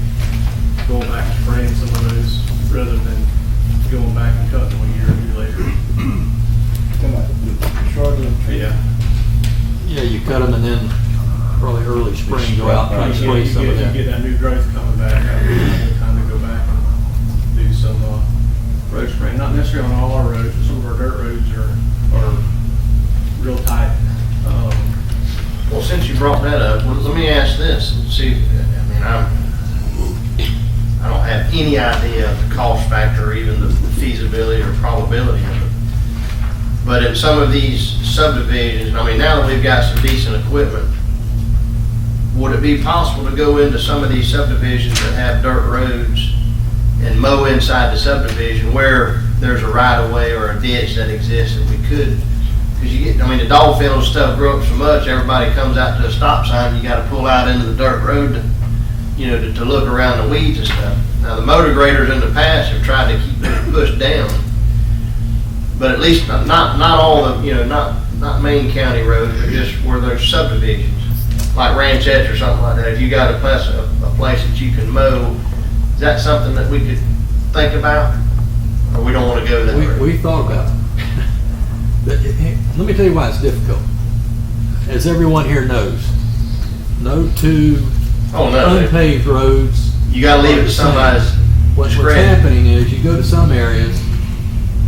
going back and spraying some of those rather than going back and cutting them a year or two later. Yeah. Yeah, you cut them and then probably early spring go out and spray You some of that. get that new growth coming back, time to go back and do some road spraying. Not necessarily on all our roads, but some of our dirt roads are real tight. Well, since you brought that up, let me ask this, and see, I mean, I don't have any idea of the cost factor, or even the feasibility or probability of it. But in some of these subdivisions, I mean, now that we've got some decent equipment, would it be possible to go into some of these subdivisions that have dirt roads and mow inside the subdivision where there's a right-of-way or a ditch that exists that we could? Because you get, I mean, the dog field and stuff grew up so much, everybody comes out to a stop sign, you gotta pull out into the dirt road to look around the weeds and stuff. Now, the motor graders in the past have tried to keep it pushed down, but at least not all the, not main county roads, but just where there's subdivisions, like ranchettes or something like that. If you got a place that you can mow, is that something that we could think about? Or we don't want to go that route? We thought about it. Let me tell you why it's difficult. As everyone here knows, no two unpaved roads. You gotta leave it to somebody's What's happening is you go to some areas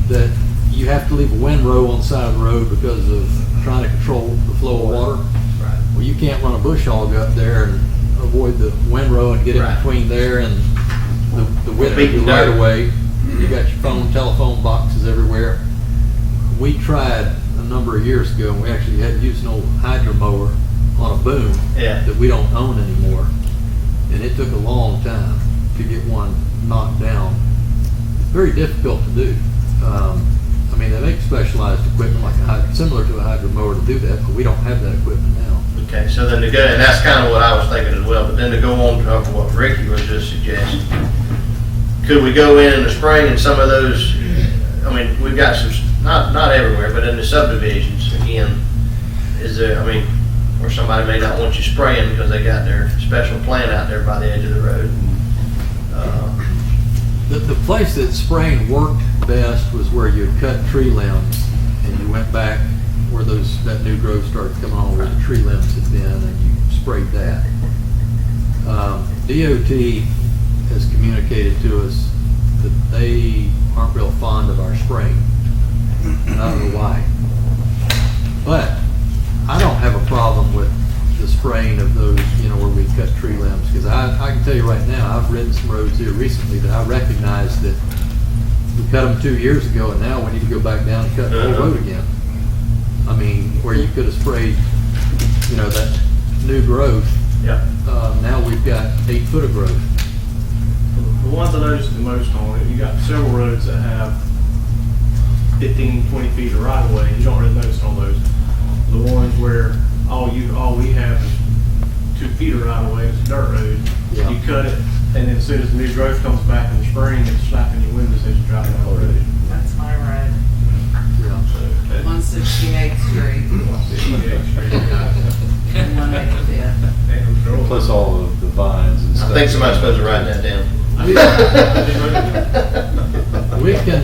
that you have to leave a windrow on the side of the road because of trying to control the flow of water. Right. Well, you can't run a bush hog up there and avoid the windrow and get in between there and the width of your right of way. You got your telephone boxes everywhere. We tried a number of years ago, and we actually had to use an old hydro mower on a boom that we don't own anymore. And it took a long time to get one knocked down. It's very difficult to do. I mean, they make specialized equipment like similar to a hydro mower to do that, but we don't have that equipment now. Okay, so then to go, and that's kind of what I was thinking as well, but then to go on to what Ricky was just suggesting, could we go in the spring and some of those, I mean, we've got some, not everywhere, but in the subdivisions, again, is there, I mean, or somebody may not want you spraying because they got their special plant out there by the edge of the road. The place that spraying worked best was where you cut tree limbs and you went back where that new growth started coming on where the tree limbs had been and you sprayed that. DOT has communicated to us that they aren't real fond of our spraying. And I don't know why. But I don't have a problem with the spraying of those, where we cut tree limbs, because I can tell you right now, I've ridden some roads here recently that I recognize that we cut them 2 years ago, and now we need to go back down and cut the whole road again. I mean, where you could have sprayed, you know, that new growth. Yeah. Now we've got 8 foot of growth. The ones I noticed the most on it, you got several roads that have 15, 20 feet of right of way. You don't really notice on those. The ones where all we have is 2 feet of right of way, it's a dirt road. Yeah. You cut it, and then as soon as the new growth comes back in the spring, it's slapping your windows as you're driving down the road. That's my road. Yeah. So, 168th Street. 168th Street, yeah. And 185th. Plus all of the vines and stuff. I think somebody's supposed to write that down. We can,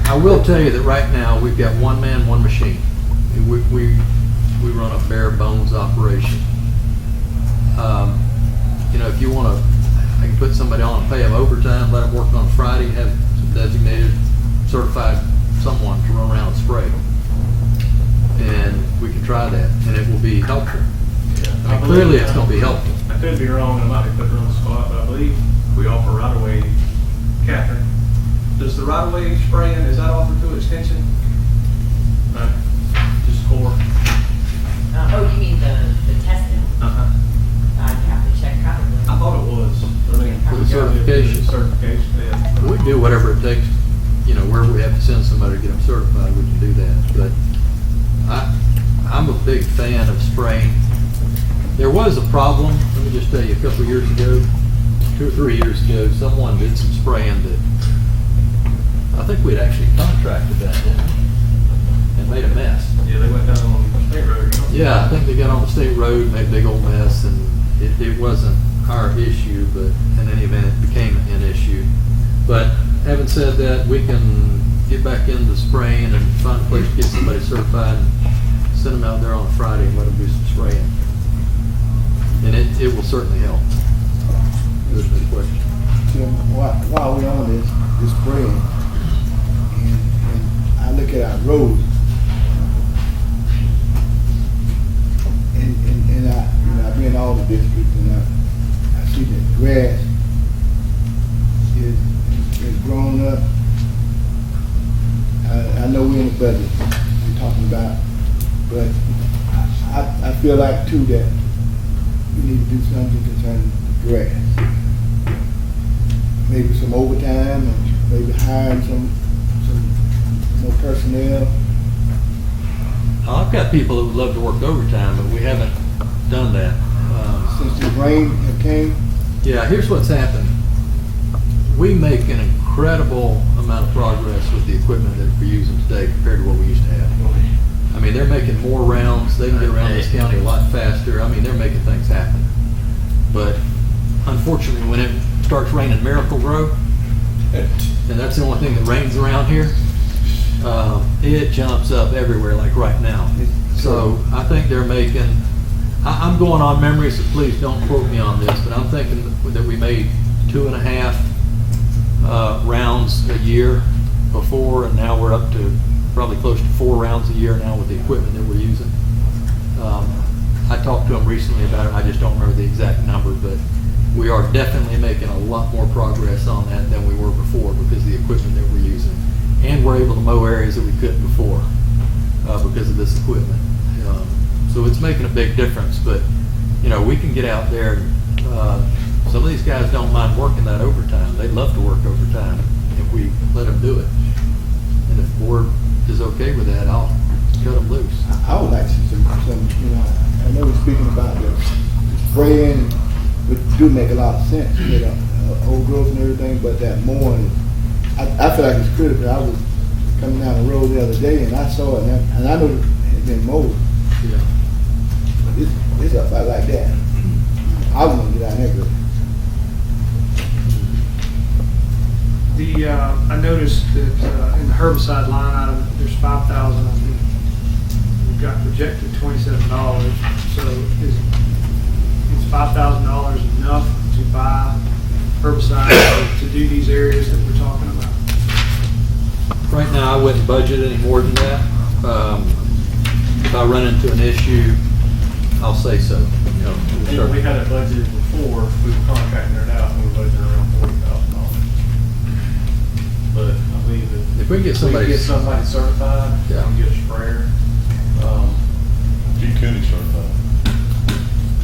I will tell you that right now, we've got one man, one machine. We run a bare bones operation. You know, if you want to, I can put somebody on and pay them overtime, let them work on Friday, have some designated, certified someone to run around and spray. And we can try that, and it will be helpful. I mean, clearly, it's going to be helpful. I could be wrong, I might be putting her on the spot, but I believe we offer right-of-way. Catherine, does the right-of-way spraying, is that offered to extension? No, just core? Oh, you mean the testing? Uh-huh. I'd have to check probably. I thought it was. I mean, For the certification. Certification, yeah. We do whatever it takes, you know, where we have to send somebody to get them certified, we can do that. But I'm a big fan of spraying. There was a problem, let me just tell you, a couple of years ago, 2 or 3 years ago, someone did some spraying that, I think we'd actually contracted that, didn't we? And made a mess. Yeah, they went down on the state road. Yeah, I think they got on the state road, made a big old mess, and it wasn't our issue, but in any event, it became an issue. But having said that, we can get back into spraying and find a place to get somebody certified and send them out there on a Friday and let them do some spraying. And it will certainly help. There's no question. Tim, while we're on this spraying, and I look at our roads, and I've been in all the districts, and I see that grass is grown up. I know we're in the budget we're talking about, but I feel like too that we need to do something concerning the grass. Maybe some overtime, or maybe hiring some more personnel. I've got people that would love to work overtime, but we haven't done that. Since the rain have came? Yeah, here's what's happened. We make an incredible amount of progress with the equipment that we're using today compared to what we used to have. I mean, they're making more rounds, they can get around this county a lot faster. I mean, they're making things happen. But unfortunately, when it starts raining Miracle Grow, and that's the only thing that rains around here, it jumps up everywhere like right now. So I think they're making, I'm going on memory, so please don't quote me on this, but I'm thinking that we made 2.5 rounds a year before, and now we're up to probably close to 4 rounds a year now with the equipment that we're using. I talked to them recently about it. I just don't remember the exact number, but we are definitely making a lot more progress on that than we were before because of the equipment that we're using. And we're able to mow areas that we couldn't before because of this equipment. So it's making a big difference, but you know, we can get out there. Some of these guys don't mind working that overtime. They'd love to work overtime if we let them do it. And if the board is okay with that, I'll cut them loose. I would like to see some, you know, I know we're speaking about the spraying, which do make a lot of sense, you know, old growth and everything, but that mowing, I feel like it's critical. I was coming down the road the other day and I saw it, and I know it had been mowed. Yeah. But it's up like that. I want to get out there. I noticed that in the herbicide line item, there's 5,000. I think we've got projected $27. So is $5,000 enough to buy herbicide to do these areas that we're talking about? Right now, I wouldn't budget any more than that. If I run into an issue, I'll say so. You know, I think we had it budgeted before, we were contracting it out, and we were budgeting around $40,000. But I believe that If we can get We somebody. get somebody certified, Yeah. and get a sprayer. G. Cooney certified.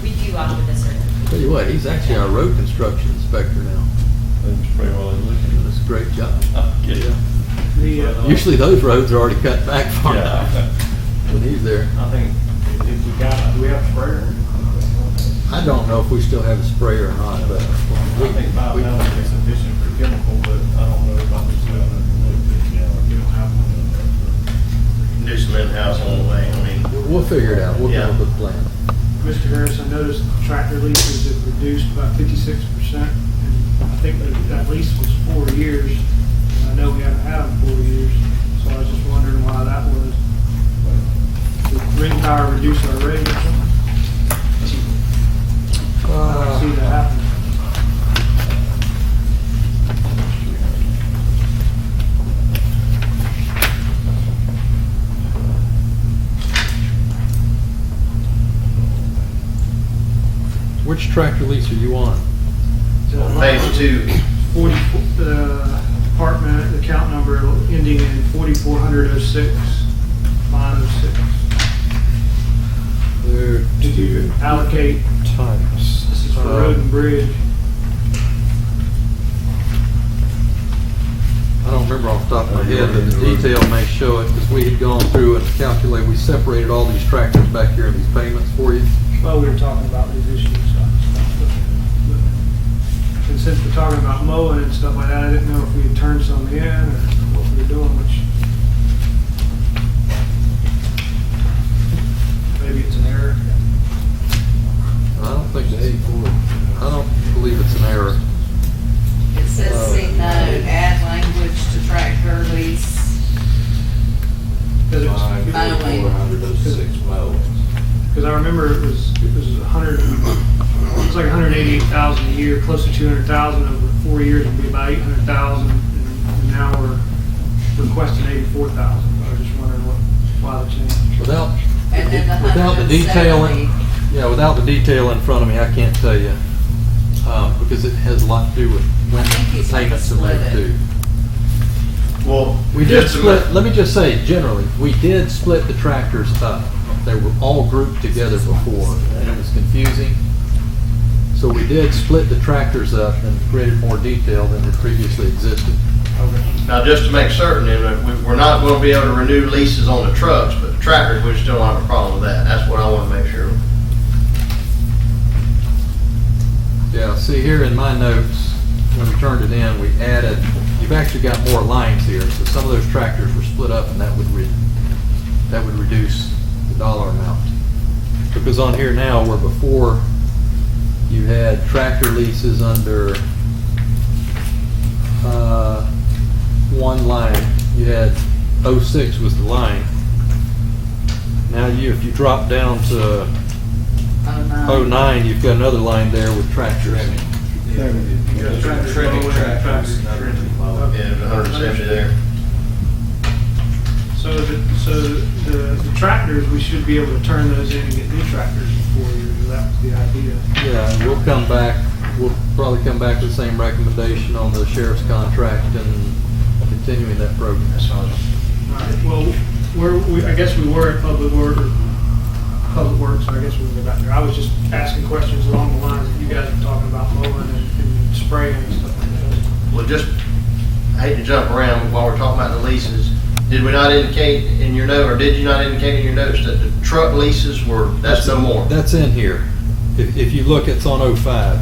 We do offer this certificate. Tell you what, he's actually our road construction inspector now. They can spray while they're looking. Doing a great job. Get it. The, Usually those roads are already cut back far Yeah. enough when he's there. I think if we got, do we have a sprayer? I don't know if we still have a sprayer or not, but I think 5 we- gallons is sufficient for chemical, but I don't know about the stuff. We don't have one. Do some in-house on the way, I mean. we'll figure it out. We'll come Yeah. up with a plan. Mr. Harris, I noticed tractor leases have reduced about 56%, and I think that lease was 4 years. And I know we haven't had them 4 years, so I was just wondering why that was. Did Ring Power reduce our rate or something? I don't see that happening. Which tractor lease are you on? On page 2, 40, department, account number ending in 4406, line 06. There Did you allocate, times. this is for road and bridge. I don't remember off the top of my head, but the detail may show it, because we had gone through and calculated, we separated all these tractors back here in these payments for you. Well, we were talking about these issues. And since we're talking about mowing and stuff like that, I didn't know if we had turned some in or what we were doing, which maybe it's an error. I don't think the 84, I don't believe it's an error. It says see note, add language to tractor lease. Because I remember it was 100, it was like 188,000 a year, close to 200,000 over 4 years would be about 800,000, and now we're requesting 84,000. I was just wondering why the change. Without And then the without the 170. detailing, yeah, without the detail in front of me, I can't tell you, because it has a lot to do with when I think he's payments are split made it. too. well. We did just a split, minute. let me just say, generally, we did split the tractors up. They were all grouped together before, and it was confusing. So we did split the tractors up and created more detail than had previously existed. Now, just to make certain, then, we're not going to be able to renew leases on the trucks, but the tractors, we still don't have a problem with that. That's what I want to make sure. Yeah, see here in my notes, when we turned it in, we added, you've actually got more lines here. So some of those tractors were split up, and that would reduce the dollar amount. Because on here now, where before you had tractor leases under one line, you had 06 was the line. Now if you drop down to 09, you've got another line there with tractors. Trimming tractors, not really mowing. Yeah, there's 170 there. So the tractors, we should be able to turn those in and get new tractors in 4 years. That was the idea. Yeah, and we'll come back, we'll probably come back with the same recommendation on the sheriff's contract and continuing that program. All right, well, I guess we were at Public Works, so I guess we can go back there. I was just asking questions along the lines that you guys were talking about mowing and spraying and stuff like that. Well, just, I hate to jump around while we're talking about the leases. Did we not indicate in your note, or did you not indicate in your notes that the truck leases were, that's no more? That's in here. If you look, it's on 05.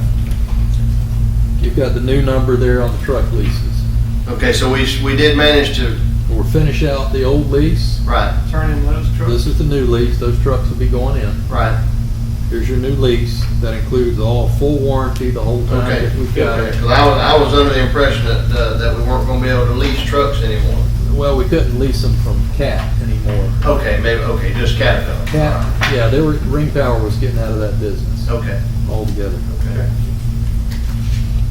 You've got the new number there on the truck leases. Okay, so we did manage to, We'll finish out the old lease. right, Turn in those trucks. This is the new lease. Those trucks will be going in. right. Here's your new lease. That includes all full warranty the whole time Okay. that we've got it. Because I was under the impression that we weren't going to be able to lease trucks anymore. Well, we couldn't lease them from CAT anymore. Okay, maybe, okay, just Caterpillar. CAT, yeah, Ring Power was getting out of that business Okay, altogether. okay.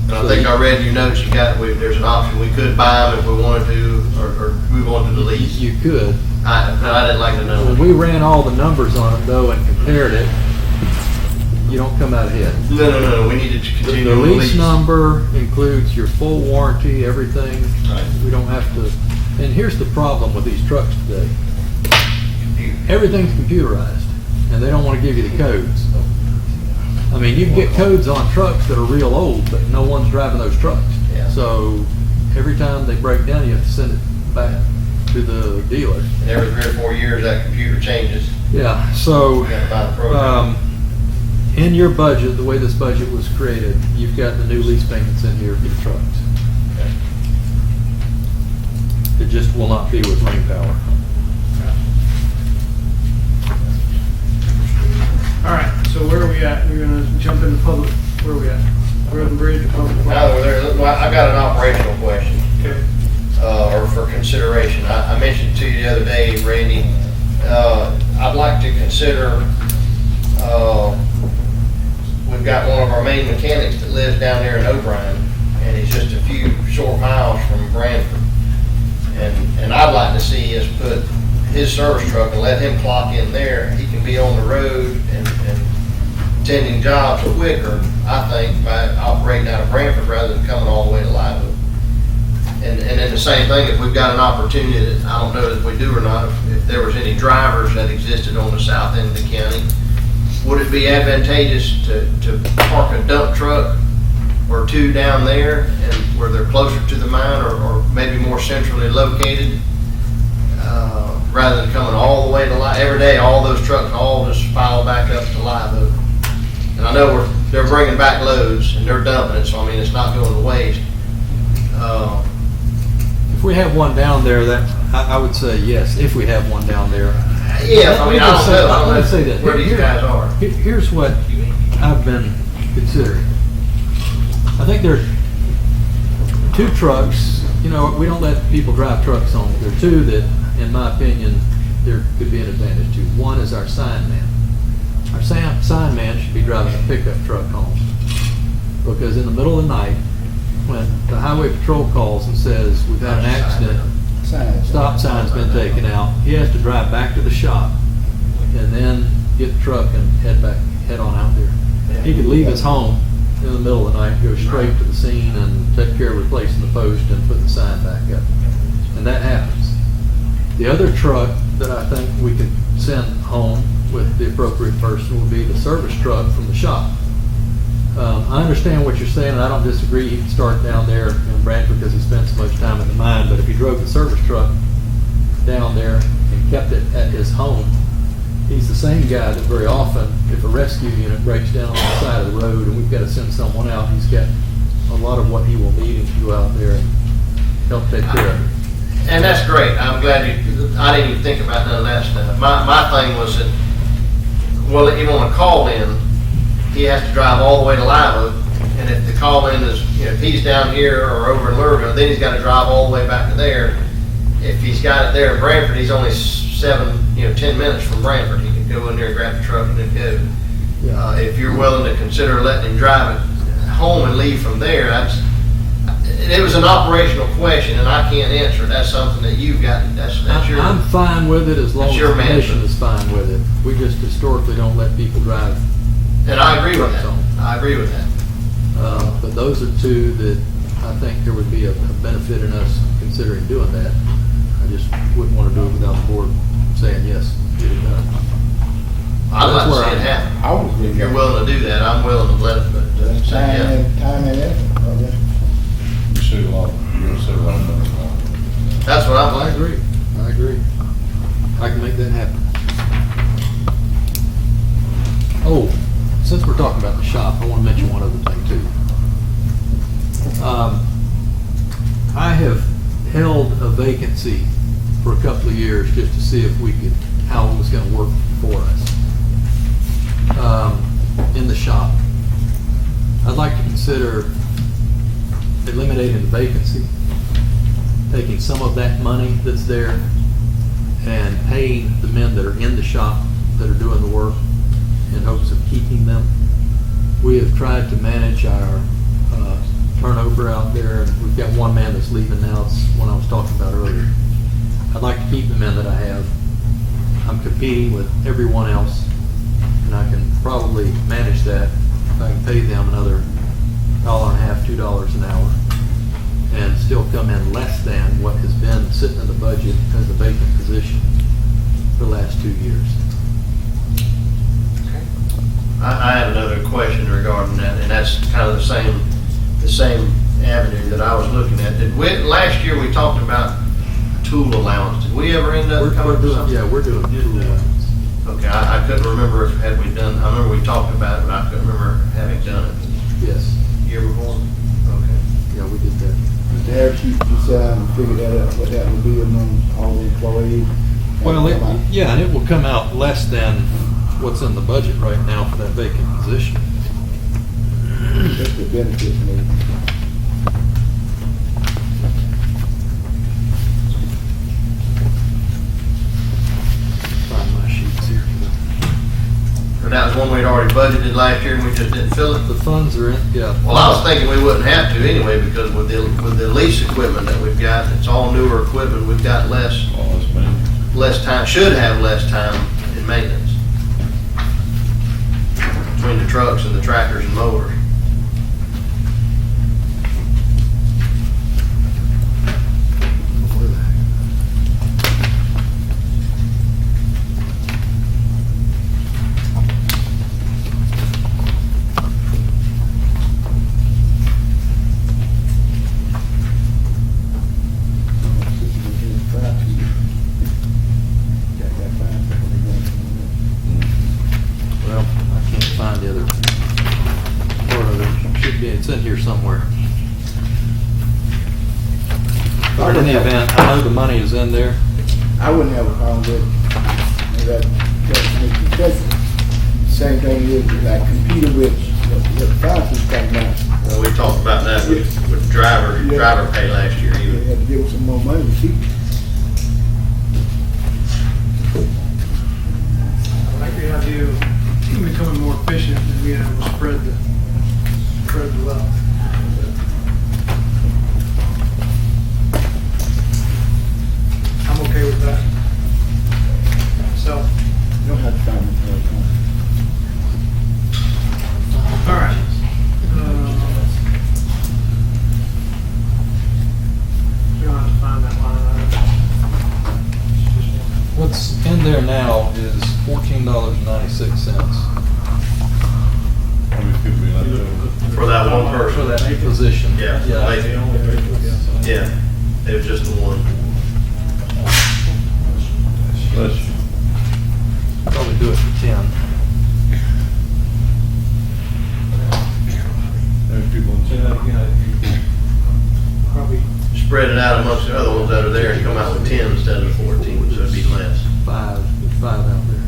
And I think I read your notes, there's an option, we could buy them if we wanted to, or move on to the lease. You could. But I didn't like the When number. we ran all the numbers on it though and compared it, you don't come out ahead. No, we needed to continue The with the lease lease. number includes your full warranty, everything. Right. We don't have to And here's the problem with these trucks today. Everything's computerized, and they don't want to give you the codes. I mean, you can get codes on trucks that are real old, but no one's driving those trucks. Yeah. So every time they break down, you have to send it back to the dealer. And every 3 or 4 years, that computer changes. Yeah, so, You gotta buy the program. in your budget, the way this budget was created, you've got the new lease payments in here for the trucks. It just will not be with Rain Power. All right, so where are we at? We're gonna jump into public, where are we at? Road and Bridge or public? Now, I've got an operational question. Okay. Or for consideration. I mentioned to you the other day, Randy, I'd like to consider, we've got one of our main mechanics that lives down there in O'Brien, and he's just a few short miles from Branford. And I'd like to see us put his service truck and let him clock in there. He can be on the road and attending jobs quicker, I think, by operating out of Branford rather than coming all the way to Live Oak. And then the same thing, if we've got an opportunity that I don't know if we do or not, if there was any drivers that existed on the south end of the county, would it be advantageous to park a dump truck or two down there and where they're closer to the mine or maybe more centrally located, rather than coming all the way to every day, all those trucks all just file back up to Live Oak. And I know they're bringing back loads and they're dumping it, so I mean, it's not going to waste. If we have one down there, that, I would say yes, if we have one down there. Yeah, I mean, I don't know. Let me say that. Where these guys are. Here's what I've been considering. I think there are 2 trucks, you know, we don't let people drive trucks home. There are 2 that, in my opinion, there could be an advantage to. One is our sign man. Our sign man should be driving a pickup truck home. Because in the middle of the night, when the highway patrol calls and says, we've had an accident, stop sign's been taken out, he has to drive back to the shop and then get the truck and head on out there. He could leave his home in the middle of the night, go straight to the scene and take care of replacing the post and put the sign back up. And that happens. The other truck that I think we could send home with the appropriate person would be the service truck from the shop. I understand what you're saying, and I don't disagree. He can start down there in Branford because he spent so much time in the mine, but if he drove the service truck down there and kept it at his home, he's the same guy that very often, if a rescue unit breaks down on the side of the road and we've got to send someone out, he's got a lot of what he will need to go out there and help take care of it. And that's great. I'm glad I didn't even think about none of that stuff. My thing was that, well, even on a call in, he has to drive all the way to Live Oak, and if the call-in is, you know, if he's down here or over in Louisville, then he's got to drive all the way back to there. If he's got it there in Branford, he's only 10 minutes from Branford. He can go in there and grab the truck and then go. If you're willing to consider letting him drive it home and leave from there, it was an operational question, and I can't answer it. That's something that you've got. That's your. I'm fine with it as long as the commission is fine with it. We just historically don't let people drive. And I agree with that. I agree with that. But those are 2 that I think there would be a benefit in us considering doing that. I just wouldn't want to do it without the board saying yes, get it done. I'd like to see it happen. If you're willing to do that, I'm willing to let it. But say yes. Time and effort. You save a lot of money. That's what I'm I like. agree. I can make that happen. Oh, since we're talking about the shop, I want to mention one other thing too. I have held a vacancy for a couple of years just to see if how it was going to work for us in the shop. I'd like to consider eliminating the vacancy, taking some of that money that's there and paying the men that are in the shop that are doing the work in hopes of keeping them. We have tried to manage our turnover out there, and we've got one man that's leaving now. It's one I was talking about earlier. I'd like to keep the men that I have. I'm competing with everyone else, and I can probably manage that if I can pay them another $1.50, $2 an hour. and still come in less than what has been sitting in the budget as a vacant position for the last 2 years. I have another question regarding that, and that's kind of the same avenue that I was looking at. Last year, we talked about tool allowance. Did we ever end up coming to something? Yeah, we're doing tool allowance. Okay, I couldn't remember if had we done, I remember we talked about it, but I couldn't remember having done it. Yes. Year before? Okay. Yeah, we did that. Mr. Harris, you decided and figured that out, what that would be among all the employees. Well, yeah, and it will come out less than what's in the budget right now for that vacant position. That's the benefit, maybe. Find my sheets here. And that was one we'd already budgeted last year and we just didn't fill it? The funds are in, yeah. Well, I was thinking we wouldn't have to anyway, because with the lease equipment that we've got, it's all newer equipment, we've got less time, should have less time in maintenance between the trucks and the tractors and mowers. Well, I can't find the other part of it. Should be, it's in here somewhere. But in the event, I know the money is in there. I wouldn't have a problem with that. That's the same thing is like competing with what the Francis talking about. Well, we talked about that with driver pay last year They even. had to give them some more money to keep. I like the idea of becoming more efficient and being able to spread the wealth. I'm okay with that. So, You don't have to find it all the time. all right. We don't have to find that line item. What's in there now is $14.96 For that one for person. that position. Yeah, yeah, it was just the one. Probably do it for 10. Probably Spread it out amongst the other ones that are there and come out with 10 instead of 14, so it'd be less. Five out there.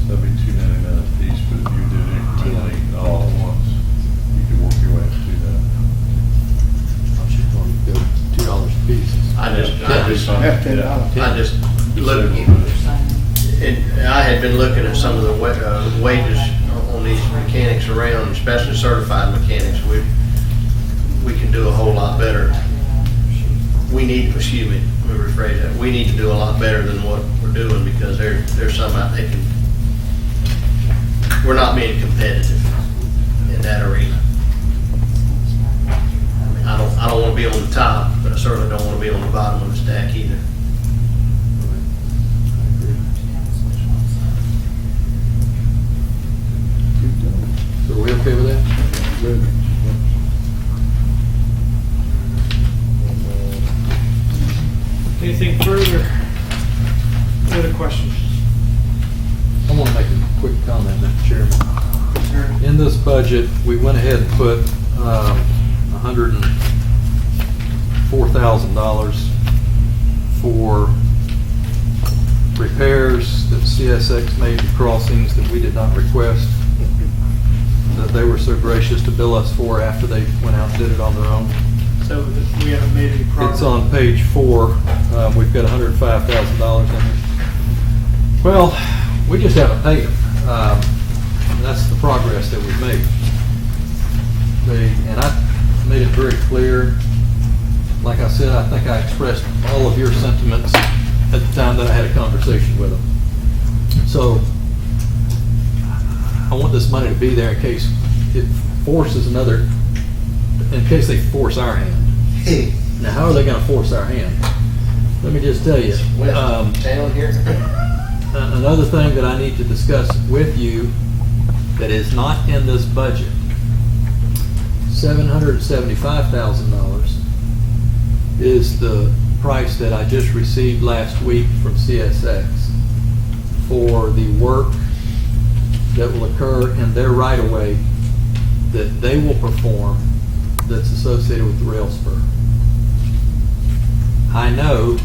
That'd be $2.99 a piece, but if you did incrementally all at once, you could work your way to do that. I should probably go $2 a piece. That's $10. I just looked, and I had been looking at some of the wages on these mechanics around, especially certified mechanics. We can do a whole lot better. We need, excuse me, let me rephrase that. We need to do a lot better than what we're doing because there's some out there we're not being competitive in that arena. I mean, I don't want to be on the top, but I certainly don't want to be on the bottom of the stack either. So are we okay with that? Good. anything further? Any other questions? I want to make a quick comment, Mr. Chairman. Sure. In this budget, we went ahead and put $104,000 for repairs that CSX made to crossings that we did not request, that they were so gracious to bill us for after they went out and did it on their own. So that we haven't made any progress. It's on page 4. We've got $105,000 in it. Well, we just haven't paid them. That's the progress that we've made. And I made it very clear. Like I said, I think I expressed all of your sentiments at the time that I had a conversation with them. So I want this money to be there in case force is another, in case they force our hand. Now, how are they gonna force our hand? Let me just tell you. Down here. Another thing that I need to discuss with you that is not in this budget, $775,000 is the price that I just received last week from CSX for the work that will occur in their right-of-way that they will perform that's associated with the rail spur. I know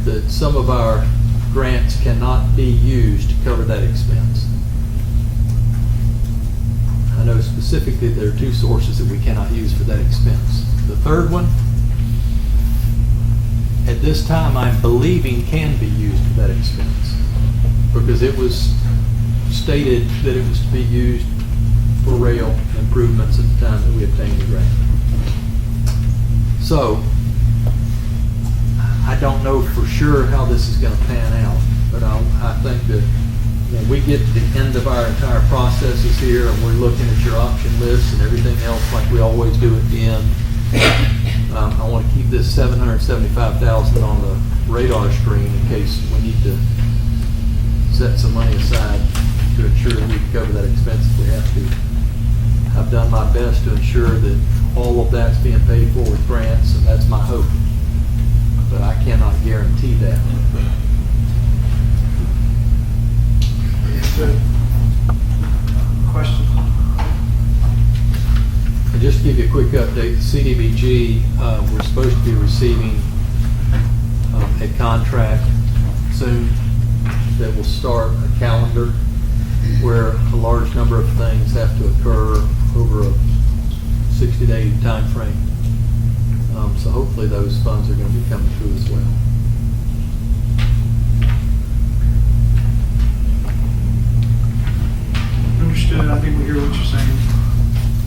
that some of our grants cannot be used to cover that expense. I know specifically there are two sources that we cannot use for that expense. The third one, at this time, I'm believing can be used for that expense because it was stated that it was to be used for rail improvements at the time that we obtained the grant. So, I don't know for sure how this is going to pan out, but I think that when we get to the end of our entire processes here and we're looking at your option list and everything else like we always do at the end, I want to keep this $775,000 on the radar screen in case we need to set some money aside to ensure that we can cover that expense if we have to. I've done my best to ensure that all of that's being paid for with grants, and that's my hope. But I cannot guarantee that. Good. Question? And just to give you a quick update, the CDBG, we're supposed to be receiving a contract soon that will start a calendar where a large number of things have to occur over a 60-day time frame. So hopefully those funds are going to be coming through as well. Understood. I think we hear what you're saying.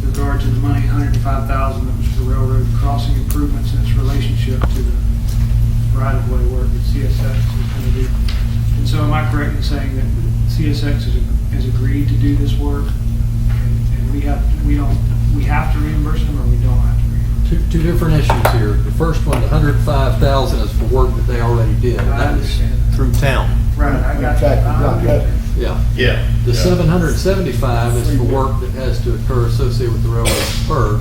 With regard to the money, $105,000 that was for railroad crossing improvements and its relationship to the right-of-way work that CSX is going to do. And so am I correct in saying that CSX has agreed to do this work? And we have to reimburse them, or we don't have to reimburse them? Two different issues here. The first one, the $105,000 is for work that they already did. That is through town. Right, I got you. Yeah. Yeah. The $775 is for work that has to occur associated with the railroad spur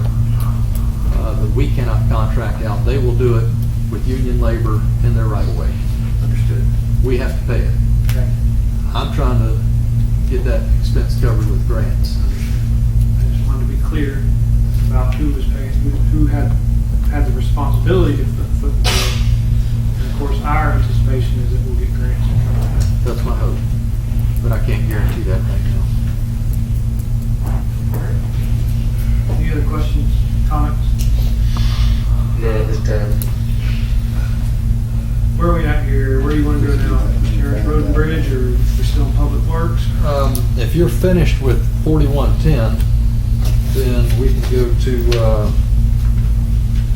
that we cannot contract out. They will do it with union labor in their right of way. Understood. We have to pay it. Okay. I'm trying to get that expense covered with grants. I just wanted to be clear about who was paying, who had the responsibility to foot the bill. And of course, our anticipation is that we'll get grants. That's my hope, but I can't guarantee that right now. Any other questions, comments? No, this time. Where are we at here? Where do you want to go now? Terrace Road and Bridge, or we're still in Public Works? If you're finished with 4110, then we can go to,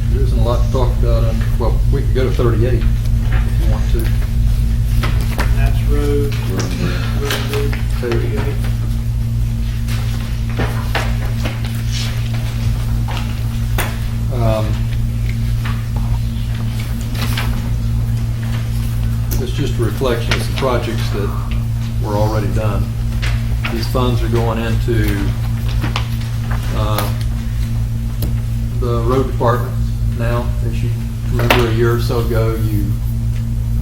there isn't a lot to talk about. Well, we could go to 38 if you want to. That's Road and Bridge, 38. It's just a reflection of some projects that were already done. These funds are going into the road department now. As you remember, a year or so ago, you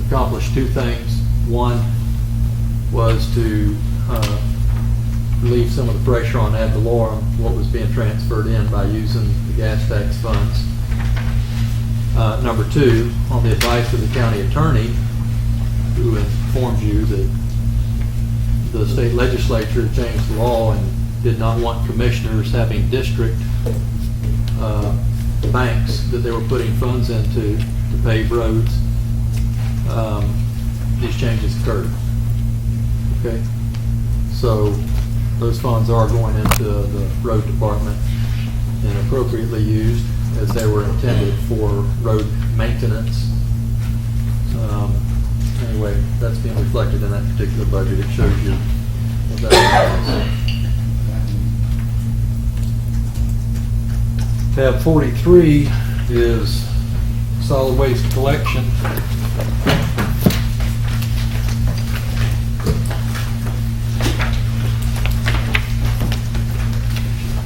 accomplished two things. One was to relieve some of the pressure on ad valorem, what was being transferred in by using the gas tax funds. Number two, on the advice of the county attorney, who informed you that the state legislature changed the law and did not want commissioners having district banks that they were putting funds into to pave roads. These changes occurred. Okay, so those funds are going into the road department and appropriately used as they were intended for road maintenance. Anyway, that's being reflected in that particular budget. It shows you what that is. Tab 43 is solid waste collection.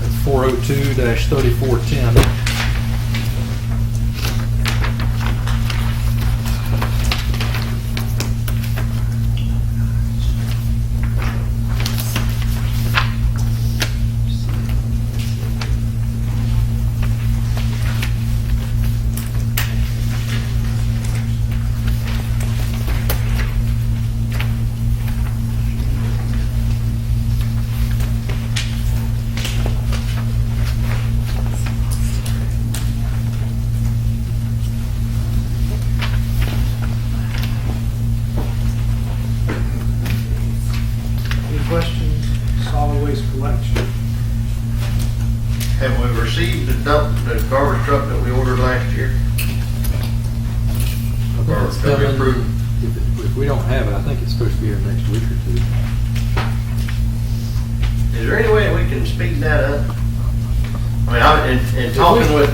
That's 402-3410. Any questions? Solid waste collection. Have we received the garbage truck that we ordered last year? I think it's Or have we coming, approved? if we don't have it, I think it's supposed to be here next week or two. Is there any way that we can speed that up? I mean, in talking with,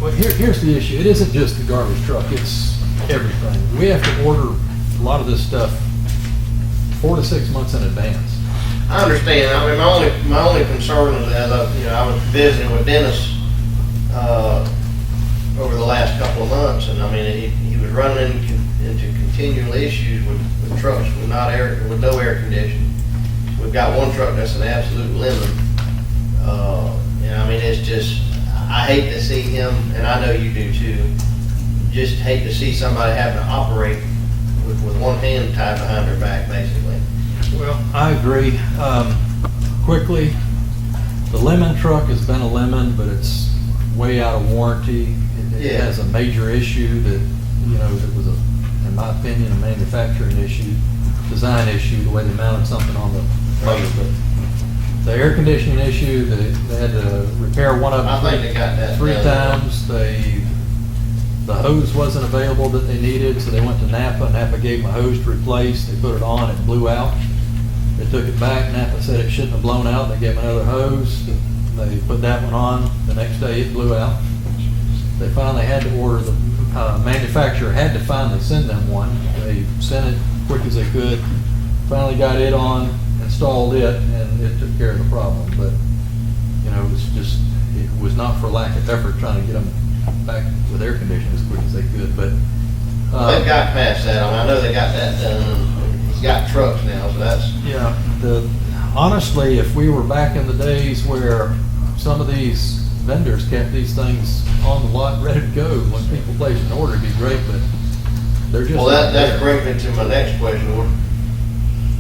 Well, here's the issue. It isn't just the garbage truck, it's everything. We have to order a lot of this stuff 4 to 6 months in advance. I understand. I mean, my only concern is that, I was visiting with Dennis, over the last couple of months, and I mean, he was running into continual issues with trucks with no air conditioning. We've got one truck that's an absolute lemon. And I mean, it's just, I hate to see him, and I know you do too, just hate to see somebody having to operate with one hand tied behind their back, basically. Well, I agree. Quickly, the lemon truck has been a lemon, but it's way out of warranty. It Yeah. has a major issue that, that was, in my opinion, a manufacturing issue, design issue, the way they mounted something on the motor. But the air conditioning issue, they had to repair one of I them think they got that three done. times. The hose wasn't available that they needed, so they went to Napa. Napa gave them a hose to replace. They put it on, it blew out. They took it back. Napa said it shouldn't have blown out. They gave them another hose. They put that one on. The next day it blew out. They finally had to order, the manufacturer had to finally send them one. They sent it quick as they could. Finally got it on, installed it, and it took care of the problem. But, it was not for lack of effort trying to get them back with air conditioning as quick as they could. But They've got past that. I mean, I know they got that done. He's got trucks now, so that's. yeah, honestly, if we were back in the days where some of these vendors kept these things on the lot ready to go when people place an order, it'd be great, but they're just. Well, not that there. brings me to my next question.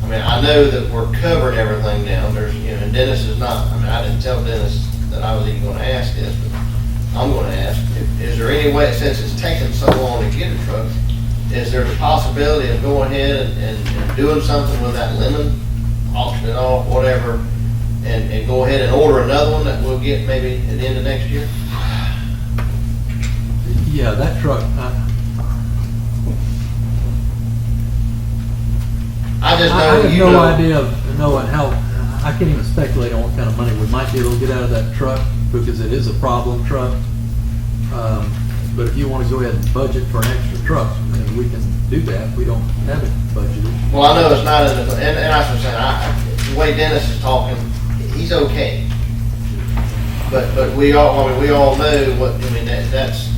I mean, I know that we're covering everything now. There's, and Dennis is not, I mean, I didn't tell Dennis that I was even gonna ask this, but I'm gonna ask, is there any way, since it's taken so long to get a truck, is there the possibility of going ahead and doing something with that lemon, auction it off, whatever, and go ahead and order another one that we'll get maybe at the end of next year? Yeah, that truck, I just I know have you no know. idea of knowing how, I can't even speculate on what kind of money we might be able to get out of that truck, because it is a problem truck. But if you want to go ahead and budget for an extra truck, then we can do that. We don't have it budgeted. Well, I know it's not in the, and that's what I'm saying, the way Dennis is talking, he's okay. But we all know what, I mean, that's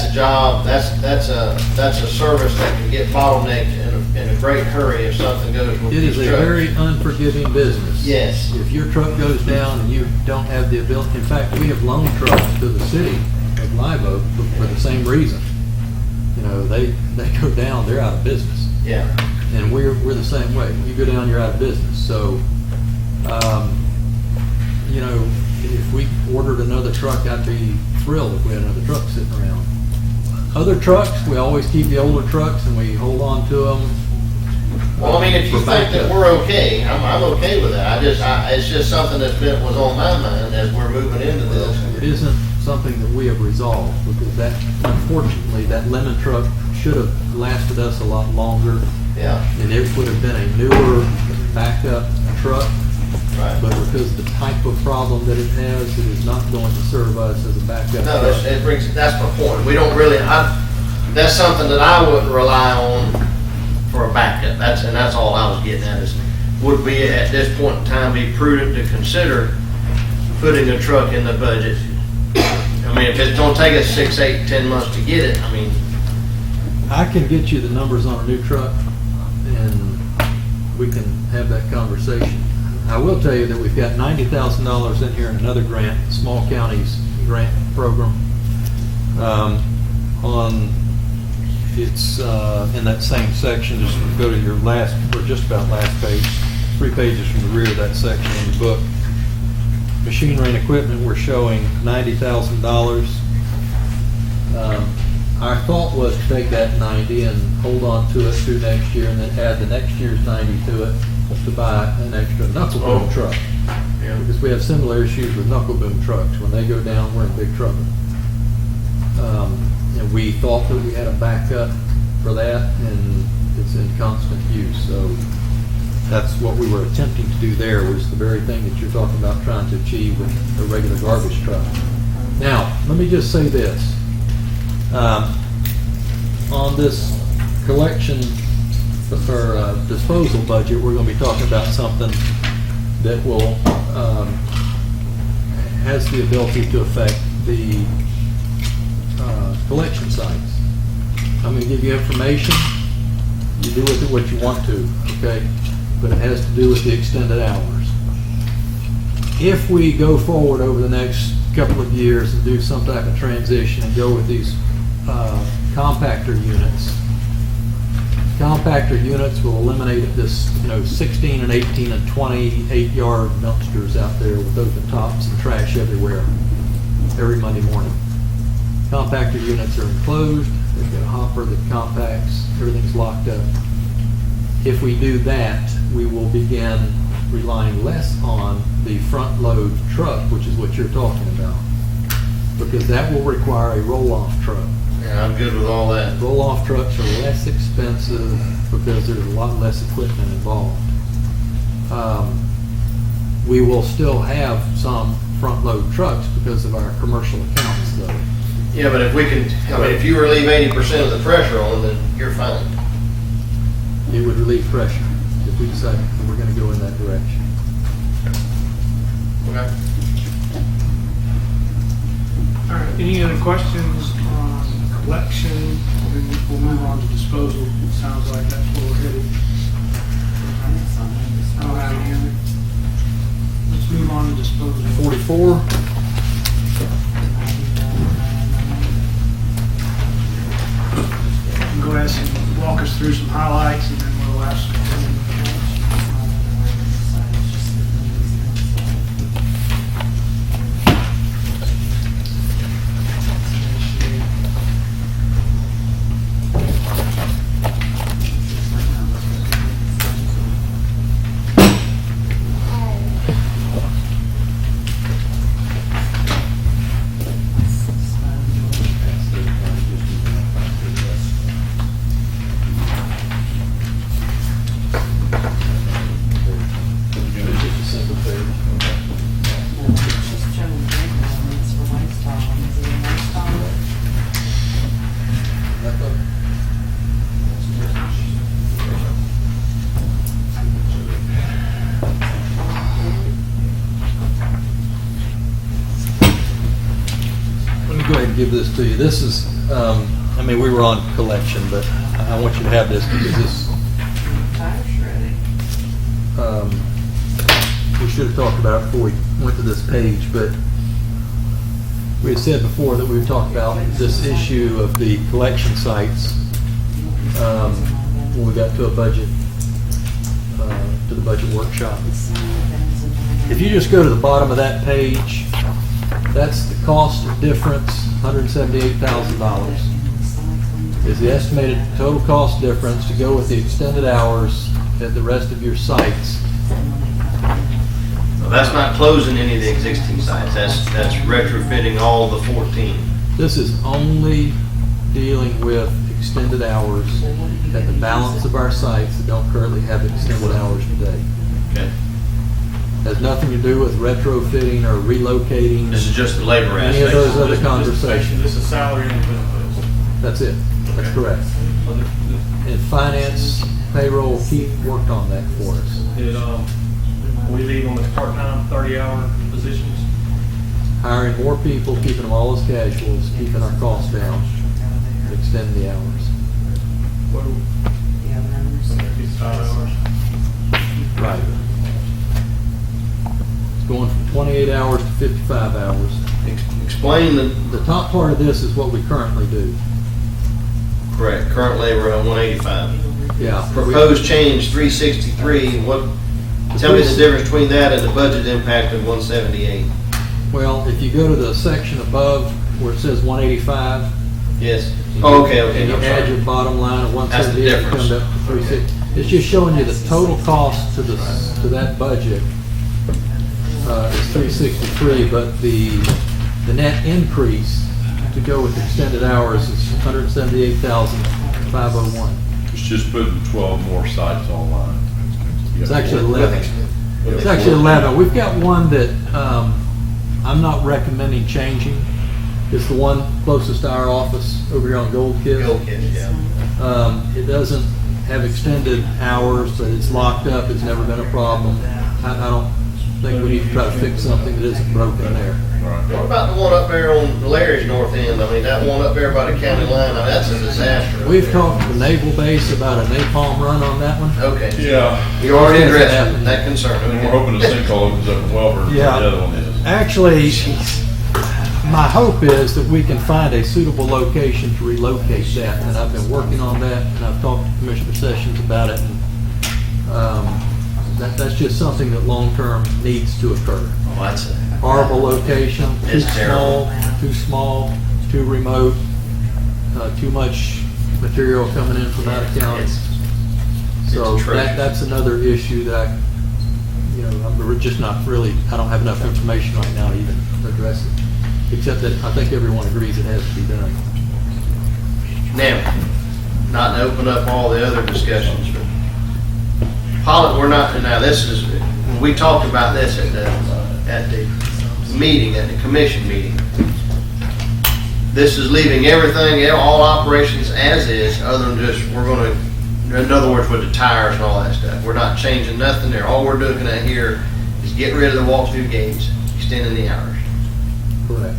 a job, that's a service that can get bottlenecked in a great hurry if something goes with It these is a trucks. very unforgiving business. Yes. If your truck goes down and you don't have the ability, in fact, we have loaned trucks to the city of Live Oak for the same reason. They go down, they're out of business. Yeah. And we're the same way. You go down, you're out of business. So, if we ordered another truck, I'd be thrilled if we had another truck sitting around. Other trucks, we always keep the older trucks and we hold on to them. Well, I mean, if you for think that backup. we're okay, I'm okay with that. It's just something was on my mind as we're moving into this. It isn't something that we have resolved, because unfortunately, that lemon truck should have lasted us a lot longer. Yeah. And it would have been a newer backup truck. Right. But with because of the type of problem that it has, it is not going to serve us as a backup. No, that's my point. We don't really, that's something that I wouldn't rely on for a backup. That's all I was getting at is, would we at this point in time be prudent to consider putting a truck in the budget? I mean, if it's gonna take us 6, 8, 10 months to get it, I mean. I can get you the numbers on a new truck, and we can have that conversation. I will tell you that we've got $90,000 in here in another grant, Small Counties Grant Program. It's in that same section, just go to your last, or just about last page, 3 pages from the rear of that section in the book. Machinery and equipment, we're showing $90,000. Our thought was to take that 90 and hold on to it through next year and then add the next year's 90 to it to buy an extra knuckle boom truck. Yeah. Because we have similar issues with knuckle boom trucks. When they go down, we're in big trouble. And we thought that we had a backup for that, and it's in constant use. So that's what we were attempting to do there, was the very thing that you're talking about trying to achieve with a regular garbage truck. Now, let me just say this. On this collection or disposal budget, we're going to be talking about something that will has the ability to affect the collection sites. I'm going to give you information. You do with it what you want to, okay? But it has to do with the extended hours. If we go forward over the next couple of years and do some type of transition and go with these compactor units. Compactor units will eliminate this, 16 and 18 and 28-yard dumpsters out there with open tops and trash everywhere every Monday morning. Compactor units are enclosed. They've got a hopper that compacts. Everything's locked up. If we do that, we will begin relying less on the front load truck, which is what you're talking about, because that will require a roll-off truck. Yeah, I'm good with all that. Roll-off trucks are less expensive because there's a lot less equipment involved. We will still have some front-load trucks because of our commercial accounts, though. Yeah, but if we can, if you relieve 80% of the pressure on them, then you're fine. It would relieve pressure if we decide that we're going to go in that direction. Okay. All right, any other questions on collection? Then we'll move on to disposal. It sounds like that's where we're headed. I don't have any other. Let's move on to disposal. 44. You can go ahead and walk us through some highlights, and then we'll ask some questions. Go ahead and give this to you. This is, we were on collection, but I want you to have this because this, we should have talked about it before we went to this page, but we had said before that we would talk about this issue of the collection sites when we got to a budget, to the budget workshop. If you just go to the bottom of that page, that's the cost difference, $178,000 is the estimated total cost difference to go with the extended hours at the rest of your sites. So that's not closing any of the existing sites. That's retrofitting all the 14. This is only dealing with extended hours at the balance of our sites that don't currently have extended hours today. Okay. Has Has nothing to do with retrofitting or relocating. This is just the labor Any of aspect. those other conversations. This is salary and benefits. That's it. That's correct. And finance, payroll, Keith worked on that for us. Did, we leave on the part-time, 30-hour positions? Hiring more people, keeping them all as casuals, keeping our costs down, extending the hours. What, 55 hours? Right. It's going from 28 hours to 55 hours. Explain The top part of this is what we currently do. correct, current labor at 185. Yeah. Proposed change 363, what, tell me the difference between that and the budget impact of 178. Well, if you go to the section above where it says 185. Yes. Oh, okay, And you I'm add sorry. your bottom line of That's the 178, it difference. comes up to 360. It's just showing you the total cost to that budget is 363, but the net increase to go with extended hours is 178,501. It's just putting 12 more sites online. It's actually 11. It's actually 11. We've got one that I'm not recommending changing. It's the one closest to our office over here on Gold Kiss. Gold Kiss, yeah. It doesn't have extended hours, but it's locked up. It's never been a problem. I don't think we need to try to fix something that isn't broken there. What about the one up there on Larry's north end? I mean, that one up there by the county line, I mean, that's a disaster. up We've there. talked to the naval base about a napalm run on that one. Okay. Yeah. You already addressed that concern. And we're hoping the sinkhole opens up in Welborn, where Yeah. the other one is. Actually, my hope is that we can find a suitable location to relocate that, and I've been working on that, and I've talked to Commissioner Sessions about it. And, that's just something that long-term needs to occur. Oh, that's a Horrible location, too It's terrible. small, too remote, too much material coming in from out of county. So it's tragic. that's another issue that I'm just not really, I don't have enough information right now to even address it. Except that I think everyone agrees it has to be done. Now, not to open up all the other discussions, but we're not, now this is, when we talked about this at the meeting, at the commission meeting, this is leaving everything, all operations as is, other than just, we're gonna, in other words, with the tires and all that stuff, we're not changing nothing there. All we're looking at here is getting rid of the walk-through gates, extending the hours. Correct.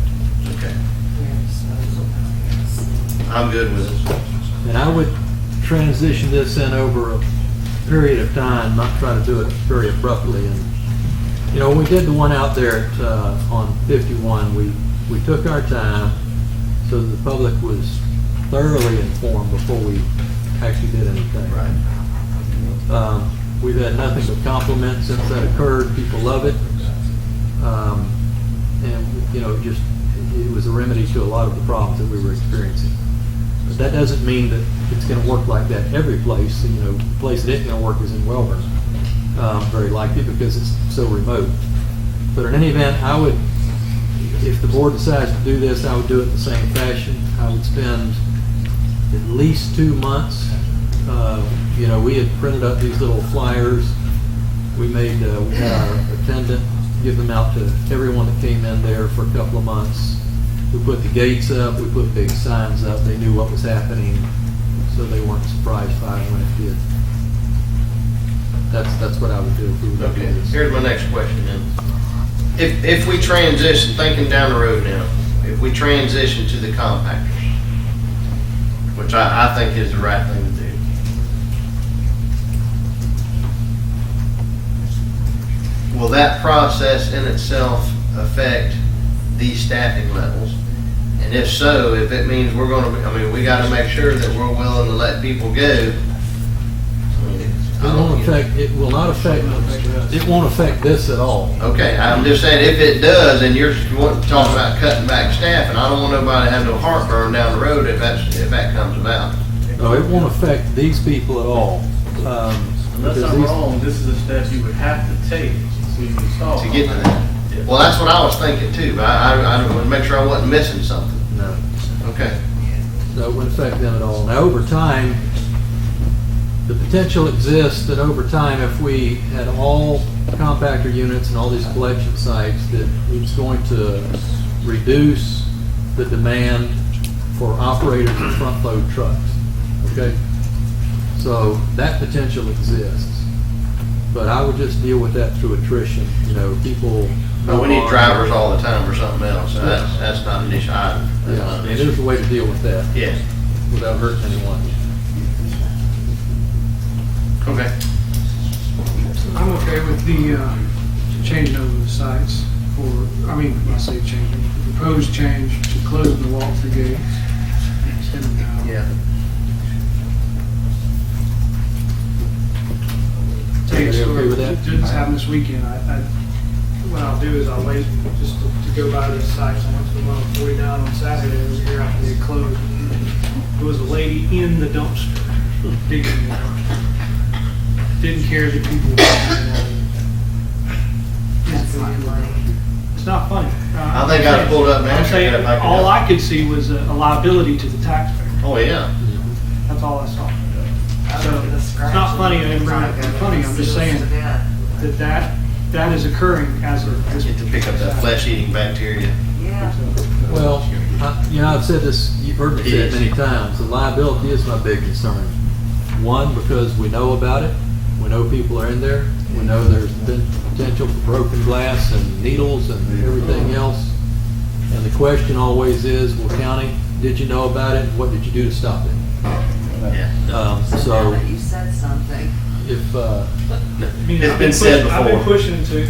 Okay. I'm good with it. And I would transition this in over a period of time, not try to do it very abruptly. And, when we did the one out there on 51, we took our time so that the public was thoroughly informed before we actually did anything. Right. We've had nothing but compliments since that occurred. People love it. And, it was a remedy to a lot of the problems that we were experiencing. But that doesn't mean that it's going to work like that every place. The place that it's going to work is in Welborn, very likely because it's so remote. But in any event, I would, if the board decides to do this, I would do it in the same fashion. I would spend at least 2 months. We had printed up these little flyers. We had our attendant give them out to everyone that came in there for a couple of months. We put the gates up, we put big signs up, they knew what was happening, so they weren't surprised by it when it did. That's what I would do if we were going to Okay, do this. here's my next question then. If we transition, thinking down the road now, if we transition to the compactors, which I think is the right thing to do, will that process in itself affect these staffing levels? And if so, if it means we're gonna, we gotta make sure that we're willing to let people go. It won't affect this at all. Okay, I'm just saying, if it does, and you're wanting to talk about cutting back staff, and I don't want nobody to have no heartburn down the road if that comes about. No, it won't affect these people at all. Unless I'm wrong, this is a step you would have to take to install. To get to that. Well, that's what I was thinking too, but I want to make sure I wasn't missing something. No. Okay. No, it wouldn't affect them at all. Now, over time, the potential exists that over time, if we had all compactor units and all these collection sites, that it's going to reduce the demand for operators of front load trucks, okay? So that potential exists, but I would just deal with that through attrition, you know, people. But we need drivers all the time for something else, so that's not an issue. Yeah, and there's a way to deal with that. Yes. Without hurting anyone. Okay. I'm okay with the changing over the sites for, I mean, when I say changing, the proposed change to closing the walk-through gates. Extending the hour. Yeah. Tell you a Everybody story, okay with that? it just happened this weekend. What I'll do is I'll wait just to go by the sites. I went to the one on 49 on Saturday, it was here after they closed. There was a lady in the dumpster, digging in the dumpster. Didn't care that people were It's not funny. I think I pulled up and I'm answered saying, that if I could all help. I could see was a liability to the taxpayer. Oh, yeah. That's all I saw. So, it's not funny, I didn't bring it up funny, I'm just saying that is occurring as of this. Get to pick up that flesh-eating bacteria. Yeah. Well, you know, I've said this, you've heard me say it many times, the liability is my big concern. One, because we know about it, we know people are in there, we know there's been potential for broken glass and needles and everything else. And the question always is, well, county, did you know about it? What did you do to stop it? Yeah. Now So that you said something. if, It's been said before. I've been pushing to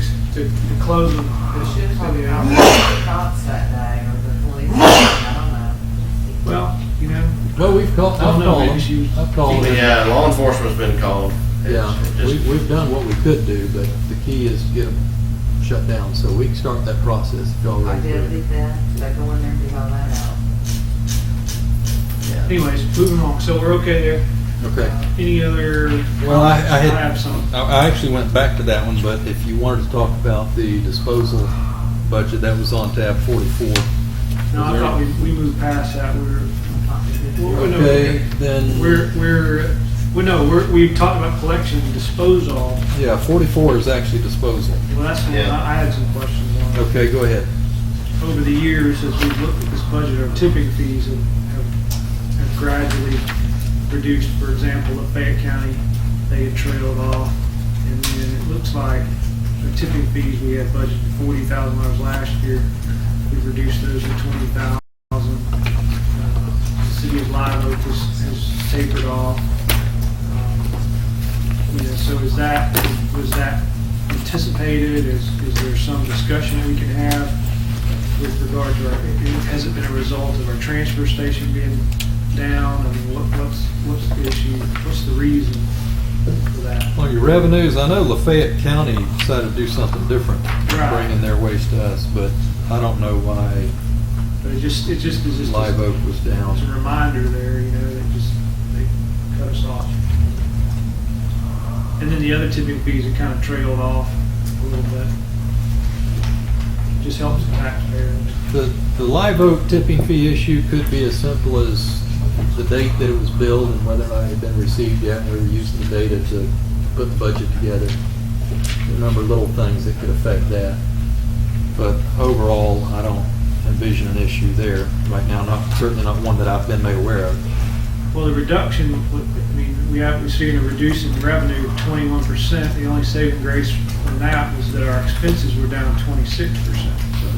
close them. Should have talked about the cops that day, or the police, I don't know. Well, you know. well, we've called, I don't I've know, called maybe she them. was- I've called them. Yeah, law enforcement's been called. Yeah, we've done what we could do, but the key is to get them shut down, so we can start that process if y'all I ready. did leave that, they go in there and do all that out. Anyways, moving on. So we're okay there. Okay. Any other? Well, I have some. I actually went back to that one, but if you wanted to talk about the disposal budget, that was on tab 44. No, I thought we moved past that. Okay, then. We've talked about collection and disposal. Yeah, 44 is actually disposal. Well, that's the one I had some questions on. Okay, go ahead. Over the years, as we've looked at this budget, our tipping fees have gradually reduced. For example, Lafayette County, they had trailed off. And then it looks like our tipping fees, we had budgeted $40,000 last year. We've reduced those to $20,000. The city of Live Oak has tapered off. So was that anticipated? Is there some discussion that we can have with regard to has it been a result of our transfer station being down? I mean, what's the issue? What's the reason for that? Well, your revenues, I know Lafayette County decided to do something different, Right. bringing their waste to us, but I don't know why But it just is just Live Oak was down. It's a reminder there, they cut us off. And then the other tipping fees have kind of trailed off a little bit. Just helps the taxpayer. The Live Oak tipping fee issue could be as simple as the date that it was billed and whether or not it had been received yet. We were using the data to put the budget together. A number of little things that could affect that. But overall, I don't envision an issue there right now. Certainly not one that I've been made aware of. Well, the reduction, we're seeing a reduce in revenue of 21%. The only saving grace from that was that our expenses were down 26%. So,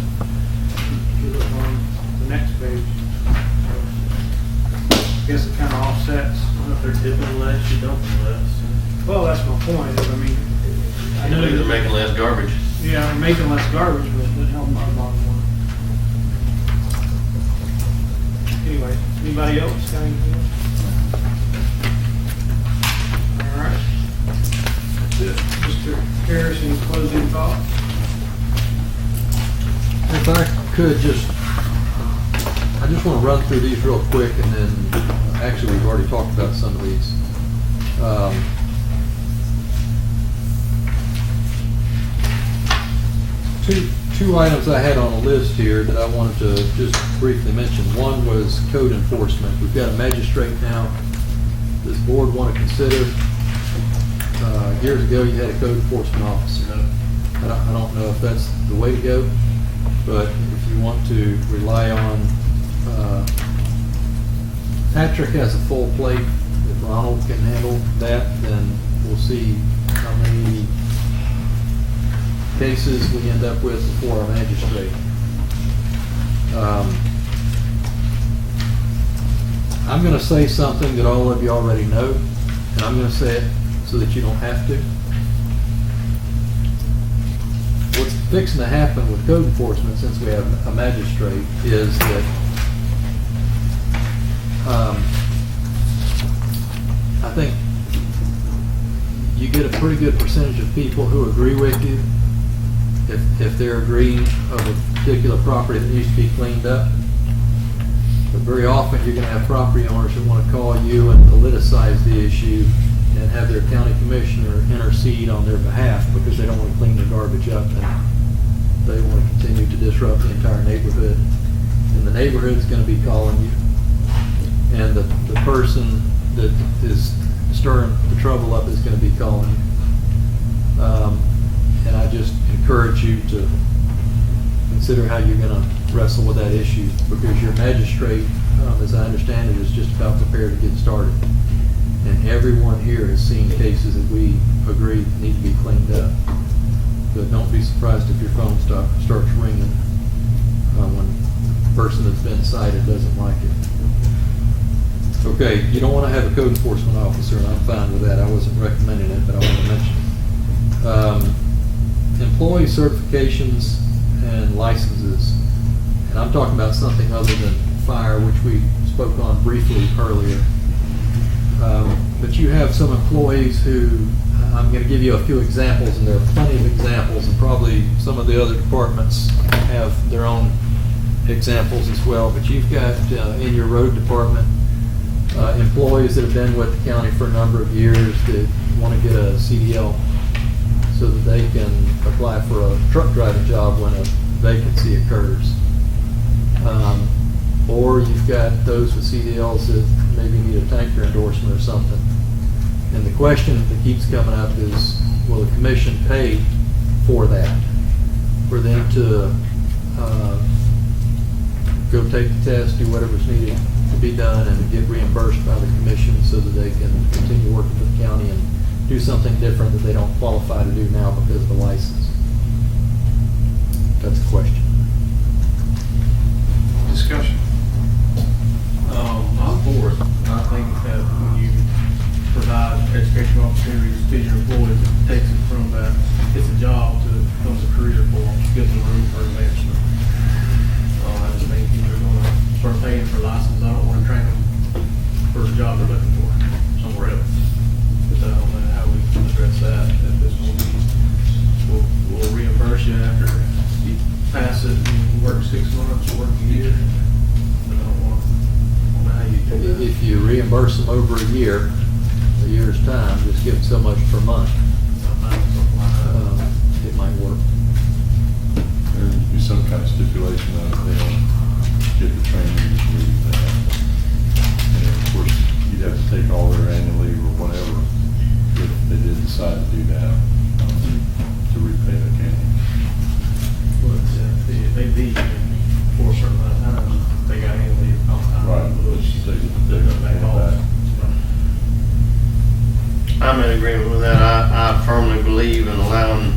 if you look on the next page, I guess it kind of offsets. If they're tipping less, you don't pay less. Well, that's my point. I know They're making less garbage. Yeah, we're making less garbage, but it doesn't help our bottom line. Anyway, anybody else got anything else? All right. That's it. Mr. Harrison, closing thoughts? If I could I just want to run through these real quick, and then, actually, we've already talked about some of these. Two items I had on a list here that I wanted to just briefly mention. One was code enforcement. We've got a magistrate now. Does the board want to consider? Years ago, you had a code enforcement officer. I don't know if that's the way to go, but if you want to rely on, Patrick has a full plate. If Ronald can handle that, then we'll see how many cases we end up with before our magistrate. I'm going to say something that all of you already know, and I'm going to say it so that you don't have to. What's fixing to happen with code enforcement, since we have a magistrate, is that I think you get a pretty good percentage of people who agree with you if they're agreeing of a particular property that needs to be cleaned up. But very often you're going to have property owners that want to call you and politicize the issue and have their county commissioner intercede on their behalf because they don't want to clean their garbage up and they want to continue to disrupt the entire neighborhood. And the neighborhood's going to be calling you. And the person that is stirring the trouble up is going to be calling you. And I just encourage you to consider how you're going to wrestle with that issue, because your magistrate, as I understand it, is just about prepared to get started. And everyone here has seen cases that we agree need to be cleaned up. But don't be surprised if your phone starts ringing when the person that's been cited doesn't like it. Okay, you don't want to have a code enforcement officer, and I'm fine with that. I wasn't recommending it, but I want to mention it. Employee certifications and licenses. And I'm talking about something other than fire, which we spoke on briefly earlier. But you have some employees who, I'm going to give you a few examples, and there are plenty of examples, and probably some of the other departments have their own examples as well. But you've got in your road department employees that have been with the county for a number of years that want to get a CDL so that they can apply for a truck driving job when a vacancy occurs. Or you've got those with CDLs that maybe need a tanker endorsement or something. And the question that keeps coming up is, will the commission pay for that? For them to go take the test, do whatever's needed to be done, and get reimbursed by the commission so that they can continue working for the county and do something different that they don't qualify to do now because of the license? That's a question. Discussion. I'm for it. I think that when you provide educational opportunities to your employees, it takes it from that it's a job to it becomes a career for them, gives them room for advancement. I just think if they're going to start paying for license, I don't want to train them for a job they're looking for somewhere else. But I don't know how we can address that. If this will be, we'll reimburse you after you pass it and work 6 months or work a year. But I don't know how you do that. If you reimburse them over a year's time, just give them so much per month, it might work. There needs to be some kind of stipulation that if they don't get the training, and of course, you'd have to take all their annual leave or whatever if they did decide to do that, to repay the county. But if they leave for a certain amount of time, they got to leave all the time. Right, they're going to pay it back. I'm in agreement with that. I firmly believe in allowing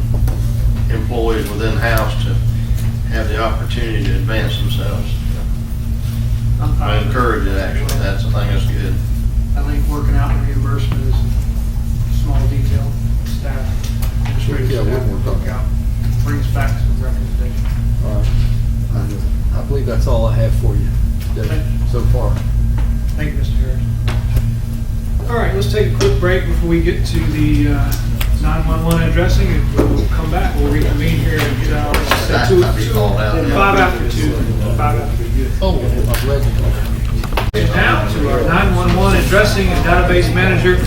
employees within the house to have the opportunity to advance themselves. I encourage it, actually. I think that's good. I think working out the reimbursement is a small detail. Staff, administrative Yeah, staff, we'll work on work out, brings facts and recommendations. All right. I believe that's all I have for you today so far. Thank you, Mr. Harris. All right, let's take a quick break before we get to the 911 addressing, and we'll come back. We'll reconvene here at 5 after 2. 5 after 2. Oh, I'm glad you know. Now to our 911 addressing and database manager,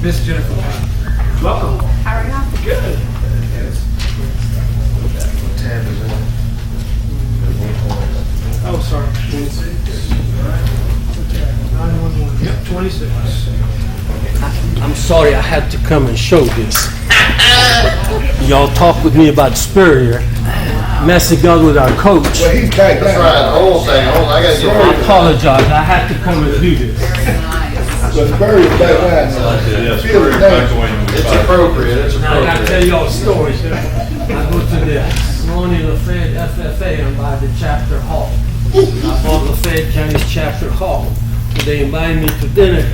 Miss Jennifer Payne. Welcome. How are you? Good. Oh, sorry. 911. Yep, 26. I'm sorry I had to come and show this. y'all talk with me about Spurrier messing up with our coach. Well, he's back That's down. right, hold on a second, hold on, I gotta I get. apologize, I had to come and do this. But Spurrier's back down now. Yeah, Feel the Spurrier's back thing. away when we It's fight. appropriate, it's Now, I gotta tell appropriate. y'all a story. I go to the Suwannee Lafayette FFA and buy the chapter hall. I bought Lafayette County's chapter hall. And they invited me to dinner.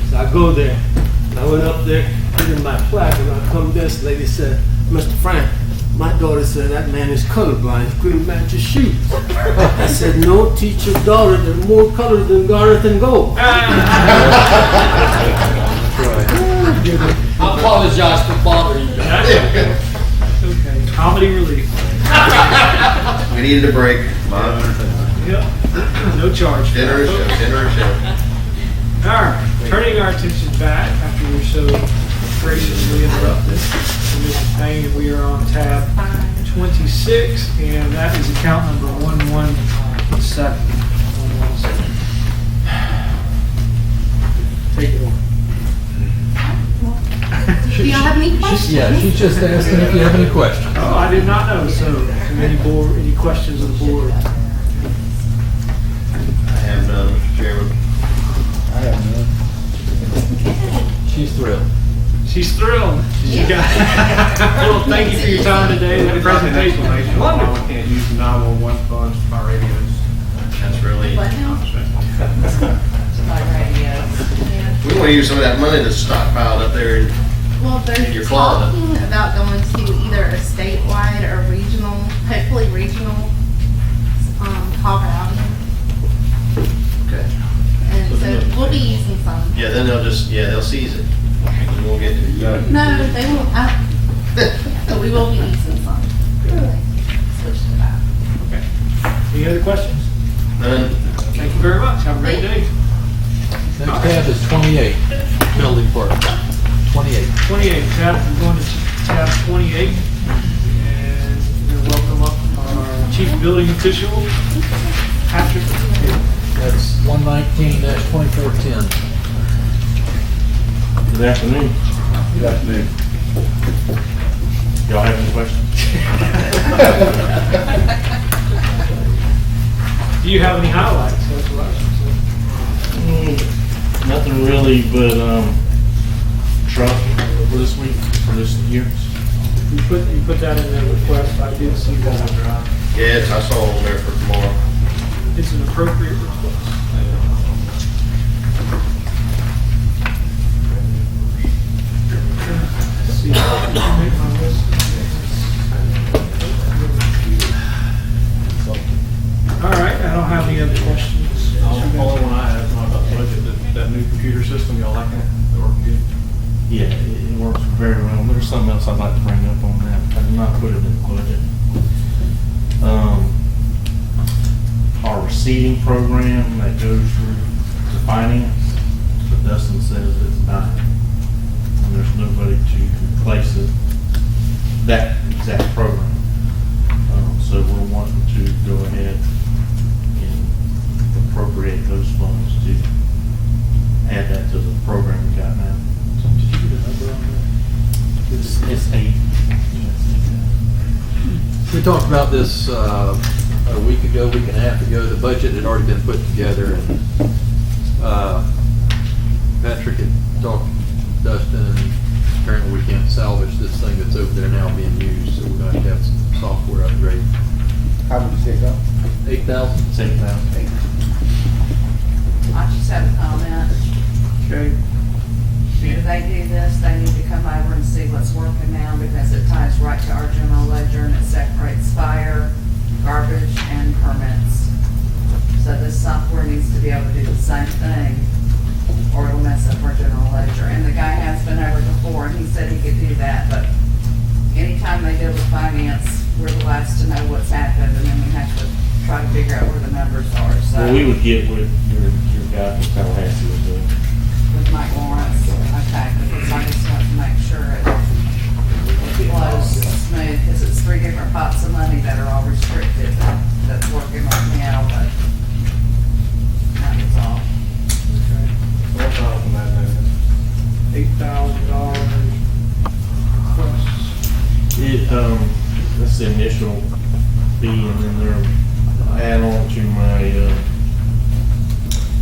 So I go there. I went up there, put in my plaque, and I come this lady said, Mr. Frank, my daughter said that man is colorblind. He couldn't match his shoes. I said, no, teach your daughter there's more color than garnet and gold. I apologize for bothering you. Okay, comedy relief. We needed a break. Yep, no charge. Dinner is show, dinner is show. All right, turning our attention back after we were so graciously interrupted. Mrs. Payne, we are on tab 26, and that is account number 117. Take it away. Do y'all have any questions? Yeah, she's just asking if you have any questions. Oh, I did not know, so any questions of the board? I have none, Mr. Chairman. I have none. She's thrilled. She's thrilled. Well, thank you for your time today and the presentation. Why we can't use the 911 funds for our radios. That's really. What now? My radio. We wanna use some of that money that's stockpiled up there in Well, they're in your closet. talking about going to either a statewide or regional, hopefully regional, Colorado. Okay. And so we'll be using some. Yeah, then they'll seize it. And we'll get it. No, they won't, but we will be using some. Switch to that. Okay. Any other questions? None. Thank you very much. Have a great day. Next tab is 28, building part. 28. 28, we're going to tab 28. And we're going to welcome up our chief building official, Patrick. That's 119-2410. Good afternoon. Good afternoon. Y'all have any questions? Do you have any highlights? That's what I was gonna say. Nothing really, but truck for this week, for this year. You put that in the request. I did see that. Yeah, I saw it there for tomorrow. It's an appropriate request. Let's see if I can make my list. All right, I don't have any other questions. The only one I have is about the budget, that new computer system, y'all like that? They're working good? Yeah, it works very well. There's something else I'd like to bring up on that. I did not put it in the budget. Our receiving program that goes through to finance, but Dustin says it's dying. And there's nobody to replace it, that exact program. So we're wanting to go ahead and appropriate those funds to add that to the program we got now. It's 8. We talked about this a week ago, week and a half ago. The budget had already been put together, and Patrick had talked to Dustin, and apparently we can't salvage this thing that's over there now being used, so we're going to have some software upgrade. How much is it, 8,000? It's 8,000. I just have a comment. Okay. If they do this, they need to come over and see what's working now, because it ties right to our general ledger and it separates fire, garbage, and permits. So this software needs to be able to do the same thing, or it'll mess up our general ledger. And the guy has been over before, and he said he could do that, but anytime they deal with finance, we're the last to know what's happened, and then we have to try to figure out where the numbers are, so. Well, we would get with your guy from Tallahassee was doing. With Mike Lawrence, okay, because I just want to make sure it flows smooth, because it's 3 different pots of money that are all restricted, that's working right now, but that was all. What's wrong with that, $8,000 requests. That's the initial fee, and then they're add on to my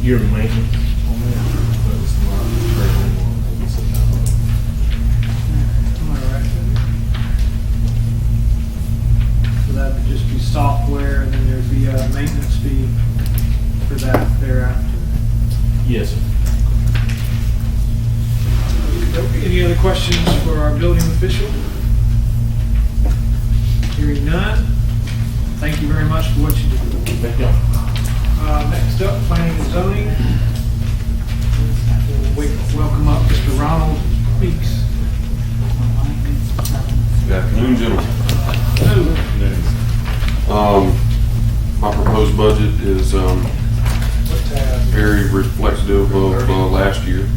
yearly maintenance on that. But it's not very long. It's about Am I right? So that would just be software, and then there'd be a maintenance fee for that thereafter. yes, sir. Any other questions for our building official? Hearing none. Thank you very much for what you do. Thank you. Next up, planning and zoning. We'll welcome up Mr. Ronald Meeks. Good afternoon, gentlemen. My proposed budget is very reflective of last year.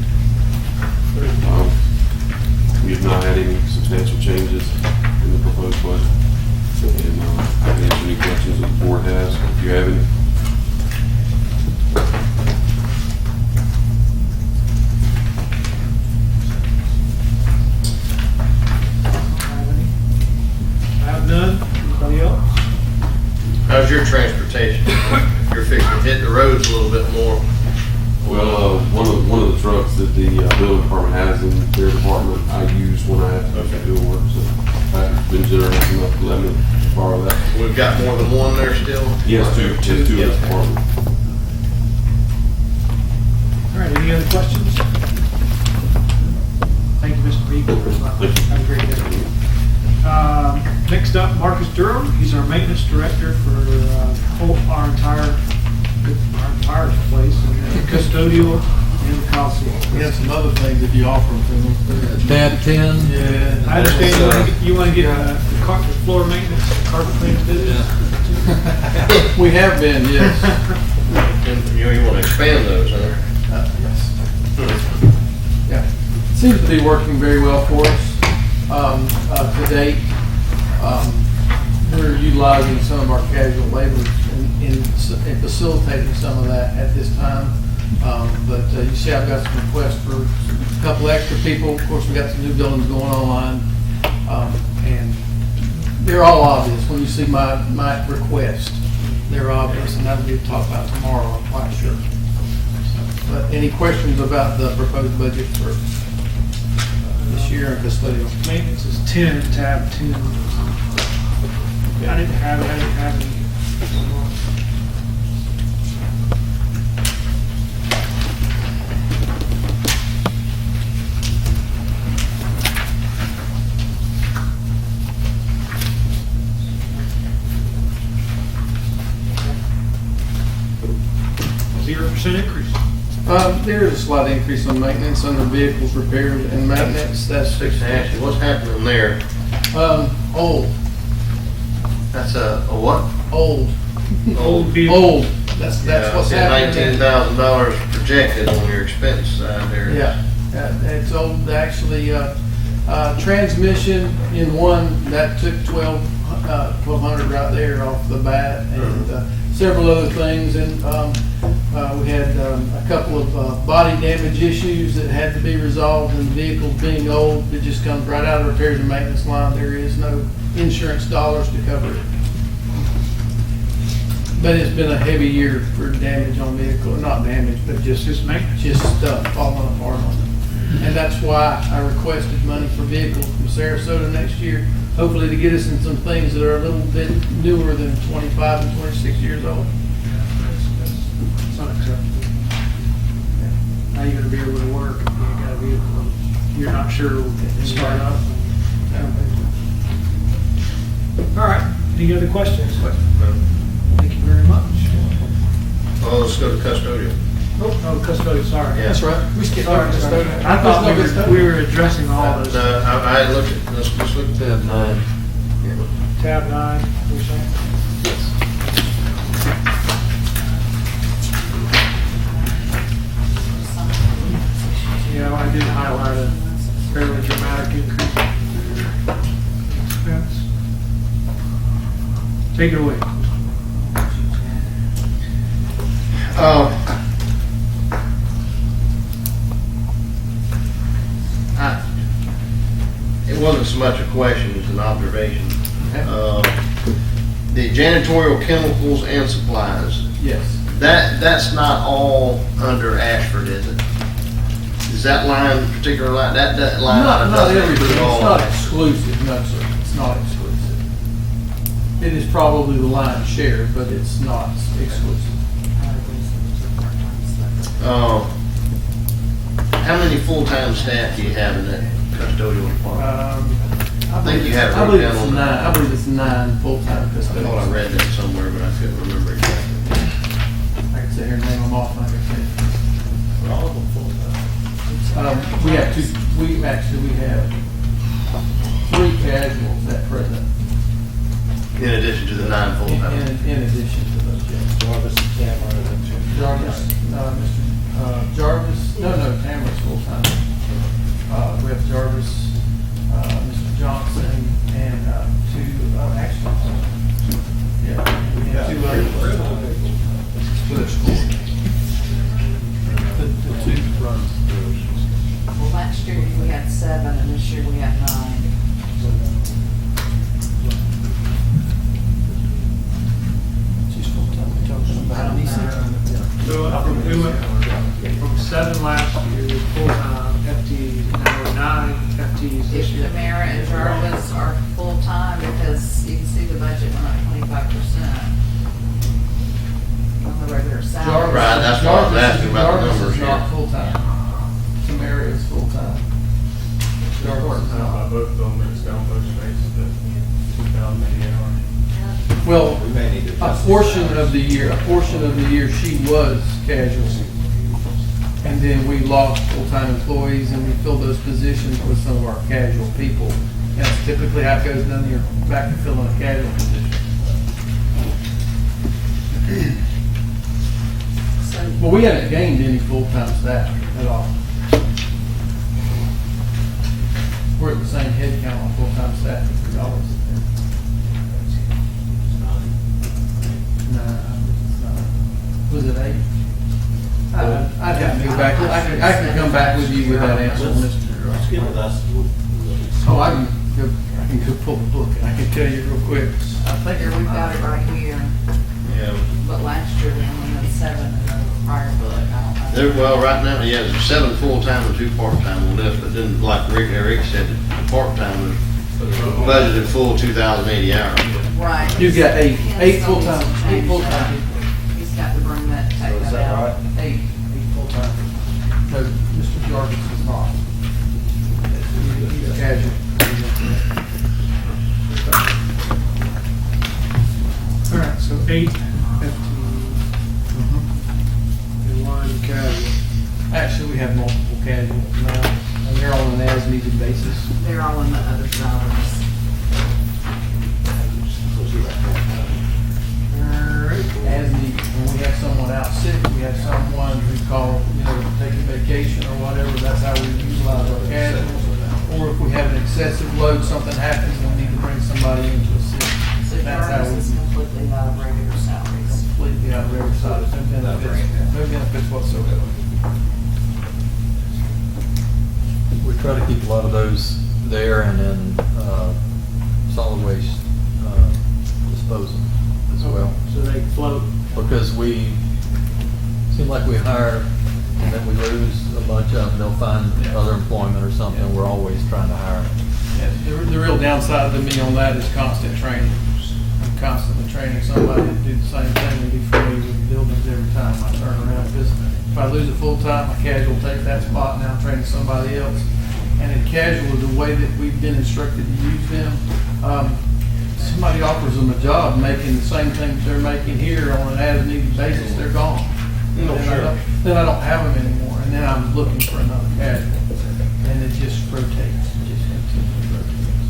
We have not had any substantial changes in the proposed budget. And I can answer any questions that the board has, if you have any. I have none. Anybody else? How's your transportation? You're fixing to hit the roads a little bit more. Well, one of the trucks that the building department has in their department, I use when I have to do work, so I've been generous enough to let me borrow that. We've got more than one there still? Yes, two in the department. All right, any other questions? Thank you, Mr. Meeks. Have a great day. Next up, Marcus Durham. He's our maintenance director for our entire place, and custodial and the Coliseum. We have some other things if you offer them to them. Tab 10. Yeah. I understand you want to get the floor maintenance, carpet cleaning business. We have been, yes. And you want to expand those, huh? Yes. Yeah. Seems to be working very well for us to date. We're utilizing some of our casual labor in facilitating some of that at this time. But you see I've got some requests for a couple extra people. Of course, we got some new buildings going online. And they're all obvious when you see my request. They're obvious, and that'll be talked about tomorrow, I'm quite sure. But any questions about the proposed budget for this year and custodial? Maintenance is 10, tab 10. I didn't have any. Increase. There is a slight increase on maintenance under vehicles repaired and maintenance. That's Fixing to ask you, what's happening there? Old. That's a what? Old. Old vehicle. Old. That's what's happening. $19,000 projected on your expense side there. Yeah, it's old. Actually, transmission in one that took 1,200 right there off the bat, and several other things, and we had a couple of body damage issues that had to be resolved, and the vehicles being old, it just comes right out of the repairs and maintenance line. There is no insurance dollars to cover it. But it's been a heavy year for damage on vehicle, not damage, but just maintenance, just stuff falling apart on it. And that's why I requested money for vehicles from Sarasota next year, hopefully to get us in some things that are a little bit newer than 25 and 26 years old. It's unacceptable. Now you're going to be able to work if you ain't got a vehicle. You're not sure it'll start up. All right. Any other questions? Thank you very much. Oh, let's go to custodial. Oh, no, custodial, sorry. Yeah. That's right. We skipped over custodial. I thought we were addressing all those. No, I looked at, let's look at Tab 9. Tab 9, you're saying? Yeah, I did highlight a fairly dramatic increase in expense. Take it away. It wasn't so much a question as an observation. The janitorial chemicals and supplies, Yes. that's not all under Ashford, is it? Is that line, particular line, that line? Not doesn't everything, include all it's not of it? exclusive, no, sir, it's not exclusive. It is probably the lion's share, but it's not exclusive. How many full-time staff do you have in that custodial department? I think you had it I wrote believe down it's on nine, I believe it's 9 full-time I custodians. thought I read that somewhere, but I couldn't remember exactly. I can sit here and name them off, like I said. All of them full-time. We have we have 3 casuals at present, In addition to the 9 full-time. in addition to those, yes. Jarvis and Cameron and then two. Jarvis, Tamara's full-time. We have Jarvis, Mr. Johnson, and 2, actually, we have 2 others. The 2 runs. Well, last year we had 7, and this year we have 9. She's full-time, we're talking about So we went from 7 last year, full-time FTEs, now we're 9 FTEs this If year. Tamara and Jarvis are full-time, because you can see the budget went up 25% on the regular salary. Right, that's why I was asking about the Jarvis numbers is not here. full-time. Tamara is full-time. Jarvis is not. Both of them, it's down both spaces at 2,000 an hour. Well, a portion of the year, she was casual. And then we lost full-time employees and we filled those positions with some of our casual people. That's typically how it goes down, you're back to filling a casual position. But we haven't gained any full-time staff at all. We're at the same head count on full-time staff as we always have. Was it 8? I'd have to go back, I can come back with you with that answer, Mr. Let's get with us. Oh, I can go pull the book, and I can tell you real quick. I think Here, we've got it right here, Yeah. but last year we only had 7 in the prior book, I don't know. Well, right now, yeah, there's 7 full-time and 2 part-time on this, but then like Rick said, the part-time is budgeted full 2,080 hours. Right. You've got eight Ken's told me full-time, some 8 change full-time that. people. He's got to bring that, take that out. 8 full-time. No, Mr. Jarvis is not. He's casual. All right, so 8 FTEs and 1 casual. Actually, we have multiple casuals now, and they're on an as-needed basis. They're all in the other salaries. As needed. When we have someone out sick, we have someone who's called, taking vacation or whatever, that's how we utilize our casuals. Or if we have an excessive load, something happens, we need to bring somebody in to assist. So That's how Jarvis is completely out of regular salaries. completely out of every side, no benefits whatsoever. We try to keep a lot of those there and then solid waste disposal as well. So they float. Because we seem like we hire and then we lose a bunch of them, they'll find other employment or something, we're always trying to hire. Yeah, the real downside to me on that is constant training. I'm constantly training somebody to do the same thing and be familiar with the buildings every time I turn around. Because if I lose a full-time, a casual take that spot, now I'm training somebody else. And in casual, the way that we've been instructed to use them, somebody offers them a job making the same thing that they're making here on an as-needed basis, they're gone. Then I don't have them anymore, and then I'm looking for another casual. And it just rotates, it just continually rotates.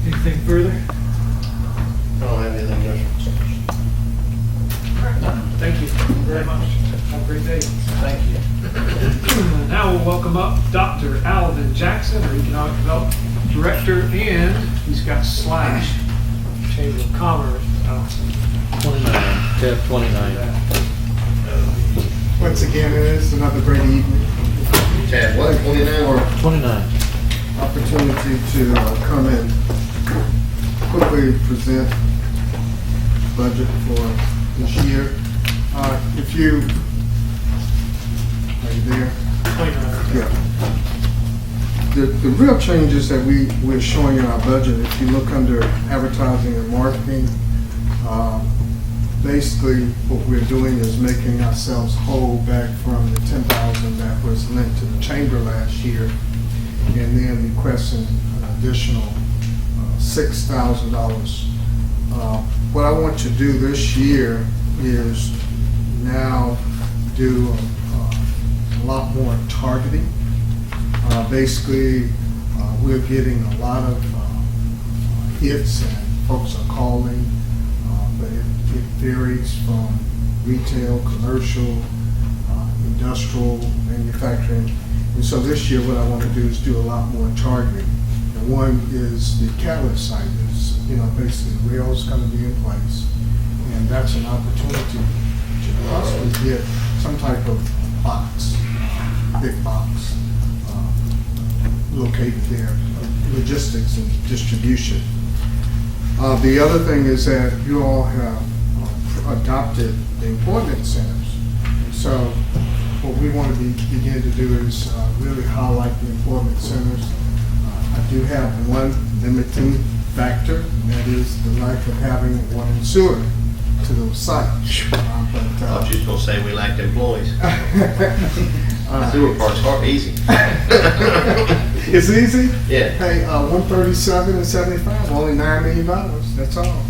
Anything further? I don't have anything else. Thank you very much. Have a great day. Thank you. Now we'll welcome up Dr. Alvin Jackson, our Economic Development Director, and he's got Slash, Chamber of Commerce. 29, tab 29. Once again, it's another great evening. Tab what, 29? Or 29. opportunity to come and quickly present budget for this year. If you, are you there? Yeah. The real changes that we're showing in our budget, if you look under advertising and marketing, basically what we're doing is making ourselves whole back from the $10,000 that was lent to the chamber last year, and then requesting an additional $6,000. What I want to do this year is now do a lot more targeting. Basically, we're getting a lot of hits and folks are calling, but it varies from retail, commercial, industrial, manufacturing. And so this year what I want to do is do a lot more targeting. And one is the catalyst site is, basically rails going to be in place. And that's an opportunity to possibly get some type of box, big box, located there, logistics and distribution. The other thing is that you all have adopted the employment centers. So what we want to begin to do is really highlight the employment centers. I do have one limiting factor, and that is the lack of having water and sewer to those sites. I thought you were going to say we lacked employees. Sewer part's easy. It's easy? Yeah. Hey, 137 and 75, only $9 million, that's all.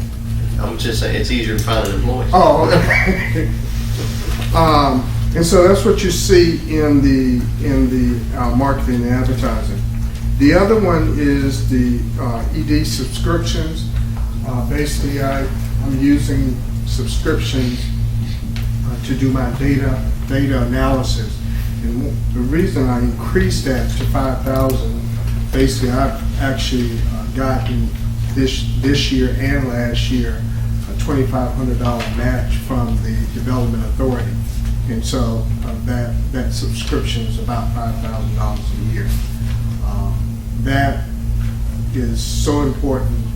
I'm just saying, it's easier to find an employee. Oh, okay. And so that's what you see in the marketing and advertising. The other one is the ED subscriptions. Basically, I'm using subscriptions to do my data analysis. And the reason I increased that to 5,000, basically I've actually gotten this year and last year a $2,500 match from the Development Authority. And so that subscription is about $5,000 a year. That is so important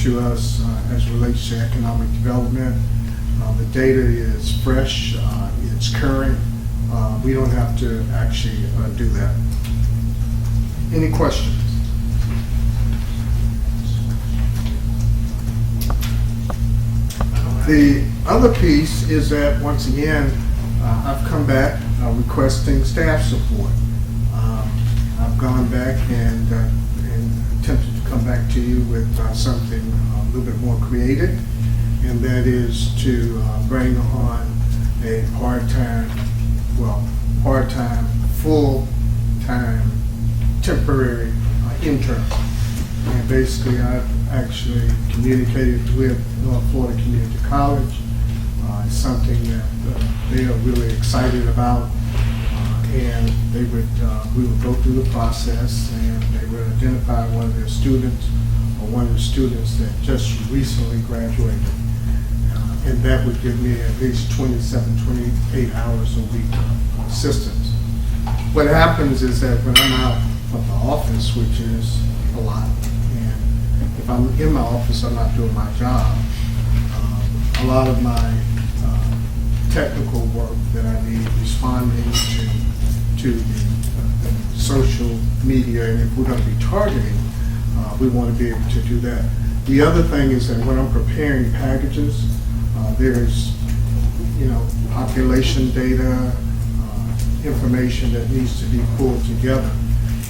to us as it relates to economic development. The data is fresh, it's current. We don't have to actually do that. Any questions? The other piece is that, once again, I've come back requesting staff support. I've gone back and attempted to come back to you with something a little bit more creative, and that is to bring on a part-time, full-time, temporary intern. And basically, I've actually communicated with North Florida Community College. It's something that they are really excited about, and we would go through the process, and they would identify one of their students or one of the students that just recently graduated. And that would give me at least 27, 28 hours a week assistance. What happens is that when I'm out of the office, which is a lot, and if I'm in my office, I'm not doing my job. A lot of my technical work that I need, responding to the social media, and if we're going to be targeting, we want to be able to do that. The other thing is that when I'm preparing packages, there's, population data, information that needs to be pulled together.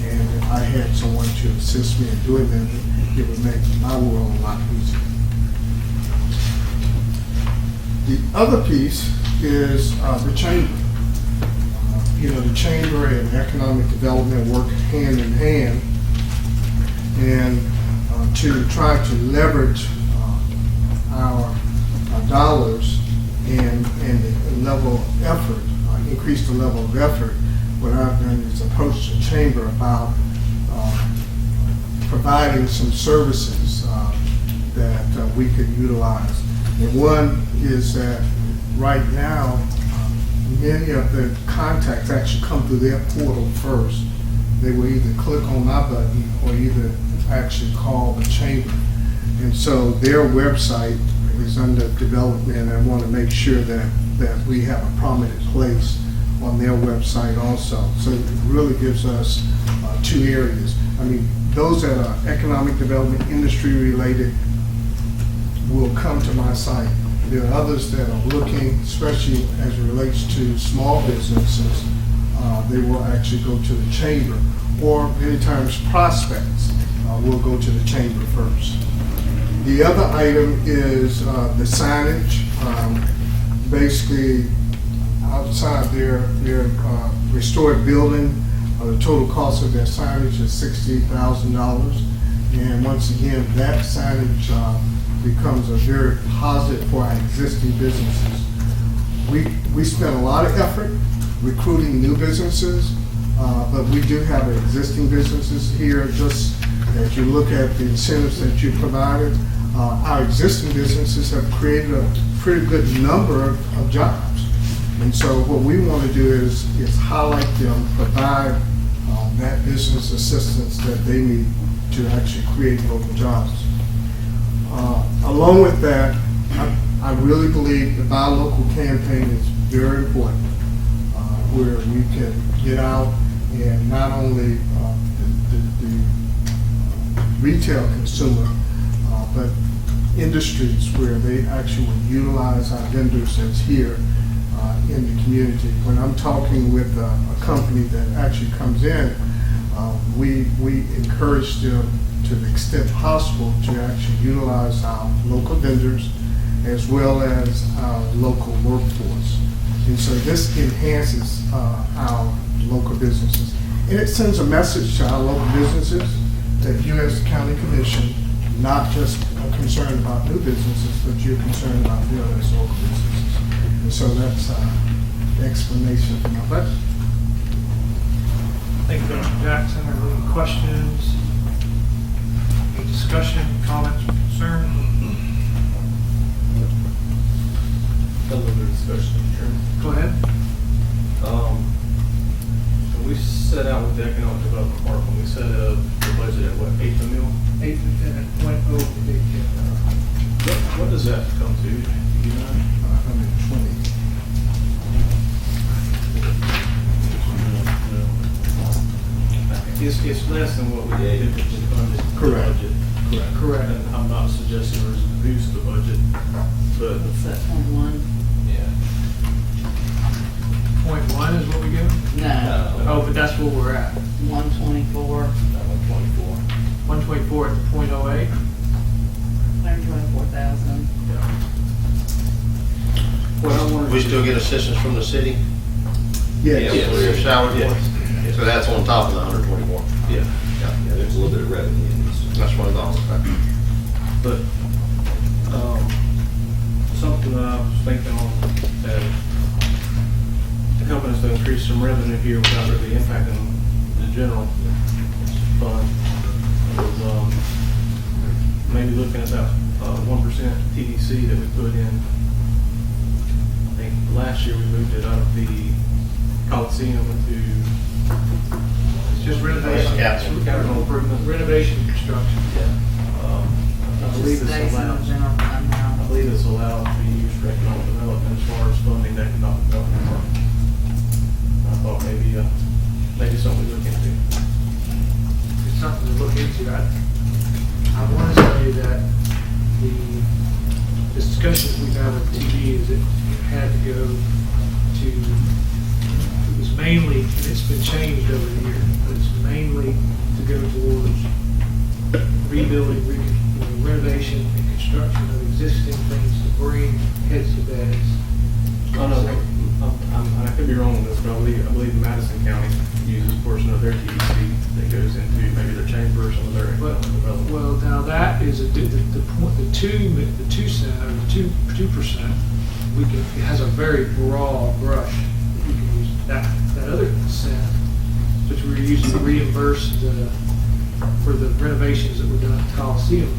And if I had someone to assist me in doing that, it would make my world a lot easier. The other piece is the chamber. The chamber and economic development work hand in hand, and to try to leverage our dollars and the level of effort, increase the level of effort. What I've done is approach the chamber about providing some services that we could utilize. And one is that right now, many of the contacts actually come through their portal first. they will either click on my button or either actually call the chamber. And so their website is under development, and I want to make sure that we have a prominent place on their website also. So it really gives us two areas. I mean, those that are economic development, industry related, will come to my site. There are others that are looking, especially as it relates to small businesses, they will actually go to the chamber, or many times prospects will go to the chamber first. The other item is the signage. Basically, outside their restored building, the total cost of their signage is $60,000. And once again, that signage becomes a very positive for our existing businesses. We spent a lot of effort recruiting new businesses, but we do have existing businesses here. Just as you look at the incentives that you provided, our existing businesses have created a pretty good number of jobs. And so what we want to do is highlight them, provide that business assistance that they need to actually create local jobs. Along with that, I really believe the Buy Local campaign is very important, where we can get out and not only the retail consumer, but industries where they actually will utilize our vendors that's here in the community. When I'm talking with a company that actually comes in, we encourage them to the extent possible to actually utilize our local vendors as well as our local workforce. And so this enhances our local businesses. And it sends a message to our local businesses that you as the county commission not just are concerned about new businesses, but you're concerned about the other local businesses. And so that's the explanation for my budget. Thank you, Mr. Jackson. Are there any questions, any discussion, comments, or concerns? A little bit of discussion, Chairman. Go ahead. When we set out with the economic development department, we set up the budget at what, 8 mil? 8 to 10.0. What does that come to? Do you know? 120. It's less than what we typically funded the Correct. budget. Correct. And I'm not suggesting we're to reduce the budget, but That's 1. yeah. 0.1 is what we give? No, Oh, but that's where we're at. 124, 124 at the 0.08. 124,000. We still get assistance from the city? Yes. For your salary? Yes. So that's on top of the 124? Yeah. Yeah, there's a little bit of revenue in this. That's what I thought. But, something that I was thinking on that helping us to increase some revenue here without really impacting the general fund was, maybe looking at that, 1% TDC that we put in. I think last year we moved it out of the Coliseum into It's just renovation. capital improvement. Renovation construction. I believe Just stays it's in the allowed. general fund now. I believe it's allowed to be used for economic development as far as funding the economic development. I thought maybe something to look into. It's something to look into. I want to say that the discussions we've had with TV is it had to go to, it was mainly, and it's been changed over the years, but it's mainly to go towards rebuilding, renovation and construction of existing things to bring heads to beds. Oh, no, I could be wrong on this, but I believe Madison County uses a portion of their TDC that goes into maybe their chamber or some of their economic development. Well, now that is the point, the 2%, we can, it has a very broad brush. We can use that other percent, which we're using to reimburse for the renovations that were done at the Coliseum,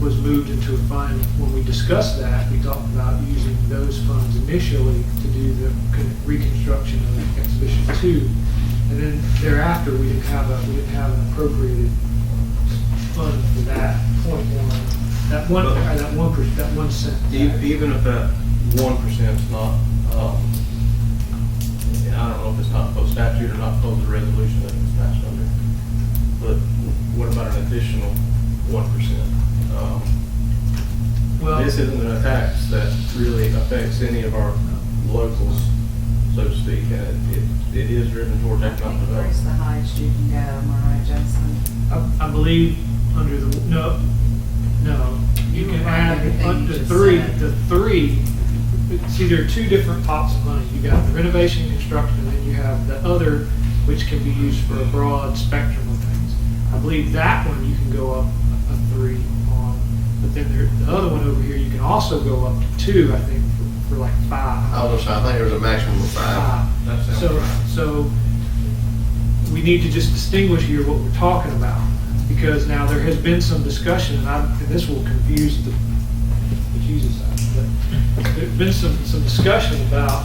was moved into a fund. When we discussed that, we talked about using those funds initially to do the reconstruction of Exhibition 2, And then thereafter, we didn't have an appropriated fund for that .1, that 1 cent. Even if that 1% is not, I don't know if it's not post statute or not post the resolution that it's passed under, but what about an additional 1%? Well, this isn't a tax that really affects any of our locals, so to speak, and it is driven towards economic Increase development. the highest you can go, am I right, Jason? I believe under the, no, you can add Everything you the just three, said. see, there are two different pots of money. You got the renovation and construction, and then you have the other, which can be used for a broad spectrum of things. I believe that one you can go up a 3 on, but then the other one over here, you can also go up to 2, I think, for like 5. I think there's a maximum of 5. That sounds right. So we need to just distinguish here what we're talking about, because now there has been some discussion, and this will confuse the Jesus out, but there's been some discussion about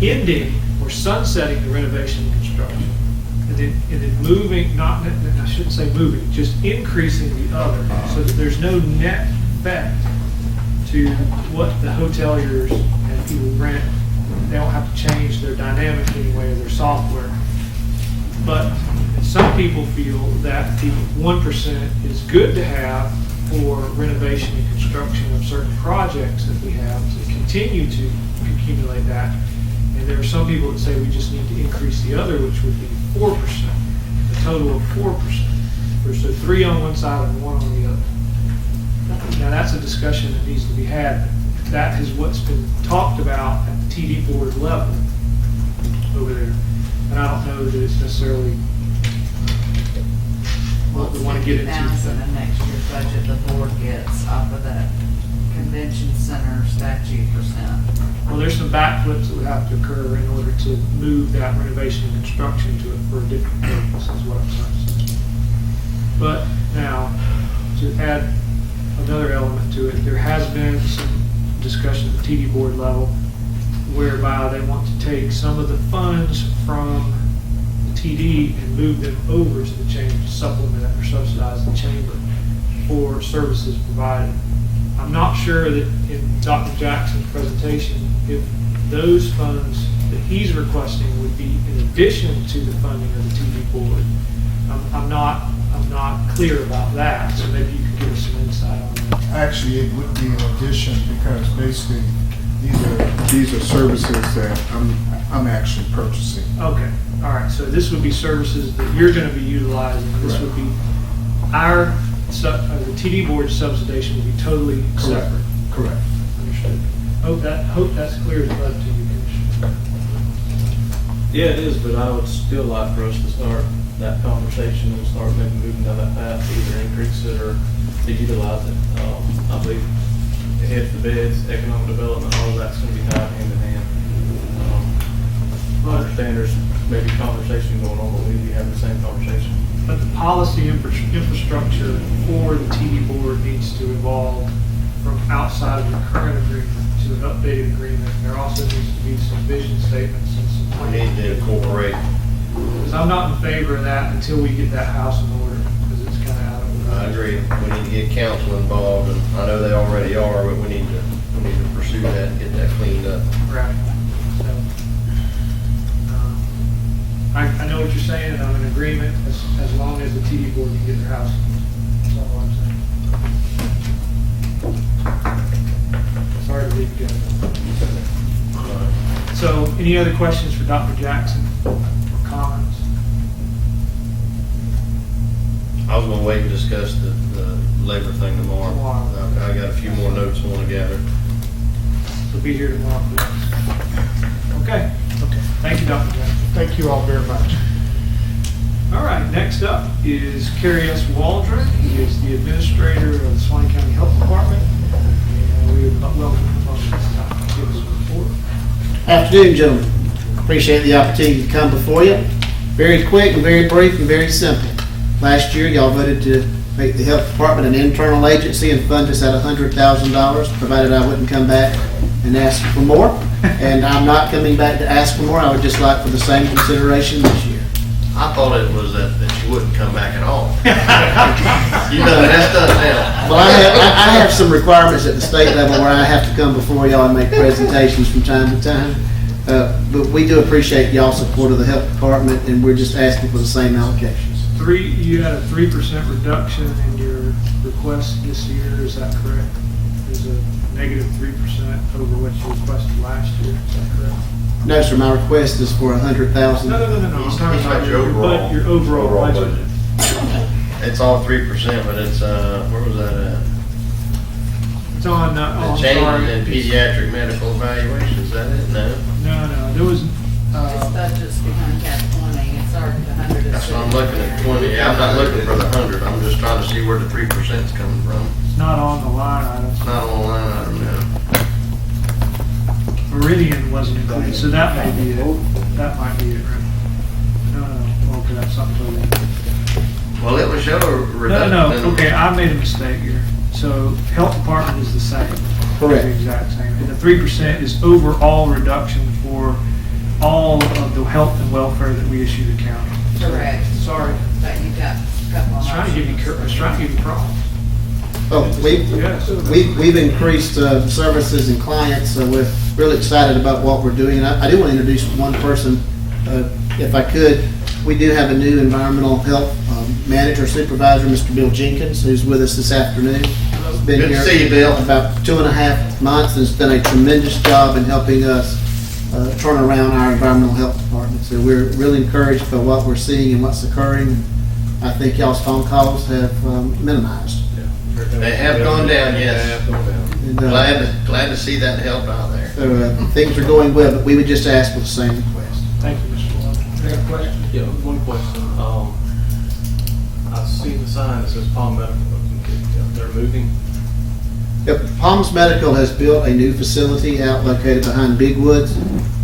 ending or sunsetting the renovation and construction, and then moving, I shouldn't say moving, just increasing the other, so that there's no net effect to what the hoteliers and people who rent. They don't have to change their dynamic anyway, or their software. But some people feel that the 1% is good to have for renovation and construction of certain projects that we have to continue to accumulate that. And there are some people that say we just need to increase the other, which would be 4%, a total of 4%. So 3 on one side and 1 on the other. Now that's a discussion that needs to be had. That is what's been talked about at the TD board level over there. And I don't know that it's necessarily what we want to get into. 50,000 in next year's budget the board gets off of that convention center statute percent. Well, there's some backflips that would have to occur in order to move that renovation and construction to it for a different purpose, is what I'm trying to say. But now, to add another element to it, there has been some discussion at the TD board level whereby they want to take some of the funds from the TD and move them over to the chamber to supplement or subsidize the chamber for services provided. I'm not sure that in Dr. Jackson's presentation, if those funds that he's requesting would be in addition to the funding of the TD board. I'm not clear about that, so maybe you could give us some insight on that. Actually, it would be in addition, because basically these are services that I'm actually purchasing. Okay, all right, so this would be services that you're going to be utilizing. This would be the TD board subsidization would be totally separate. Correct. Understood. Hope that's clear as mud to you, Commissioner. Yeah, it is, but I would still like for us to start that conversation and start maybe moving down that path, to either increase it or to utilize it. I believe the heads, the beds, economic development, all of that's going to be tied hand in hand. I understand there's maybe conversation going on, but we need to be having the same conversation. But the policy infrastructure for the TD board needs to evolve from outside of the current agreement to an updated agreement. There also needs to be some vision statements and some. We need to incorporate. Because I'm not in favor of that until we get that house in order, because it's kind of out of order. I agree. We need to get council involved, and I know they already are, but we need to pursue that and get that cleaned up. Right. So, I know what you're saying, and I'm in agreement as long as the TD board can get their house. That's all I'm saying. Sorry to leave you guys. So, any other questions for Dr. Jackson or comments? I was gonna wait and discuss the labor thing tomorrow. I got a few more notes I wanna gather. So be here tomorrow, please. Okay. Thank you, Dr. Jackson. Thank you all very much. All right, next up is Kerry S. Waldron. He is the administrator of the Suwannee County Health Department. And we would welcome him on this time to give us a report. Afternoon, gentlemen. Appreciate the opportunity to come before you. Very quick and very brief and very simple. Last year, y'all voted to make the health department an internal agency and fund us at $100,000, provided I wouldn't come back and ask for more. And I'm not coming back to ask for more. I would just like for the same consideration this year. I thought it was that you wouldn't come back at all. You done messed up now. Well, I have some requirements at the state level where I have to come before y'all and make presentations from time to time. But we do appreciate y'all's support of the health department, and we're just asking for the same allocations. You had a 3% reduction in your request this year, is that correct? There's a negative 3% over what you requested last year, is that correct? No, sir, my request is for $100,000. No. I'm talking about your overall budget. It's all 3%, but it's, where was that at? It's on, The I'm change sorry. in pediatric medical evaluation, is that it? No? No, there was, This budget's behind cap 20, it's already the 100. That's what I'm looking at, 20. I'm not looking for the 100. I'm just trying to see where the 3% is coming from. it's not on the line item. It's not on the line item now. Meridian wasn't included, so that may be it. That might be it, right? No, okay, that's something totally different. Well, it would show a reduction. No, okay, I made a mistake here. So health department is the same. Correct. The exact same. And the 3% is overall reduction for all of the health and welfare that we issue the county. Correct. Sorry. But you got a couple I of was trying to give you problems. Oh, we've increased services and clients, so we're really excited about what we're doing. And I do want to introduce one person, if I could. We do have a new environmental health manager supervisor, Mr. Bill Jenkins, who's with us this afternoon. He's been Good to here see you, Bill. about 2.5 months and has done a tremendous job in helping us turn around our environmental health department. So we're really encouraged by what we're seeing and what's occurring. I think y'all's phone calls have minimized. They have gone down, yes. They have gone down. And, Glad to see that help out there. So things are going well, but we would just ask for the same request. Thank you, Mr. Love. I got a question. Yeah, one question. I see the sign that says Palm Medical. They're moving. Yep, Palms Medical has built a new facility out located behind Big Woods,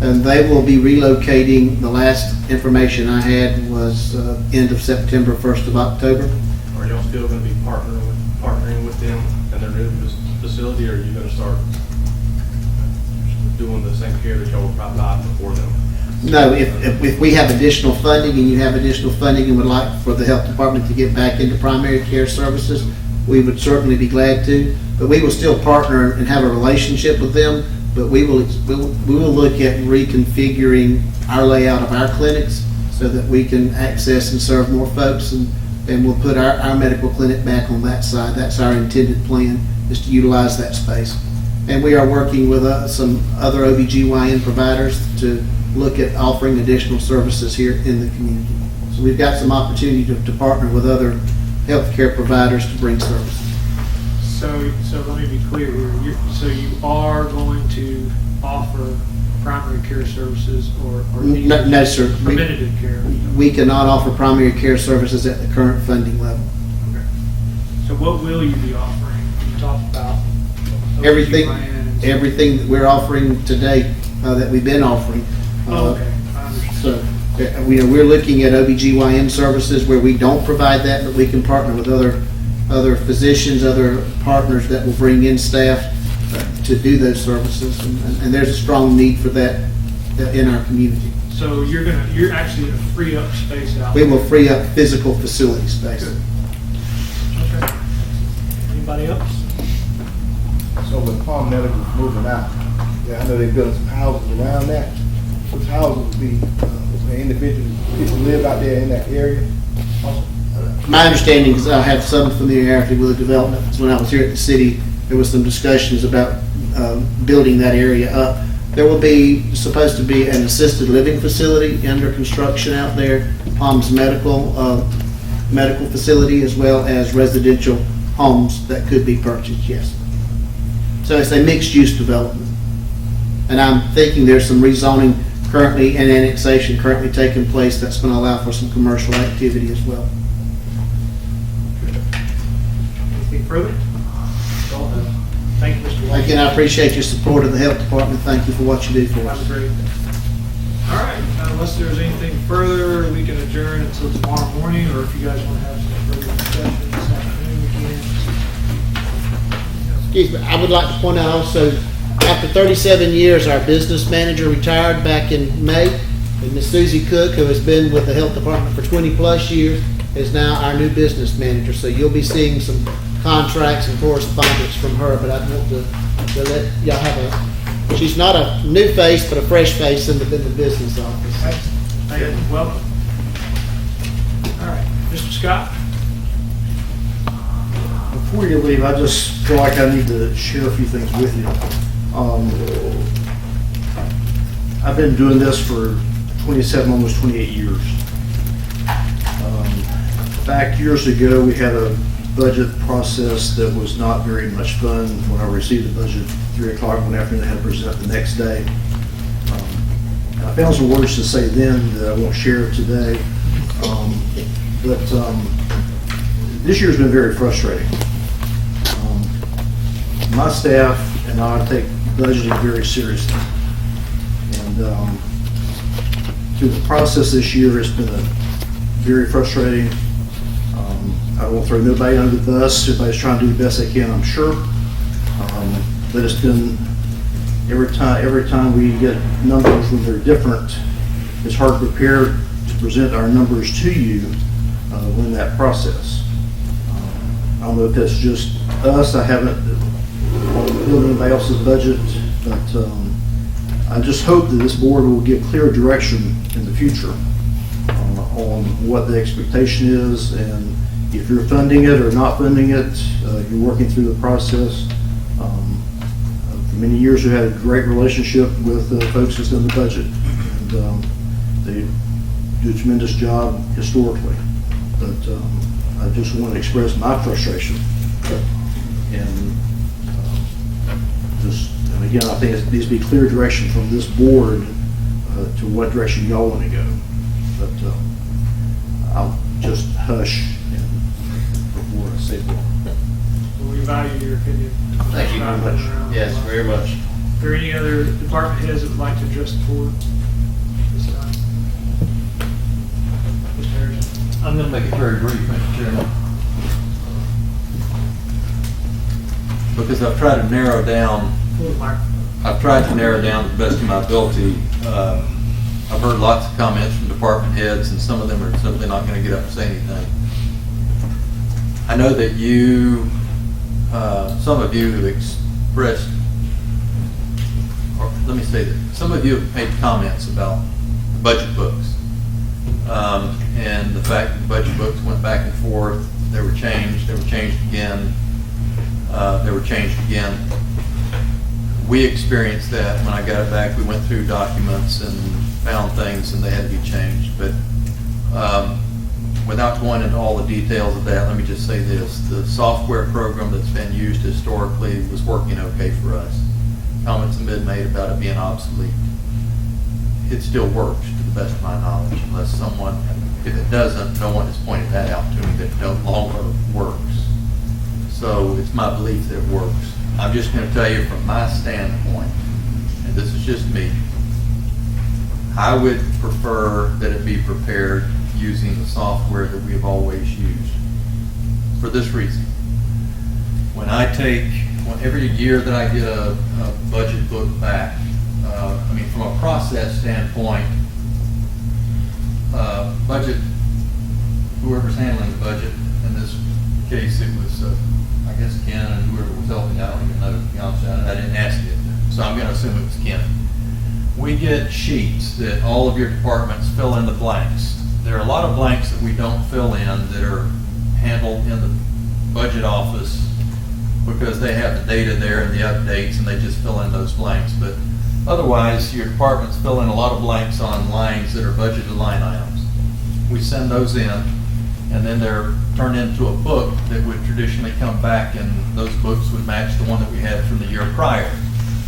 and they will be relocating. The last information I had was end of September, 1st of October. Are y'all still going to be partnering with them and their new facility, or are you going to start doing the same care that y'all were providing before them? No, if we have additional funding and you have additional funding and would like for the health department to get back into primary care services, we would certainly be glad to. But we will still partner and have a relationship with them, but we will look at reconfiguring our layout of our clinics so that we can access and serve more folks, and we'll put our medical clinic back on that side. That's our intended plan, is to utilize that space. And we are working with some other OBGYN providers to look at offering additional services here in the community. So we've got some opportunity to partner with other healthcare providers to bring services. So let me be clear here. So you are going to offer primary care services or No, sir. preventative care? We cannot offer primary care services at the current funding level. Okay. So what will you be offering? You talked about Everything OBGYN and- that we're offering today, that we've been offering. Oh, okay, I understand. So, we're looking at OBGYN services where we don't provide that, but we can partner with other physicians, other partners that will bring in staff to do those services. And there's a strong need for that in our community. So you're actually gonna free up space out We there? will free up physical facility space. Okay. Anybody else? So when Palm Medical's moving out, I know they're building some houses around that. Those houses would be, where individual people live out there in that area. My understanding is I have some familiarity with the development. When I was here at the city, there was some discussions about building that area up. There will be, supposed to be an assisted living facility under construction out there, Palms medical facility, as well as residential homes that could be purchased, yes. So it's a mixed-use development. And I'm thinking there's some rezoning currently and annexation currently taking place that's going to allow for some commercial activity as well. Anything further? Thank you, Mr. White. Again, I appreciate your support of the health department. Thank you for what you do for Have us. a great day. All right, unless there's anything further, we can adjourn until tomorrow morning, or if you guys want to have some further discussion this afternoon, we can. Excuse me, I would like to point out also, After 37 years, our business manager retired back in May, and Miss Susie Cook, who has been with the health department for 20-plus years, is now our new business manager. So you'll be seeing some contracts and correspondence from her, but I want to let y'all have she's not a new face, but a fresh face in the business office. Thank you. Welcome. All right, Mr. Scott? Before you leave, I just feel like I need to share a few things with you. I've been doing this for 27, almost 28 years. Back years ago, we had a budget process that was not very much fun. When I received the budget at 3 o'clock one afternoon, I had to present the next day. And I found some words to say then that I won't share today. But this year's been very frustrating. My staff and I take budgeting very seriously. And through the process this year, it's been very frustrating. I won't throw nobody under the bus. Everybody's trying to do the best they can, I'm sure. But it's been, every time we get numbers when they're different, it's hard to prepare to present our numbers to you when that process. I don't know if that's just us. I haven't built anybody else's budget, but I just hope that this board will give clear direction in the future on what the expectation is, and if you're funding it or not funding it, you're working through the process. For many years, we had a great relationship with the folks that's done the budget, and they do a tremendous job historically. But I just want to express my frustration, and and again, I think it needs to be clear direction from this board to what direction y'all want to go. But I'll just hush before I say more. Well, we value your opinion. Thank you very much. Yes, very much. Are there any other department heads that would like to address the board this time? Mr. Harrison? I'm going to make it very brief, Mr. Chairman. Because I've tried to narrow down to the best of my ability. I've heard lots of comments from department heads, and some of them are simply not going to get up and say anything. I know that you, some of you have expressed, or let me say that, some of you have made comments about the budget books, and the fact that the budget books went back and forth, they were changed again, they were changed again. We experienced that when I got it back. We went through documents and found things, and they had to be changed. But without going into all the details of that, let me just say this. The software program that's been used historically was working okay for us. Comments have been made about it being obsolete. It still works to the best of my knowledge, unless someone, if it doesn't, no one has pointed that out to me that it no longer works. So it's my belief that it works. I'm just going to tell you from my standpoint, and this is just me, I would prefer that it be prepared using the software that we have always used. For this reason, every year that I get a budget book back, from a process standpoint, budget, whoever's handling the budget, in this case it was, I guess Ken and whoever was helping, I don't even know, to be honest with you, I didn't ask it, so I'm going to assume it was Ken. We get sheets that all of your departments fill in the blanks. There are a lot of blanks that we don't fill in that are handled in the budget office because they have the data there and the updates, and they just fill in those blanks. But otherwise, your departments fill in a lot of blanks on lines that are budgeted line items. We send those in, and then they're turned into a book that would traditionally come back, and those books would match the one that we had from the year prior.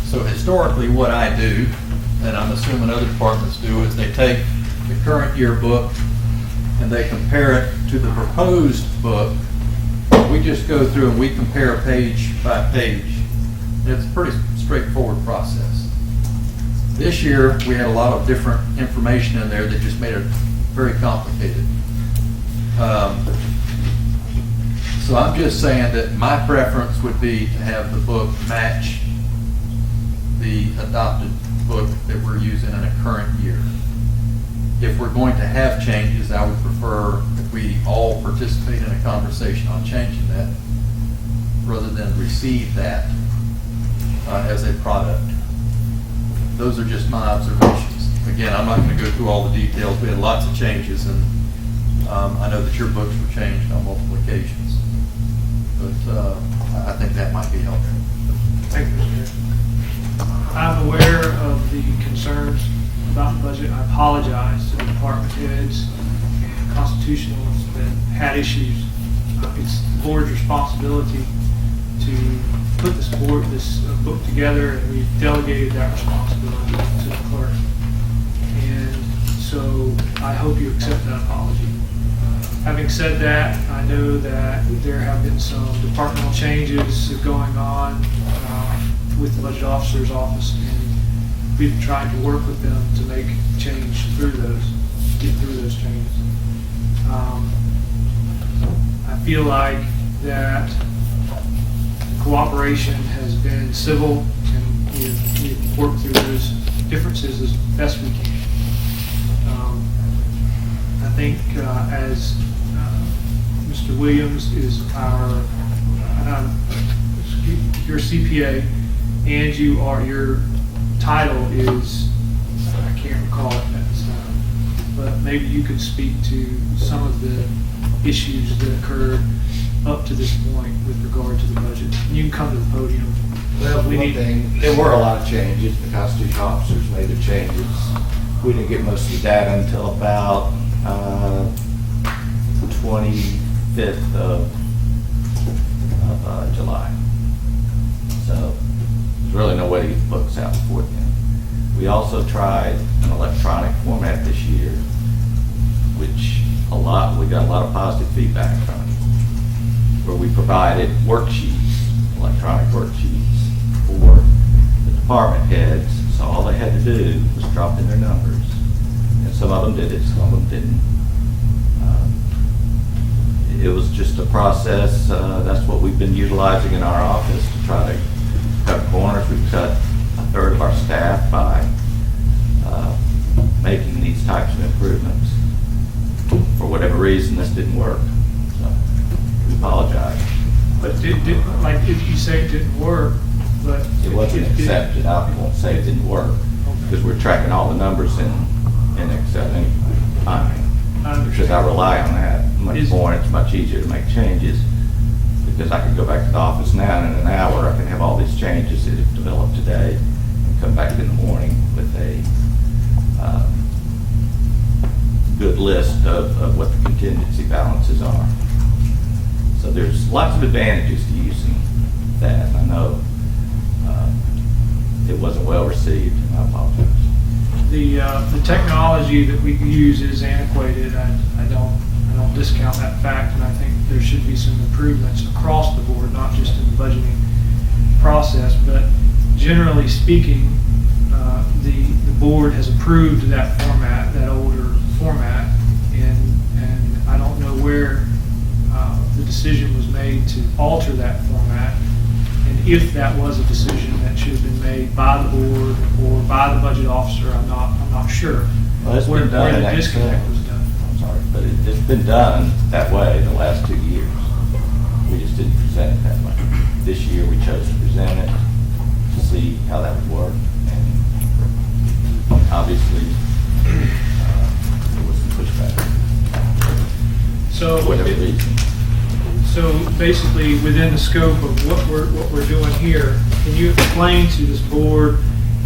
So historically, what I do, and I'm assuming other departments do, is they take the current year book and they compare it to the proposed book. We just go through and we compare page by page. It's a pretty straightforward process. This year, we had a lot of different information in there that just made it very complicated. So I'm just saying that my preference would be to have the book match the adopted book that we're using in a current year. If we're going to have changes, I would prefer if we all participate in a conversation on changing that rather than receive that as a product. Those are just my observations. Again, I'm not going to go through all the details. We had lots of changes, and I know that your books were changed on multiple occasions. But I think that might be helpful. Thank you, Mr. Chair. I'm aware of the concerns about the budget. I apologize to the department heads and constitutionals that had issues. It's the board's responsibility to put this book together, and we've delegated that responsibility to the clerk. And so I hope you accept that apology. Having said that, I know that there have been some departmental changes going on with the budget officer's office, and we've tried to work with them to make change get through those changes. I feel like that cooperation has been civil, and we've worked through those differences as best we can. I think as Mr. Williams is your CPA, and your title is, I can't recall it at this time, but maybe you could speak to some of the issues that occurred up to this point with regard to the budget. You can come to the podium. Well, there were a lot of changes. The constitutional officers made the changes. We didn't get most of the data until about 25th of July. So there's really no way to get the books out before then. We also tried an electronic format this year, which we got a lot of positive feedback from it, where we provided worksheets, electronic worksheets for the department heads. So all they had to do was drop in their numbers. And some of them did it, some of them didn't. It was just a process. That's what we've been utilizing in our office to try to cut corners. We've cut a third of our staff by making these types of improvements. For whatever reason, this didn't work. So we apologize. But like if you say it didn't work, but it wasn't accepted. I won't say it didn't work because we're tracking all the numbers in Excel anyway. Because I rely on that much more, and it's much easier to make changes because I can go back to the office now, and in an hour I can have all these changes that have developed today and come back in the morning with a good list of what the contingency balances are. So there's lots of advantages to using that. I know it wasn't well received, and I apologize. The technology that we use is antiquated. I don't discount that fact, and I think there should be some improvements across the board, not just in the budgeting process, but generally speaking, the board has approved that format, that older format, and I don't know where the decision was made to alter that format. And if that was a decision that should have been made by the board or by the budget officer, I'm not sure. Well, it's been done where the in disconnect Excel. was done. I'm sorry, but it's been done that way the last 2 years. We just didn't present it that way. This year we chose to present it to see how that would work, and obviously there was some pushback. So for whatever reason. So basically, within the scope of what we're doing here, can you explain to this board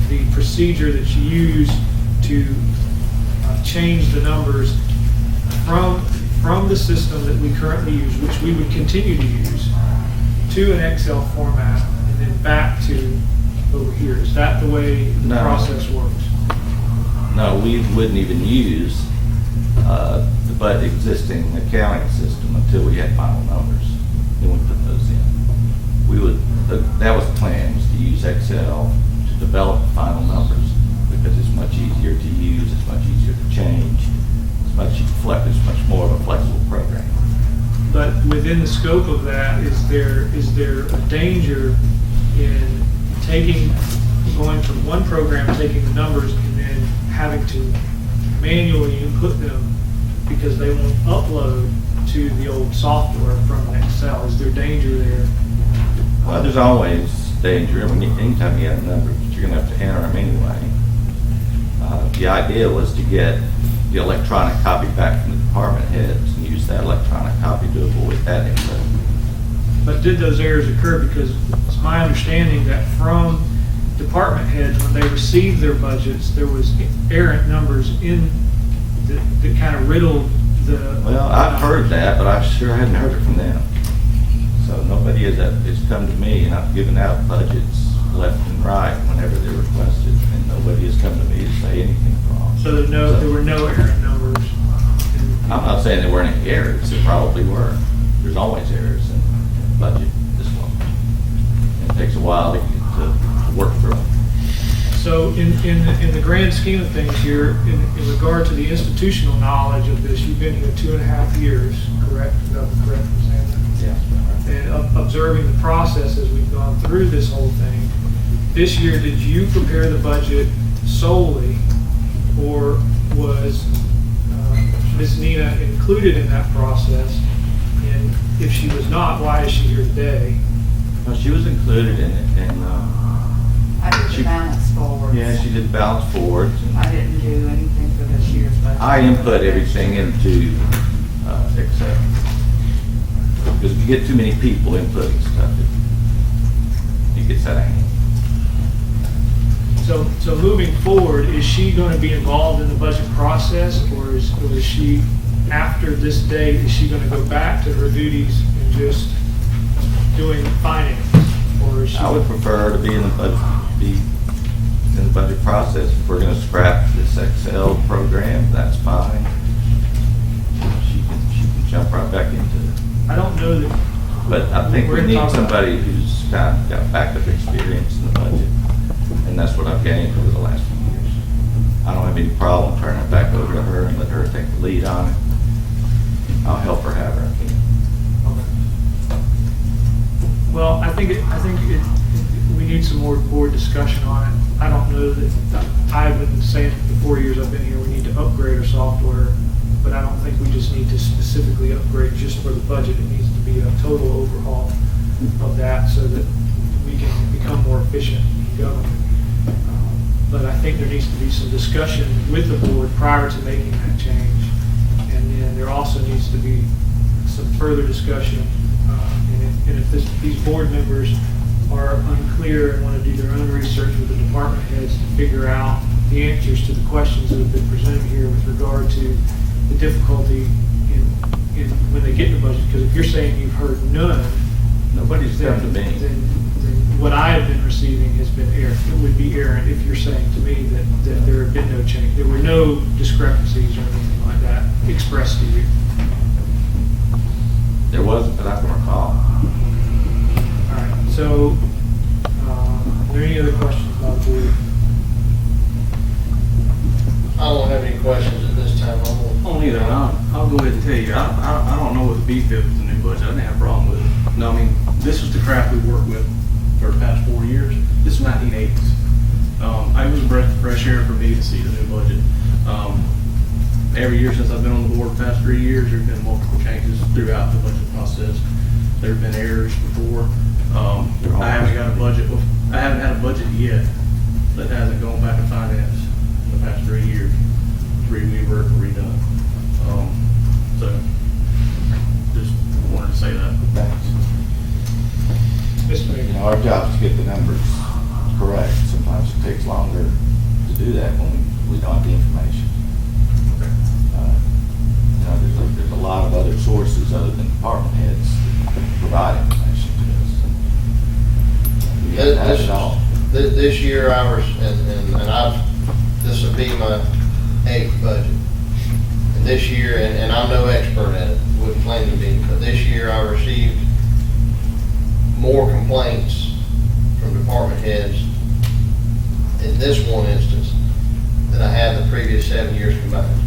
the procedure that you use to change the numbers from the system that we currently use, which we would continue to use, to an Excel format, and then back to over here? Is that the way the process works? No, we wouldn't even use the existing accounting system until we had final numbers. Then we put those in. That was the plan, was to use Excel to develop the final numbers because it's much easier to use, it's much easier to change, it's much more of a flexible program. But within the scope of that, is there a danger in taking going from one program, taking the numbers, and then having to manually input them because they won't upload to the old software from Excel? Is there danger there? Well, there's always danger. I mean, anytime you have numbers, you're gonna have to enter them anyway. The idea was to get the electronic copy back from the department heads and use that electronic copy to avoid that input. But did those errors occur? Because it's my understanding that from department heads, when they received their budgets, there was errant numbers in that kind of riddled the... Well, I've heard that, but I sure hadn't heard it from them. So nobody has come to me, and I've given out budgets left and right whenever they're requested, and nobody has come to me to say anything wrong. So there were no errant numbers? I'm not saying there weren't any errors, there probably were. There's always errors in budget this long. It takes a while to work through them. So in the grand scheme of things here, in regard to the institutional knowledge of this, you've been here 2.5 years, correct? Is that correct in saying that? Yeah. And observing the process as we've gone through this whole thing, this year, did you prepare the budget solely, or was Ms. Nina included in that process? And if she was not, why is she here today? Well, she was included in it, and I did the balance forwards. yeah, she did balance forwards. I didn't do anything for this year's budget. I input everything into Excel. Because if you get too many people inputting stuff, it gets out of hand. So moving forward, is she going to be involved in the budget process, or is she, after this date, is she going to go back to her duties and just doing finance? Or is she? I would prefer to be in the budget process. If we're going to scrap this Excel program, that's fine. She can jump right back into it. I don't know that. But I think we're we gonna need talk about- somebody who's kind of got backup experience in the budget, and that's what I've gained over the last few years. I don't have any problem turning it back over to her and let her take the lead on it. I'll help her however I can. Well, I think we need some more board discussion on it. I don't know that, I've been saying for the 4 years I've been here, we need to upgrade our software, but I don't think we just need to specifically upgrade just for the budget. It needs to be a total overhaul of that so that we can become more efficient in government. But I think there needs to be some discussion with the board prior to making that change. And then there also needs to be some further discussion. And if these board members are unclear and want to do their own research with the department heads to figure out the answers to the questions that have been presented here with regard to the difficulty in when they get the budget, because if you're saying you've heard none, Nobody's come to me. then what I have been receiving has been errant. It would be errant if you're saying to me that there have been no change, there were no discrepancies or anything like that expressed to you. There wasn't, but I can recall. All right, so, are there any other questions about the board? I don't have any questions at this time. Oh, neither. I'll go ahead and tell you, I don't know what the beef is with the new budget. I didn't have a problem with it. No, I mean, this is the crap we worked with for the past 4 years. This is 1980s. It was a breath of fresh air for me to see the new budget. Every year since I've been on the board the past 3 years, there have been multiple changes throughout the budget process. There have been errors before. I haven't got a budget. I haven't had a budget yet that hasn't gone back to finance in the past 3 years. Reworked and redone. So just wanted to say that. Thanks. Mr. Mayor. You know, our job is to get the numbers correct. Sometimes it takes longer to do that when we don't have the information. You know, there's a lot of other sources other than department heads that provide information to us. We haven't had it all. This year I was, this will be my 8th budget. And this year, and I'm no expert at it, wouldn't claim to be, but this year I received more complaints from department heads in this one instance than I had the previous 7 years combined.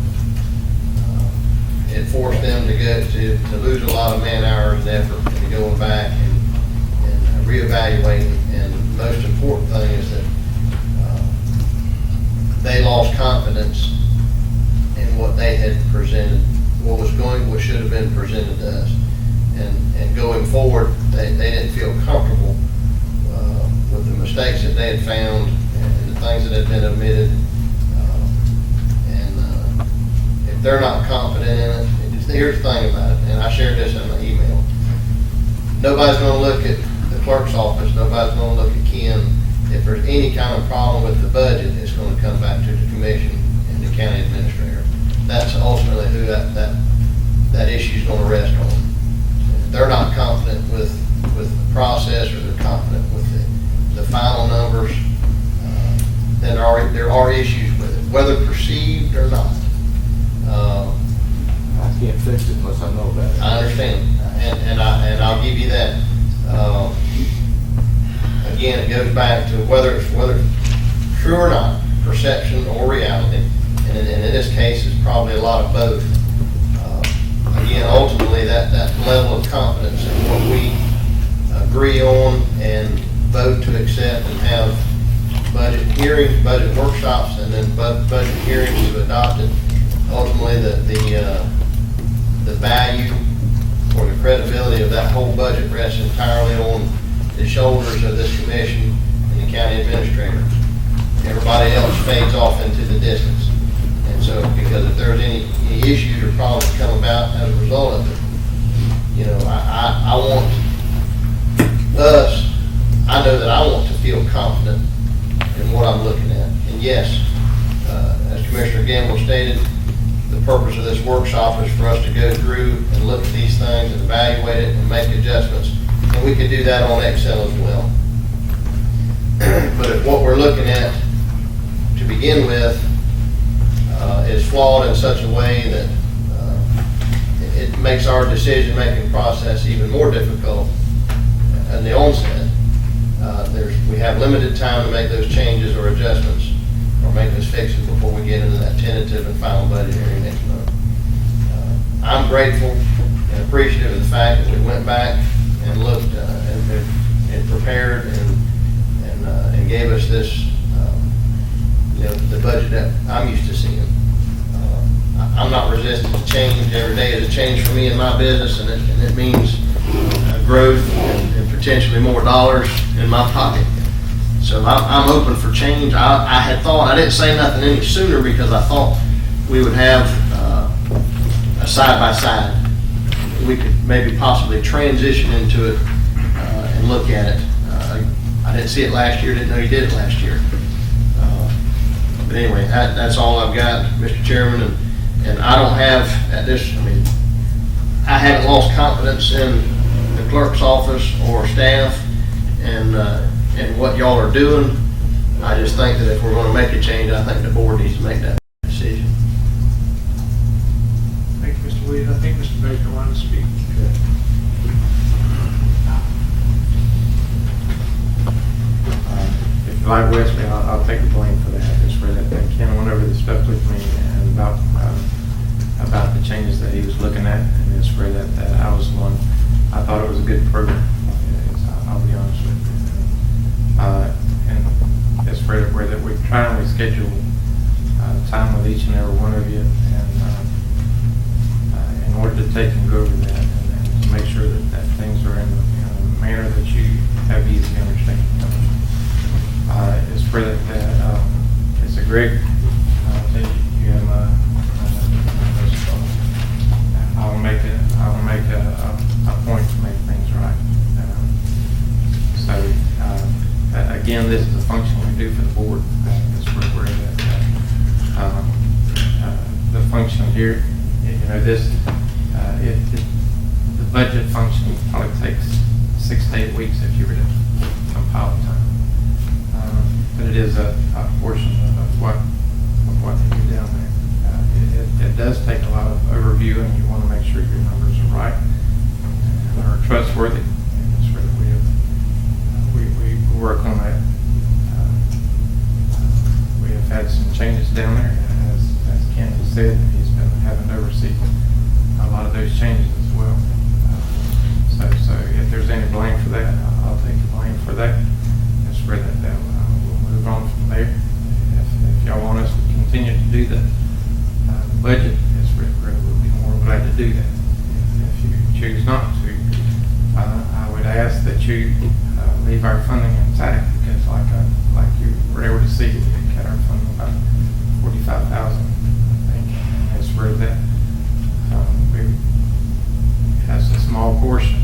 It forced them to lose a lot of man hours and effort into going back and reevaluating. And the most important thing is that they lost confidence in what they had presented, what should have been presented to us. And going forward, they didn't feel comfortable with the mistakes that they had found and the things that had been omitted. If they're not confident in it, here's the thing about it, and I shared this in my email. Nobody's going to look at the clerk's office. Nobody's going to look at Ken. If there's any kind of problem with the budget, it's going to come back to the commission and the county administrator. That's ultimately who that issue is going to rest on. If they're not confident with the process, or they're confident with the final numbers, then there are issues with it, whether perceived or not. I can't fix it unless I know about it. I understand, and I'll give you that. Again, it goes back to whether it's true or not, perception or reality, and in this case, it's probably a lot of both. Again, ultimately, that level of confidence in what we agree on and vote to accept and have budget hearings, budget workshops, and then budget hearings to adopt it. Ultimately, the value or the credibility of that whole budget rests entirely on the shoulders of this commission and the county administrator. Everybody else fades off into the distance. And so, because if there's any issues or problems that come about as a result of it, I want us, I know that I want to feel confident in what I'm looking at. And yes, as Commissioner Gamble stated, the purpose of this workshop is for us to go through and look at these things and evaluate it and make adjustments. And we could do that on Excel as well. But if what we're looking at to begin with is flawed in such a way that it makes our decision-making process even more difficult at the onset, we have limited time to make those changes or adjustments or make those fixes before we get into that tentative and final budget hearing next month. I'm grateful and appreciative of the fact that we went back and looked and prepared and gave us this, the budget that I'm used to seeing. I'm not resistant to change. Every day is a change for me in my business, and it means growth and potentially more dollars in my pocket. So I'm open for change. I had thought, I didn't say nothing any sooner because I thought we would have a side-by-side. We could maybe possibly transition into it and look at it. I didn't see it last year, didn't know you did it last year. But anyway, that's all I've got, Mr. Chairman, and I don't have at this, I haven't lost confidence in the clerk's office or staff and what y'all are doing. I just think that if we're going to make a change, I think the board needs to make that decision. Thank you, Mr. Williams. I think Mr. Baker wanted to speak. If you like Wesley, I'll take the blame for that. It's for that Ken went over the stuff with me and about the changes that he was looking at, and it's for that I was the one. I thought it was a good program. I'll be honest with you. And it's for that we try and reschedule time with each and every one of you, and in order to take and go over that and to make sure that things are in the manner that you have easy understanding of. It's for that it's a great you have I will make a point to make things right. Again, this is a function we do for the board. That's where we're at. The function here, the budget function probably takes 6 to 8 weeks if you were to compile the time. But it is a portion of what you do down there. It does take a lot of overview, and you want to make sure your numbers are right and are trustworthy. And that's where we work on that. We have had some changes down there, as Ken has said. He's been having to oversee a lot of those changes as well. So if there's any blame for that, I'll take the blame for that. That's where we'll move on from there. If y'all want us our funding intact, because like you were able to see, it cut our funding about 45,000, I think, as for that. It has a small portion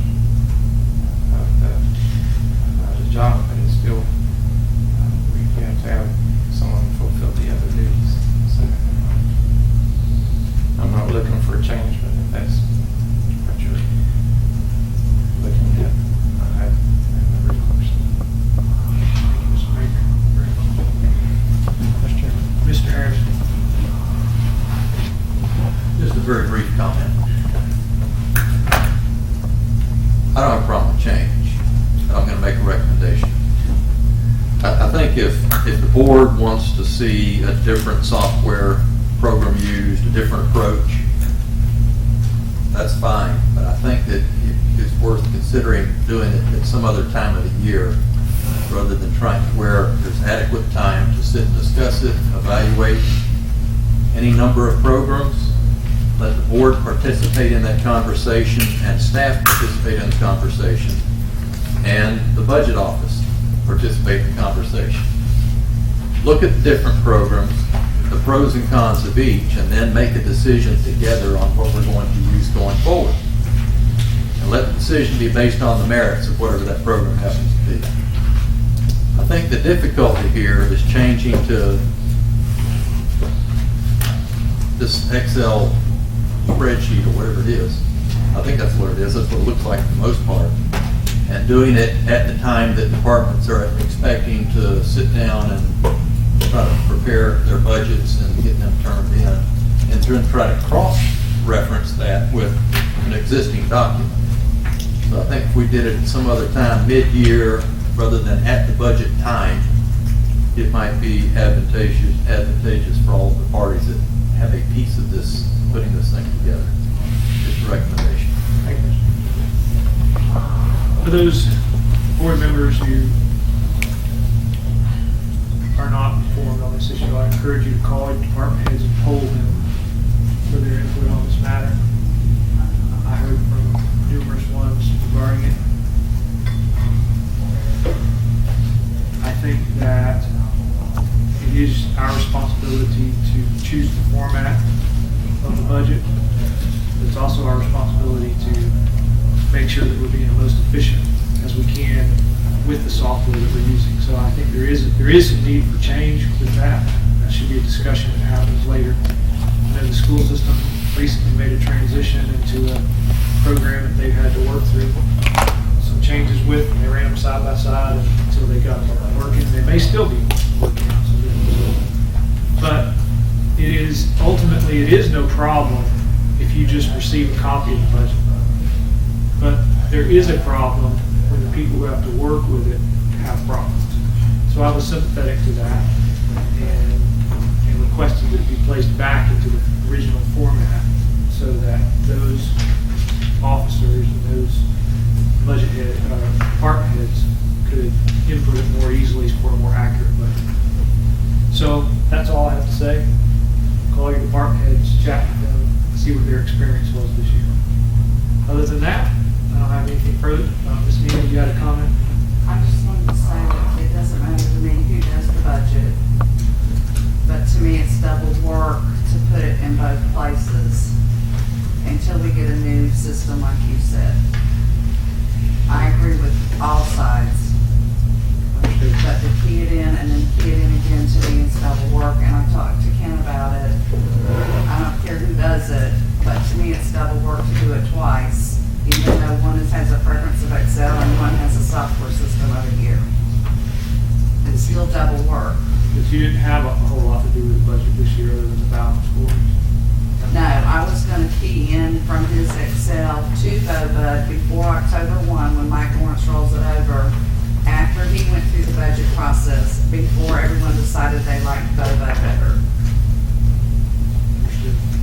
of the job, but it's still, we have to have someone fulfill the other duties. So, I'm not looking for a change, but if that's what you're looking at, I have no recourse. Mr. Harrison. Just a very brief comment. I don't have a problem with change. I'm going to make a recommendation. I think if the board wants to see a different software program used, a different approach, that's fine. But I think that it's worth considering doing it at some other time of the year, rather than trying to where there's adequate time to sit and discuss it, evaluate any number of programs. Let the board participate in that conversation and staff participate in the conversation, and the budget office participate in the conversation. Look at the different programs, the pros and cons of each, and then make a decision together on what we're going to use going forward. And let the decision be based on the merits of whatever that program happens to be. I think the difficulty here is changing to this Excel spreadsheet or whatever it is. I think that's what it is. That's what it looks like for the most part. And doing it at the time that departments are expecting to sit down and try to prepare their budgets and get them turned in, and then try to cross-reference that with an existing document. So I think if we did it at some other time, mid-year, rather than at the budget time, it might be advantageous for all the parties that have a piece of this, putting this thing together. Just a recommendation. Thank you. For those board members who are not informed on this issue, I encourage you to call your department heads and poll them for their input on this matter. I heard from numerous ones regarding it. I think that it is our responsibility to choose the format of the budget. It's also our responsibility to make sure that we're being the most efficient as we can with the software that we're using. So I think there is some need for change with that. That should be a discussion that happens later. I know the school system recently made a transition into a program that they've had to work through some changes with, and they ran them side by side until they got them working. They may still be working out some differences. But it is no problem if you just receive a copy of the budget. But there is a problem when the people who have to work with it have problems. So I was sympathetic to that and requested that it be placed back into the original format so that those officers and those budget department heads could input it more easily for a more accurate budget. So that's all I have to say. Call your department heads, chat with them, see what their experience was this year. Other than that, I don't have anything further. Ms. Neal, you had a comment? I just wanted to say that it doesn't matter to me who does the budget, but to me it's double work to put it in both places until we get a new system like you said. I agree with all sides, but to key it in and then key it in again to me is double work, and I talked to Ken about it. I don't care who does it, but to me it's double work to do it twice. Even though one has a preference of Excel and one has a software system over here. It's still double work. But you didn't have a whole lot to do with the budget this year other than the balance scores. No, I was gonna key in from his Excel to BOBUD before October 1, when Mike Lawrence rolls it over, after he went through the budget process, before everyone decided they liked BOBUD better.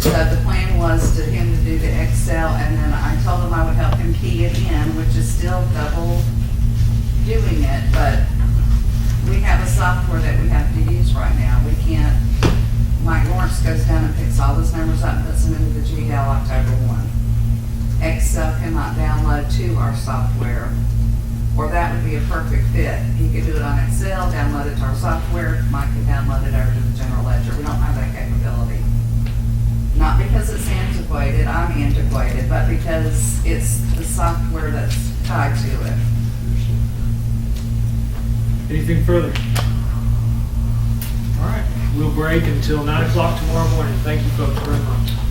So the plan was to him to do the Excel, and then I told him I would help him key it in, which is still double doing it, but we have a software that we have to use right now. We can't, Mike Lawrence goes down and picks all those numbers up and puts them into the GL October 1. Excel cannot download to our software or that would be a perfect fit. He could do it on Excel, download it to our software, Mike could download it over to the general ledger. We don't have that capability. Not because it's antiquated, I'm antiquated, but because it's the software that's tied to it. Anything further? All right, we'll break until 9 o'clock tomorrow morning. Thank you folks very much.